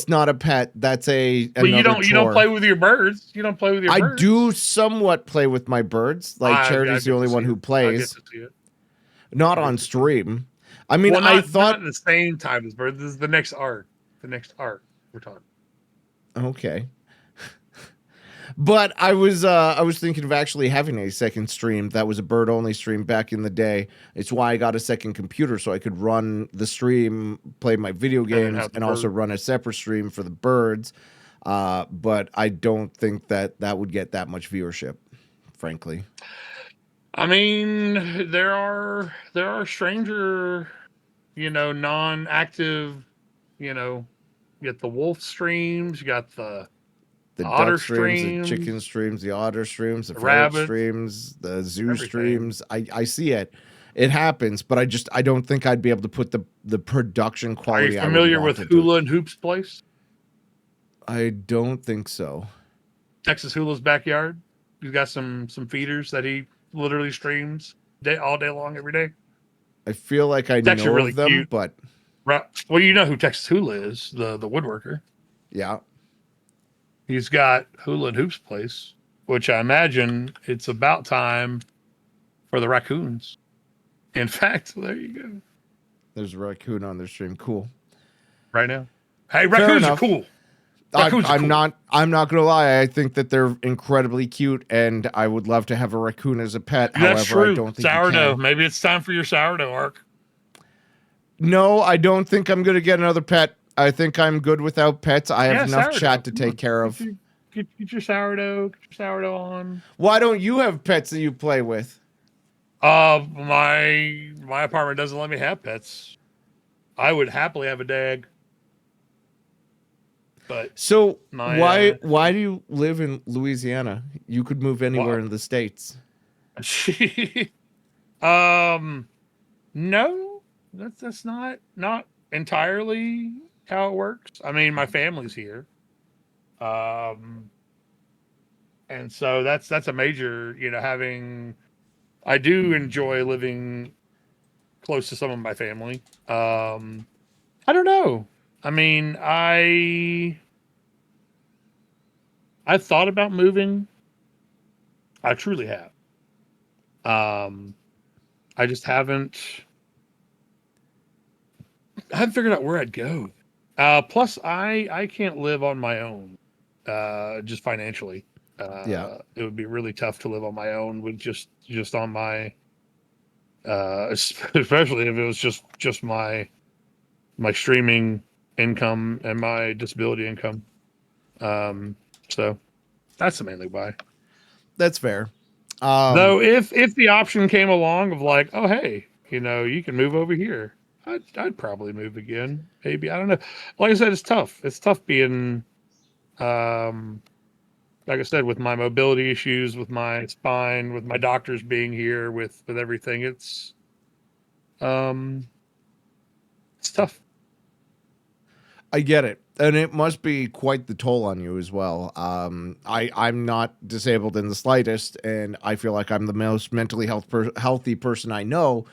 not a pet. That's But you don't play with your birds. You don't play with your I birds. do somewhat play with my birds. Like, Charity's the only one who plays. I get to see it. Not on stream. I mean, Well, I thought not at the same time as birds. This is the next art. The next art we're talking. Okay. But I was thinking of actually having a second stream that was a bird only stream back in the day. It's why I got a second computer so I could run the stream, play my video games, and also run a separate stream for the birds. But I don't think that would get that much viewership, frankly. I mean, there are stranger, non-active, you get the wolf streams, you got the otter duck streams, the chicken streams, the otter streams, the ferret streams, the zoo streams. I see it. It happens, but I don't think I'd be able to put the production quality. Are you familiar with Hula and Hoop's place? I don't think so. Texas Hula's backyard. He's got some feeders that he literally streams all day long every day. I feel like I know really of them, cute. but well, you know who Texas Hula is, the woodworker. Yeah. He's got Hula and Hoop's place, which I imagine it's about time for the raccoons. In fact, there you go. There's a raccoon on their stream. Cool. Right now. Hey, raccoons are cool. I'm not gonna lie. I think that they're incredibly cute, and I would love to have a raccoon as a pet. That's However, true. I don't think sourdough. Maybe it's time for your sourdough arc. No, I don't think I'm gonna get another pet. I think I'm good without pets. I have enough chat to take care of. Get your sourdough. Get your sourdough on. Why don't you have pets that you play with? My apartment doesn't let me have pets. I would happily have a dog. But so why do you live in Louisiana? You could move anywhere in the States. No, that's not entirely how it works. I mean, my family's here. And so that's a major, I do enjoy living close to some of my family. I don't know. I mean, I've thought about moving. I truly have. I just haven't figured out where I'd go. Plus I can't live on my own, just financially. Yeah. It would be really tough to live on my own with just on my, especially if it was just my streaming income and my disability income. So that's mainly why. That's fair. Though if the option came along of like, oh hey, you can move over here, I'd probably move again. Maybe, I don't know. Like I said, it's tough. It's tough being, um, like I said, with my mobility issues, with my spine, with my doctors being here, with everything. Um, it's tough. I get it. And it must be quite the toll on you as well. I'm not disabled in the slightest, and I feel like I'm the most mentally healthy person I know.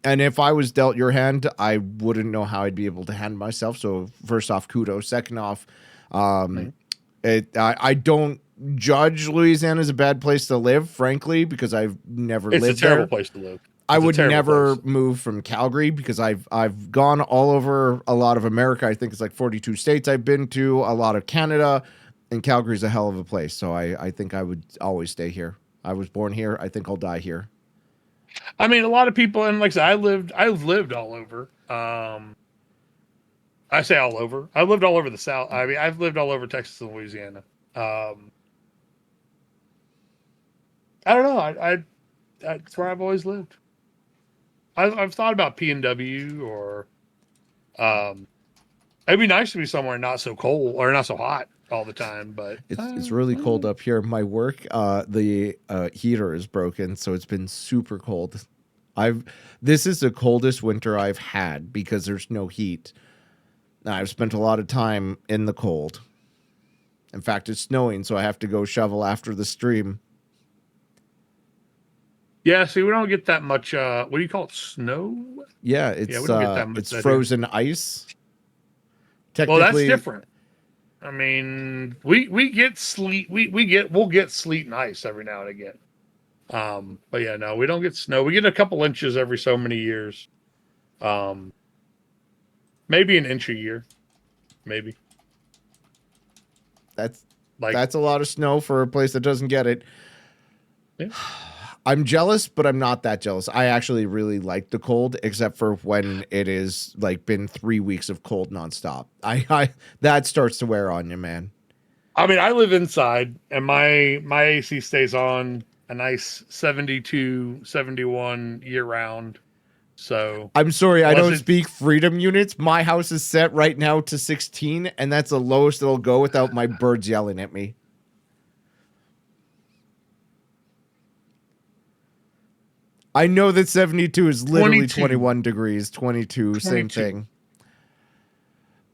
And if I was dealt your hand, I wouldn't know how I'd be able to handle myself. So first off, kudos. Second off, Right. I don't judge Louisiana as a bad place to live, frankly, because I've never It's a lived terrible there. place to live. I It's a would terrible never place. move from Calgary because I've gone all over a lot of America. I think it's like 42 states I've been to, a lot of Canada, and Calgary's a hell of a place. So I think I would always stay here. I was born here. I think I'll die here. I mean, a lot of people, and like I said, I've lived all over. I say all over. I lived all over the South. I mean, I've lived all over Texas and Louisiana. Um, I don't know. That's where I've always lived. I've thought about PNW, or um, it'd be nice to be somewhere not so cold or not so hot all the time. But It's really cold up here. My work, the heater is broken, so it's been super cold. I've This is the coldest winter I've had because there's no heat. I've spent a lot of time in the cold. In fact, it's snowing, so I have to go shovel after the stream. yeah, see, we don't get that much. What do you call it? Snow? Yeah, Yeah, we don't get that much it's that here. frozen ice. Well, that's Technically, different. I mean, we get sleet. We'll get sleet and ice every now and again. But yeah, no, we don't get snow. We get a couple inches every so many years. Um, maybe an inch a year, maybe. that's Like, that's a lot of snow for a place that doesn't get it. yeah. I'm jealous, but I'm not that jealous. I actually really like the cold, except for when it is like been 3 weeks of cold nonstop. I that starts to wear on you, man. I mean, I live inside, and my AC stays on a nice 72, 71 year round. So I'm sorry, I unless don't it's speak freedom units. My house is set right now to 16, and that's the lowest it'll go without my birds yelling at me. I know that 72 is literally 22, 21 degrees, 22, same 22. thing.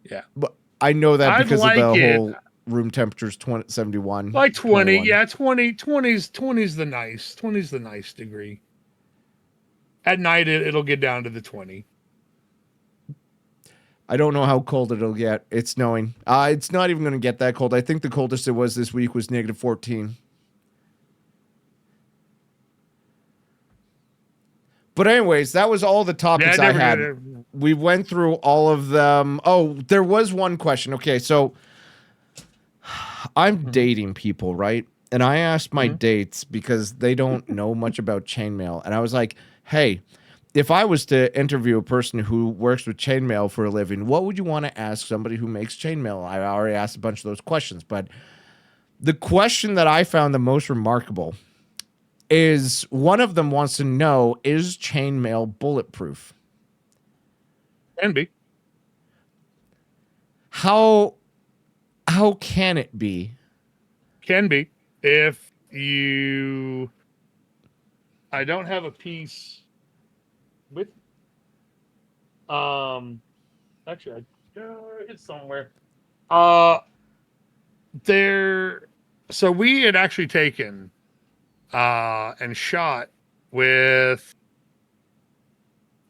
Yeah, But I know that I'd because of like the it whole room temperatures 20, 71, like 20. 21. Yeah, 20, 20's the nice degree. At night, it'll get down to the 20. I don't know how cold it'll get. It's snowing. It's not even going to get that cold. I think the coldest it was this week was negative 14. But anyways, that was all the Yeah, topics it I never had. did. We went through all of them. Oh, there was one question. Okay, so I'm Mm-hmm. dating people, right? And I asked my Mm-hmm. dates because they don't know much about chainmail. And I was like, hey, if I was to interview a person who works with chainmail for a living, what would you want to ask somebody who makes chainmail? I already asked a bunch of those questions, but the question that I found the most remarkable is one of them wants to know, is chainmail bulletproof? Can be. How can it be? Can be. If you, I don't have a piece with, actually, it's somewhere. Uh, there, so we had actually taken, and shot with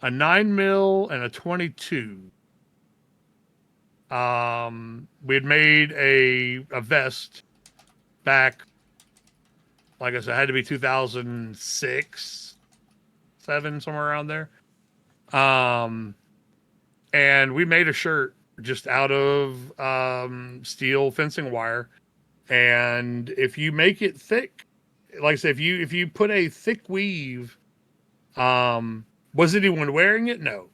a 9 mil and a 22. We had made a vest back, like I said, it had to be 2006, 7, somewhere around there. And we made a shirt just out of steel fencing wire And if you make it thick, like I said, if you put a thick weave, was anyone wearing it? No.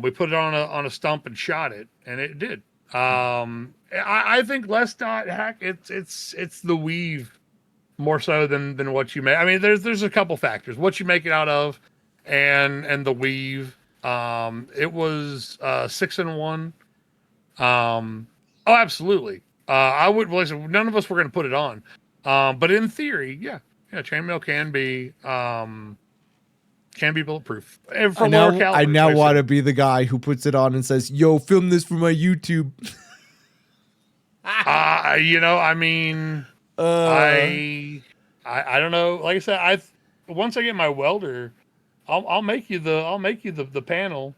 We put it on a stump and shot it, and it did. I think less dot hack. It's the weave more so than what you make. I mean, there's a couple factors. What you make it out of, and the weave. It was 6-in-1. Oh, absolutely. I would. Listen, none of us were going to put it on. But in theory, yeah, chainmail can be bulletproof. And for lower calibers, I now want to be the guy who puts it on and says, "Yo, film this for my YouTube." I mean, I don't know. Like I said, once I get my welder, I'll make you the panel.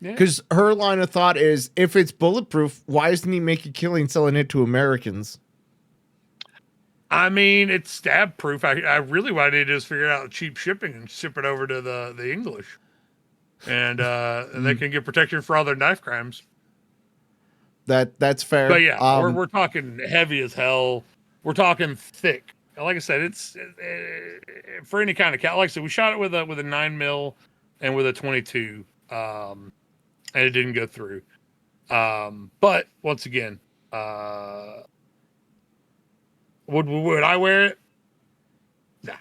Yeah. Because her line of thought is, if it's bulletproof, why doesn't he make a killing selling it to Americans? I mean, it's stab proof. I really what I need to do is figure out cheap shipping and ship it over to the English, and they can get protection for all their knife crimes. That's fair. But yeah, we're talking heavy as hell. We're talking thick. Like I said, it's for any kind of cat. Like I said, we shot it with a 9mm and with a 22, and it didn't go through. But once again, would I wear it? Nah.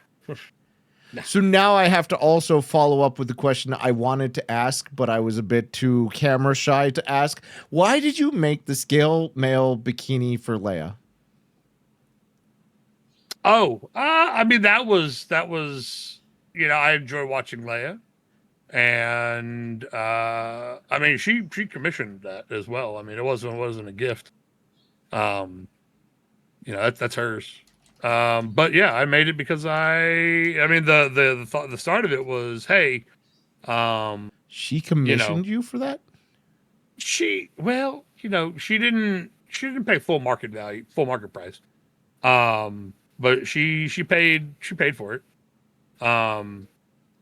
So now I have to also follow up with the question I wanted to ask, but I was a bit too camera shy to ask. Why did you make the scale mail bikini for Leia? Oh, I mean that was I enjoy watching Leia, and I mean she commissioned that as well. I mean it wasn't a gift. That's hers. But yeah, I made it because I mean the start of it was, hey, she commissioned you for that? She didn't pay full market value, full market price. But she paid for it.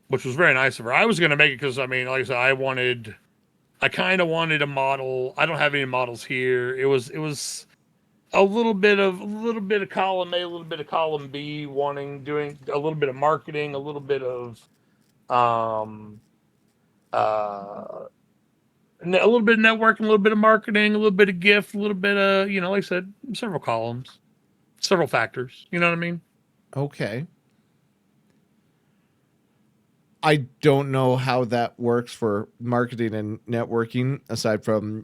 Which was very nice of her. I was going to make it because, I mean, like I said, I kind of wanted a model. I don't have any models here. It was a little bit of column A, a little bit of column B, doing a little bit of marketing, a little bit of a little bit of networking, a little bit of marketing, a little bit of gift, a little bit of, like I said, several columns, several factors. You know what I mean? Okay. I don't know how that works for marketing and networking, aside from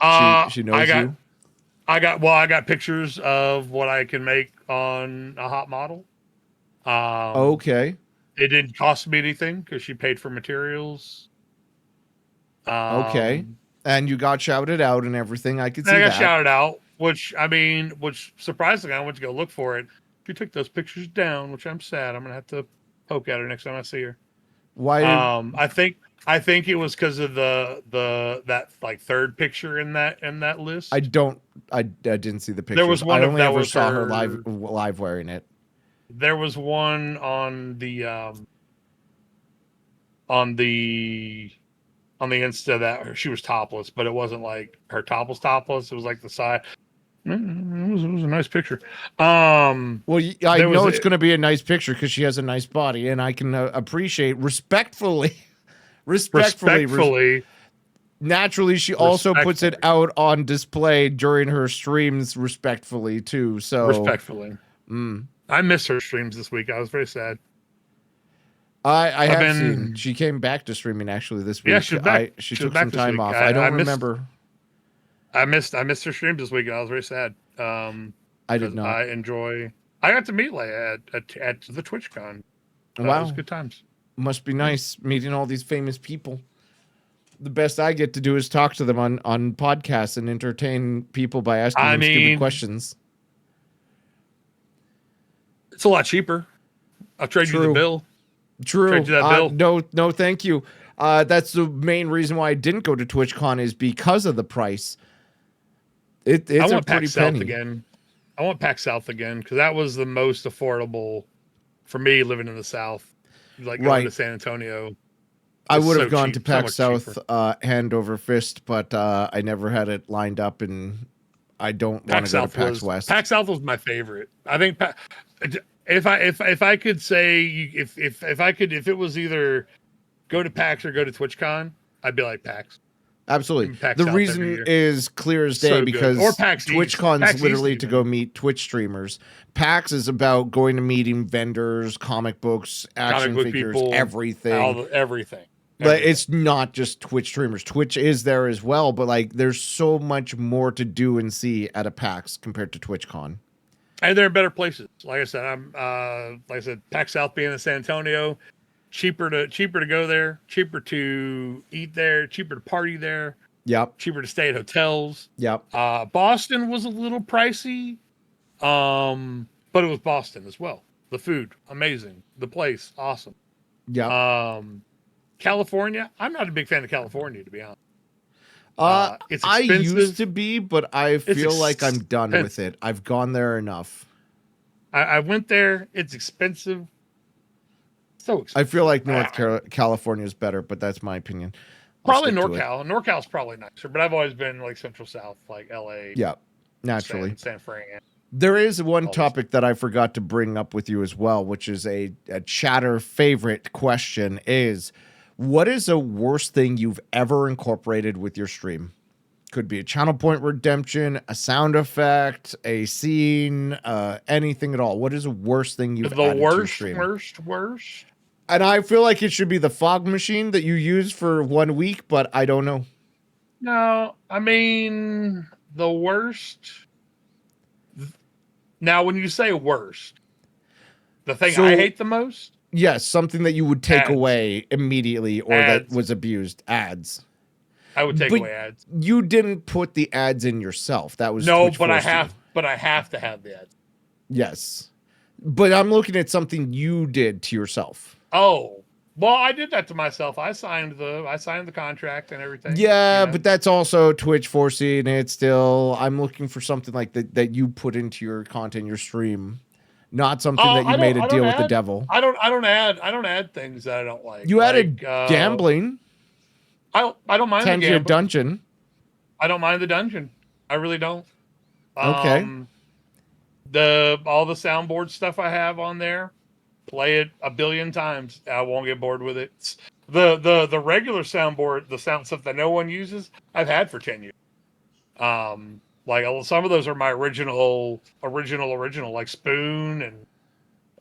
she knows you. I got pictures of what I can make on a hot model. Okay. It didn't cost me anything because she paid for materials. Okay. And you got shouted out and everything. I could see that. I got shouted out, which surprisingly, I went to go look for it. She took those pictures down, which I'm sad. I'm going to have to poke at her next time I see her. Why? I think it was because of that like third picture in that list. I didn't see the picture. There was one I only that ever was saw her live wearing it. There was one on the Insta that she was topless, but it wasn't like her top was topless. It was like the side. It was a nice picture. Well, I know it's going to be a nice picture because she has a nice body, and I can appreciate respectfully. Naturally, she also puts it out on display during her streams respectfully too. So respectfully. I missed her streams this week. I was very sad. I have seen she came back to streaming actually this week. Yeah, she's back. She took some time off. I don't remember. I missed her streams this week, and I was very sad. I did not. I got to meet Leia at the TwitchCon. Wow, it was good times. Must be nice meeting all these famous people. The best I get to do is talk to them on podcasts and entertain people by asking them stupid questions. It's a lot cheaper. I'll trade you the bill. True. Trade you that bill. No, thank you. That's the main reason why I didn't go to TwitchCon is because of the price. It's a pretty penny. Again. I want PAX South again because that was the most affordable for me living in the South. Like going to San Antonio. I would have gone to PAX South hand over fist, but I never had it lined up, and I don't want to go to PAX West. PAX South was my favorite. I think if I could say if it was either go to PAX or go to TwitchCon, I'd be like PAX. Absolutely. PAX The South reason is clear as day So good. because Or PAX East. TwitchCon's PAX literally East to even. go meet Twitch streamers. PAX is about going to meeting vendors, comic books, action Comic book figures, people, everything. Everything. But it's not just Twitch streamers. Twitch is there as well, but like there's so much more to do and see at a PAX compared to TwitchCon. And there are better places. Like I said, PAX South being in San Antonio, cheaper to go there, cheaper to eat there, cheaper to party there. Yep. Cheaper to stay at hotels. Yep. Boston was a little pricey, but it was Boston as well. The food, amazing. The place, awesome. Yep. California, I'm not a big fan of California, to be honest. It's I expensive. used to be, but I feel like I'm done with it. I've gone there enough. I went there. It's expensive. So expensive. I feel like California is better, but that's my opinion. Probably NorCal. NorCal's probably nicer, but I've always been like Central South, like LA. Yeah, naturally. San Fran. There is one topic that I forgot to bring up with you as well, which is a chatter favorite question is, what is the worst thing you've ever incorporated with your stream? Could be a channel point redemption, a sound effect, a scene, anything at all. What is the worst thing you've added to your stream? Worst? And I feel like it should be the fog machine that you use for 1 week, but I don't know. No, I mean, the worst. Now, when you say worst, the thing I hate the most? Yes, something that you would take ads. away immediately or that was abused. Ads. I would take away ads. You didn't put the ads in yourself. That was no, Twitch but I forced have. you. But I have to have the ads. Yes, but I'm looking at something you did to yourself. Oh, well, I did that to myself. I signed the contract and everything. Yeah, you know? But that's also Twitch forcing it. Still, I'm looking for something like that you put into your content, your stream. Not something that you made a deal with the devil. I don't add things that I don't like. You added gambling. I don't mind the gambling. Your dungeon. I don't mind the dungeon. I really don't. Okay. All the soundboard stuff I have on there, play it a billion times. I won't get bored with it. The regular soundboard, the sound stuff that no one uses, I've had for 10 years. Like some of those are my original, like Spoon and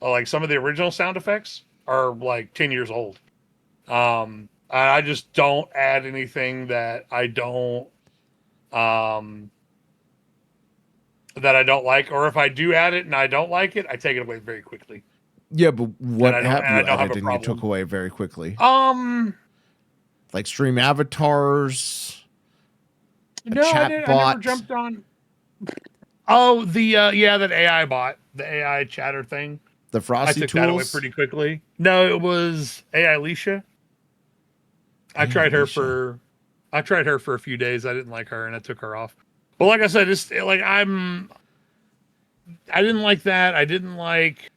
like some of the original sound effects are like 10 years old. I just don't add anything that I don't like, or if I do add it and I don't like it, I take it away very quickly. Yeah, but what have you added and you took away very quickly? Like stream avatars. No, I never jumped on. Oh, that AI bot, the AI chatter thing. The Frosty I took tools? that away pretty quickly. No, it was AI Alicia. I tried her for a few days. I didn't like her, and I took her off. But like I said, it's like I didn't like that. I didn't like.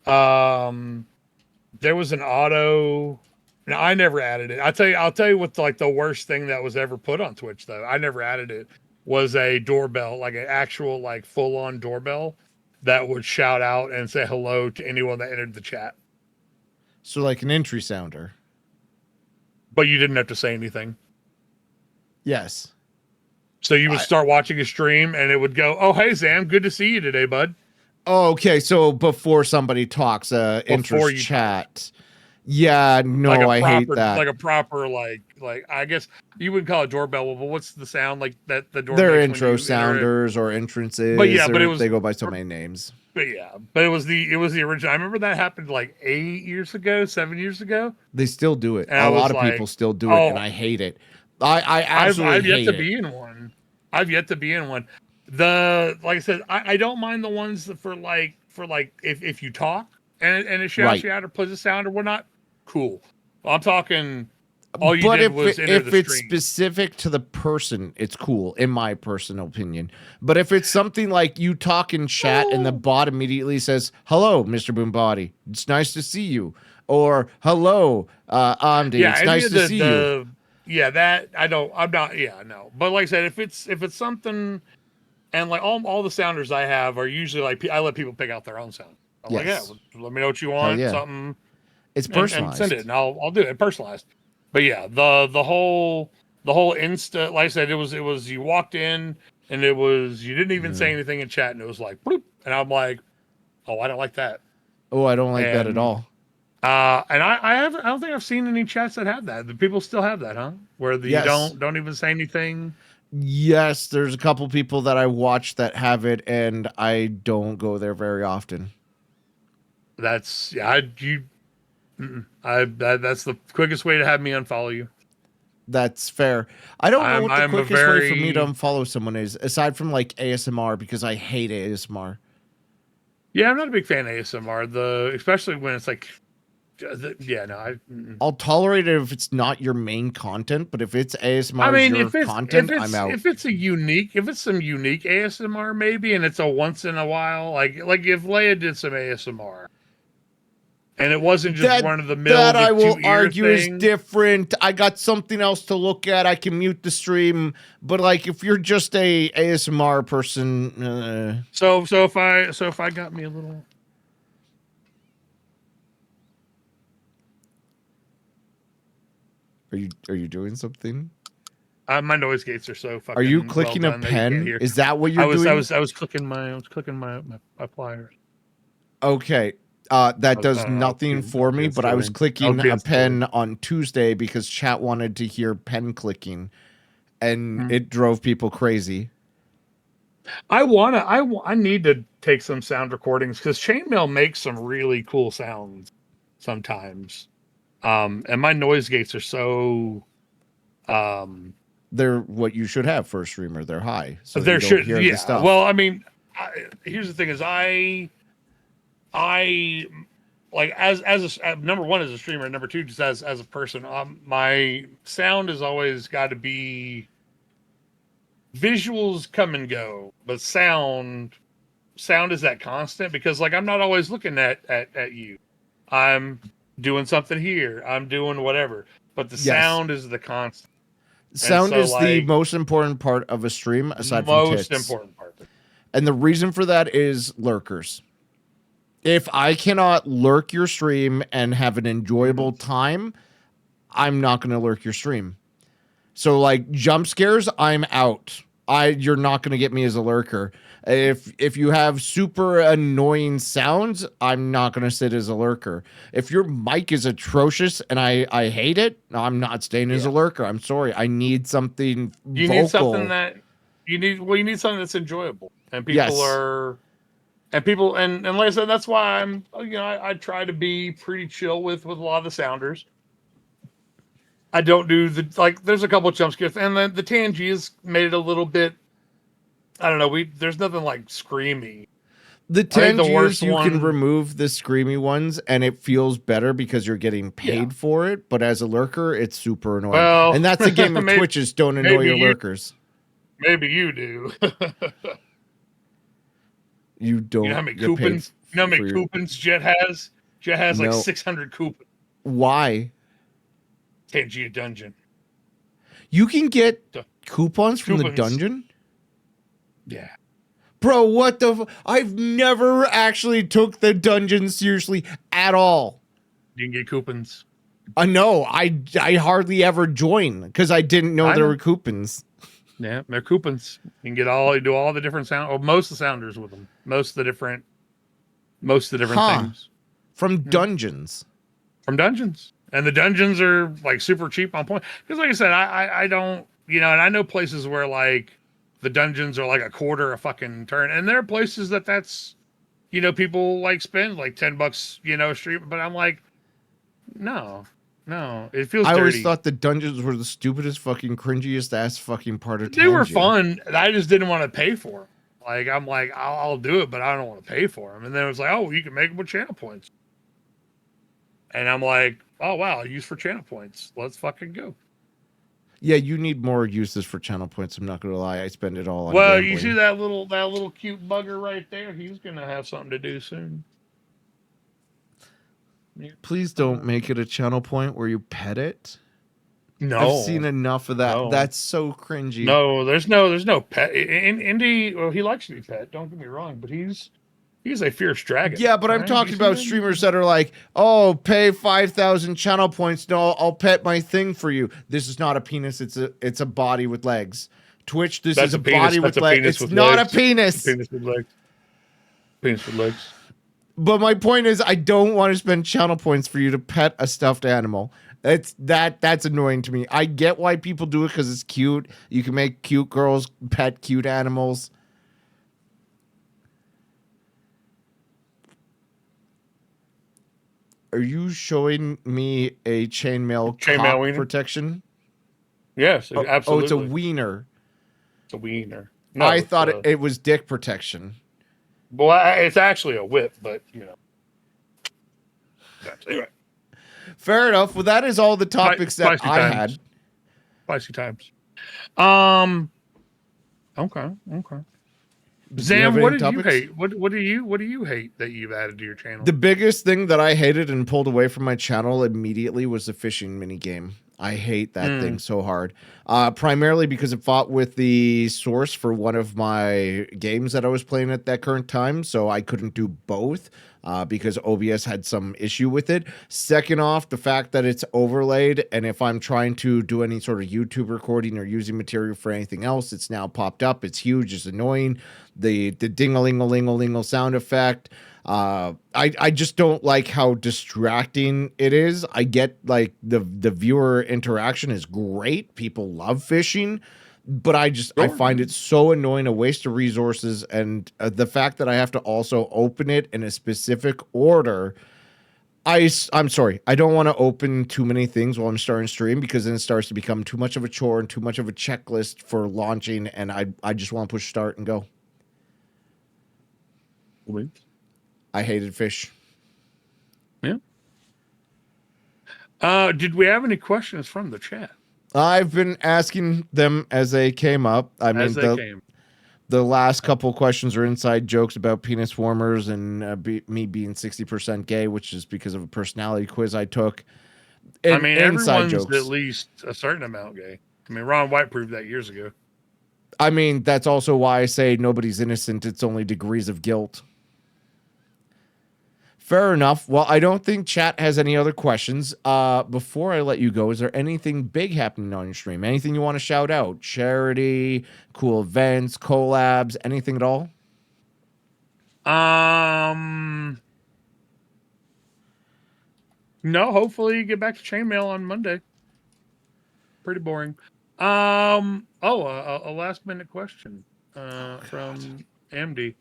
There was an auto. No, I never added it. I'll tell you what, like the worst thing that was ever put on Twitch though. I never added it. Was a doorbell, like an actual like full on doorbell that would shout out and say hello to anyone that entered the chat. So like an entry sounder. But you didn't have to say anything. Yes. So you would start watching a stream and it would go, "Oh, hey Zam, good to see you today, bud." Oh, okay. So before somebody talks, enters chat. Yeah, no, I hate that. Like a proper, like I guess you wouldn't call it doorbell, but what's the sound like that the door? They're intro sounders or entrances. But yeah, but it was, they go by so many names. But yeah, but it was the original. I remember that happened like 8 years ago, 7 years ago. They still do it. A lot of people still do it, and I hate it. I absolutely hate it. I've yet to be in one. I've yet to be in one. Like I said, I don't mind the ones for like if you talk and it shouts you out or plays a sound or whatnot. Cool. I'm talking. All you did was enter the stream. If it's specific to the person, it's cool, in my personal opinion. But if it's something like you talk in chat and the bot immediately says, "Hello, MrBoombati. It's nice to see you," or "Hello, Amdi. It's nice to see you." Yeah, that I don't. I'm not. Yeah, no. But like I said, if it's something And like all the sounders I have are usually like I let people pick out their own sound. I'm like, yeah, Yes. let me know what you Hell want, yeah. something, It's and send it, personalized. and I'll do it personalized. But yeah, the whole insta, like I said, it was you walked in and it was you didn't even say anything in chat and it was like bloop, and I'm like, oh, I don't like that. Oh, I don't like that at And all. and I don't think I've seen any chats that have that. The people still have that, huh? Where you Yes. don't even say anything. Yes, there's a couple people that I watch that have it, and I don't go there very often. That's yeah, that's the quickest way to have me unfollow you. That's fair. I don't know what the I'm a quickest way for me to very unfollow someone is, aside from like ASMR, because I hate ASMR. yeah, I'm not a big fan of ASMR. Especially when it's like yeah, no, I'll tolerate it if it's not your main content, but if it's I ASMR is mean, your content, I'm out. if it's some unique ASMR maybe, and it's a once in a while, like if Leia did some ASMR, and it wasn't just That run of the mill that the I will 2 ear argue is thing. different. I got something else to look at. I can mute the stream, but like if you're just a ASMR person, So if I got me a little. are you doing something? My noise gates are so Are you fucking well clicking a done that you can't pen? hear. Is that what you're doing? I was clicking my pliers. Okay. That I does don't know. nothing for me, but I was I was clicking a being silly. pen on Tuesday because chat wanted to hear pen clicking, and Hmm. it drove people crazy. I need to take some sound recordings because chainmail makes some really cool sounds sometimes. And my noise gates are so They're what you should have for a streamer. They're high, so you there don't should hear the yeah. stuff. Well, I mean, here's the thing: is I like number one as a streamer, number two just as a person. My sound has always got to be visuals come and go, but sound is that constant because like I'm not always looking at you. I'm doing something here. I'm doing whatever, but the Yes. sound is the constant. And Sound so is the like most important part of a stream the aside from most tits. important part. And the reason for that is lurkers. If I cannot lurk your stream and have an enjoyable time, I'm not going to lurk your stream. So like jump scares, I'm out. You're not going to get me as a lurker. If you have super annoying sounds, I'm not going to sit as a lurker. If your mic is atrocious and I hate it, I'm not staying as a Yeah. lurker. I'm sorry. I need something You need something vocal. that you need something that's enjoyable. And Yes. people and like I said, that's why I try to be pretty chill with a lot of the sounders. I don't do there's a couple of jump scares and the Tangy has made it a little bit I don't know, there's nothing like screamy. The I think the 10 worst Gs, you can one remove the screamy ones and it feels better because you're getting yeah. paid for it. But as a lurker, it's super annoying. Well, And that's the game of maybe, Twitches. Don't annoy maybe your you lurkers. maybe you do. You You know how don't many get paid coupons? You know how many for your. coupons Jet has? Jet has like No. 600 coupons. Why? Tangia Dungeon. You can get The coupons from the coupons. dungeon? Yeah. Bro, what the? I've never actually took the dungeon seriously at all. You can get coupons. No, I hardly ever join because I didn't know I there know. were coupons. Yeah, they're coupons. You can you do all the different sound, or most of the sounders with them. Most of the different Huh. things From dungeons. from dungeons, and the dungeons are like super cheap on point. Because like I said, I don't and I know places where like the dungeons are like a quarter a fucking turn, and there are places that's people like spend like $10 a stream, but I'm like no, it feels I always dirty. thought the dungeons were the stupidest, fucking cringiest ass fucking part of They were Tangia. fun. I just didn't want to pay for them. Like I'm like I'll do it, but I don't want to pay for them. And then it was like, oh, you can make them with channel points. And I'm like, oh wow, use for channel points. Let's fucking go. Yeah, you need more uses for channel points. I'm not gonna lie. I spend it all on Well, you see gambling. that little cute bugger right there? He's gonna have something to do soon. Please don't make it a channel point where you pet it. I've No, seen enough of that. no, That's so cringy. no. There's no pet in Indy. Well, he likes to be pet. Don't get me wrong, but he's a fierce dragon. Yeah, but All I'm right, do you talking see about that? streamers that are like, oh, pay 5,000 channel points. No, I'll pet my thing for you. This is not a penis. It's a body with legs. Twitch, this is That's a a penis. body That's with a legs. penis It's with not a legs. penis. Penis with legs. Penis with legs. But my point is, I don't want to spend channel points for you to pet a stuffed animal. That's annoying to me. I get why people do it because it's cute. You can make cute girls pet cute animals. Are you showing me a chainmail cock wiener. protection? Yes, Oh, absolutely. it's a wiener. It's a wiener. No, I thought it was dick protection. Well, it's actually a whip, but you know. Anyway. Fair enough. Well, that is all the topics that Spicy I times. had. Spicy times. Okay. Do you have Zam, any what did topics? you hate? What do you hate that you've added to your channel? The biggest thing that I hated and pulled away from my channel immediately was the fishing mini game. I hate that thing so hard. Primarily because it fought with the source for one of my games that I was playing at that current time, so I couldn't do both because OBS had some issue with it. Second off, the fact that it's overlaid, and if I'm trying to do any sort of YouTube recording or using material for anything else, it's now popped up. It's huge. It's annoying. The ding-a-ling-a-ling-a-ling sound effect. I just don't like how distracting it is. I get like the viewer interaction is great. People love fishing, but I find it so annoying, a waste of resources, and the fact that I have to also open it in a specific order. I'm sorry. I don't want to open too many things while I'm starting stream because then it starts to become too much of a chore and too much of a checklist for launching, and I just want to push start and go. Wait. I hated fish. Yeah. Did we have any questions from the chat? I've been asking them as they came up. I mean, the last couple questions are inside jokes about penis warmers and me being 60% gay, which is because of a personality quiz I took. I mean, everyone's at least a certain amount gay. I mean, Ron White proved that years ago. I mean, that's also why I say nobody's innocent. It's only degrees of guilt. Fair enough. Well, I don't think chat has any other questions. Before I let you go, is there anything big happening on your stream? Anything you want to shout out? Charity, cool events, collabs, anything at all? No, hopefully you get back to chainmail on Monday. Pretty boring. A last minute question from Amd.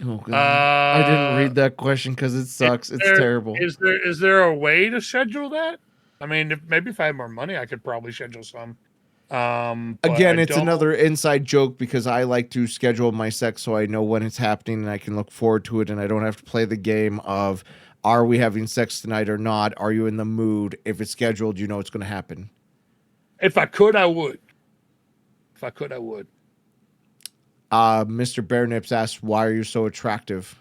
Oh, God. I didn't read that question because it sucks. It's terrible. Is there a way to schedule that? I mean, maybe if I had more money, I could probably schedule some. Again, it's another inside joke because I like to schedule my sex so I know when it's happening and I can look forward to it and I don't have to play the game of, are we having sex tonight or not? Are you in the mood? If it's scheduled, you know it's going to happen. If I could, I would. If I could, I would. Mr. Bear Nips asks, why are you so attractive?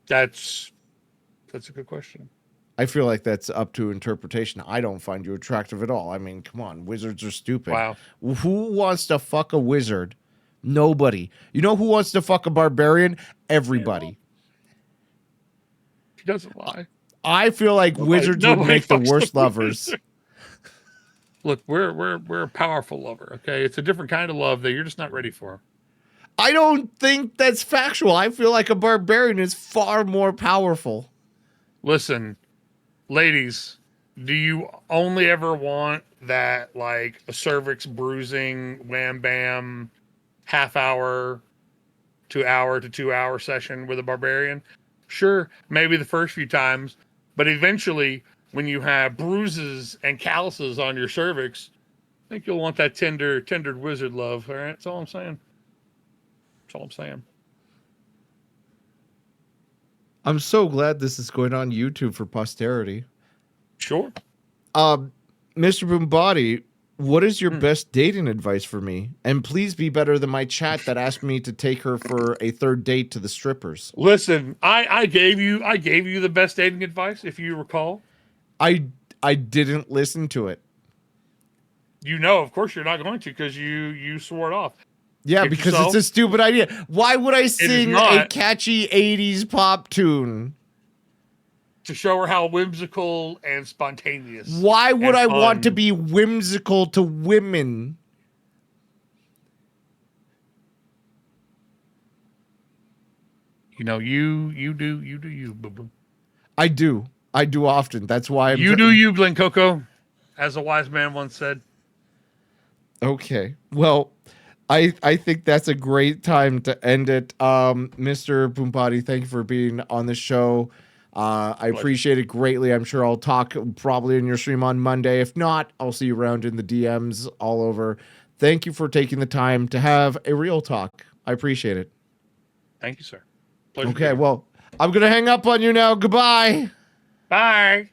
That's a good question. I feel like that's up to interpretation. I don't find you attractive at all. I mean, come on. Wizards are stupid. Wow. Who wants to fuck a wizard? Nobody. You know who wants to fuck a barbarian? Everybody. He doesn't lie. I feel like wizards would make the worst lovers. Look, we're a powerful lover, okay? It's a different kind of love that you're just not ready for. I don't think that's factual. I feel like a barbarian is far more powerful. Listen, ladies, do you only ever want that, like, a cervix bruising, wham bam, half hour to 2 hour session with a barbarian? Sure, maybe the first few times, but eventually, when you have bruises and calluses on your cervix, I think you'll want that tendered wizard love. All right, that's all I'm saying. That's all I'm saying. I'm so glad this is going on YouTube for posterity. Sure. Mr. MrBoombati, what is your best dating advice for me? And please be better than my chat that asked me to take her for a third date to the strippers. Listen, I gave you the best dating advice, if you recall. I didn't listen to it. You know, of course you're not going to, because you swore it off. Yeah, Get because yourself- it's a stupid idea. Why would I sing a not. catchy 80s pop tune? To show her how whimsical and spontaneous. Why would and I want to fun. be whimsical to women? You know, you do you, boo-boo. I do often. That's why You do you, Glen Coco, as a wise man once said. Okay. Well, I think that's a great time to end it. Mr. Boombati, thank you for being on the show. I appreciate it greatly. I'm sure I'll talk probably in your stream on Monday. If not, I'll see you around in the DMs all over. Thank you for taking the time to have a real talk. I appreciate it. Thank you, sir. Pleasure Okay, well, I'm going to hang up on you now. Goodbye. Bye.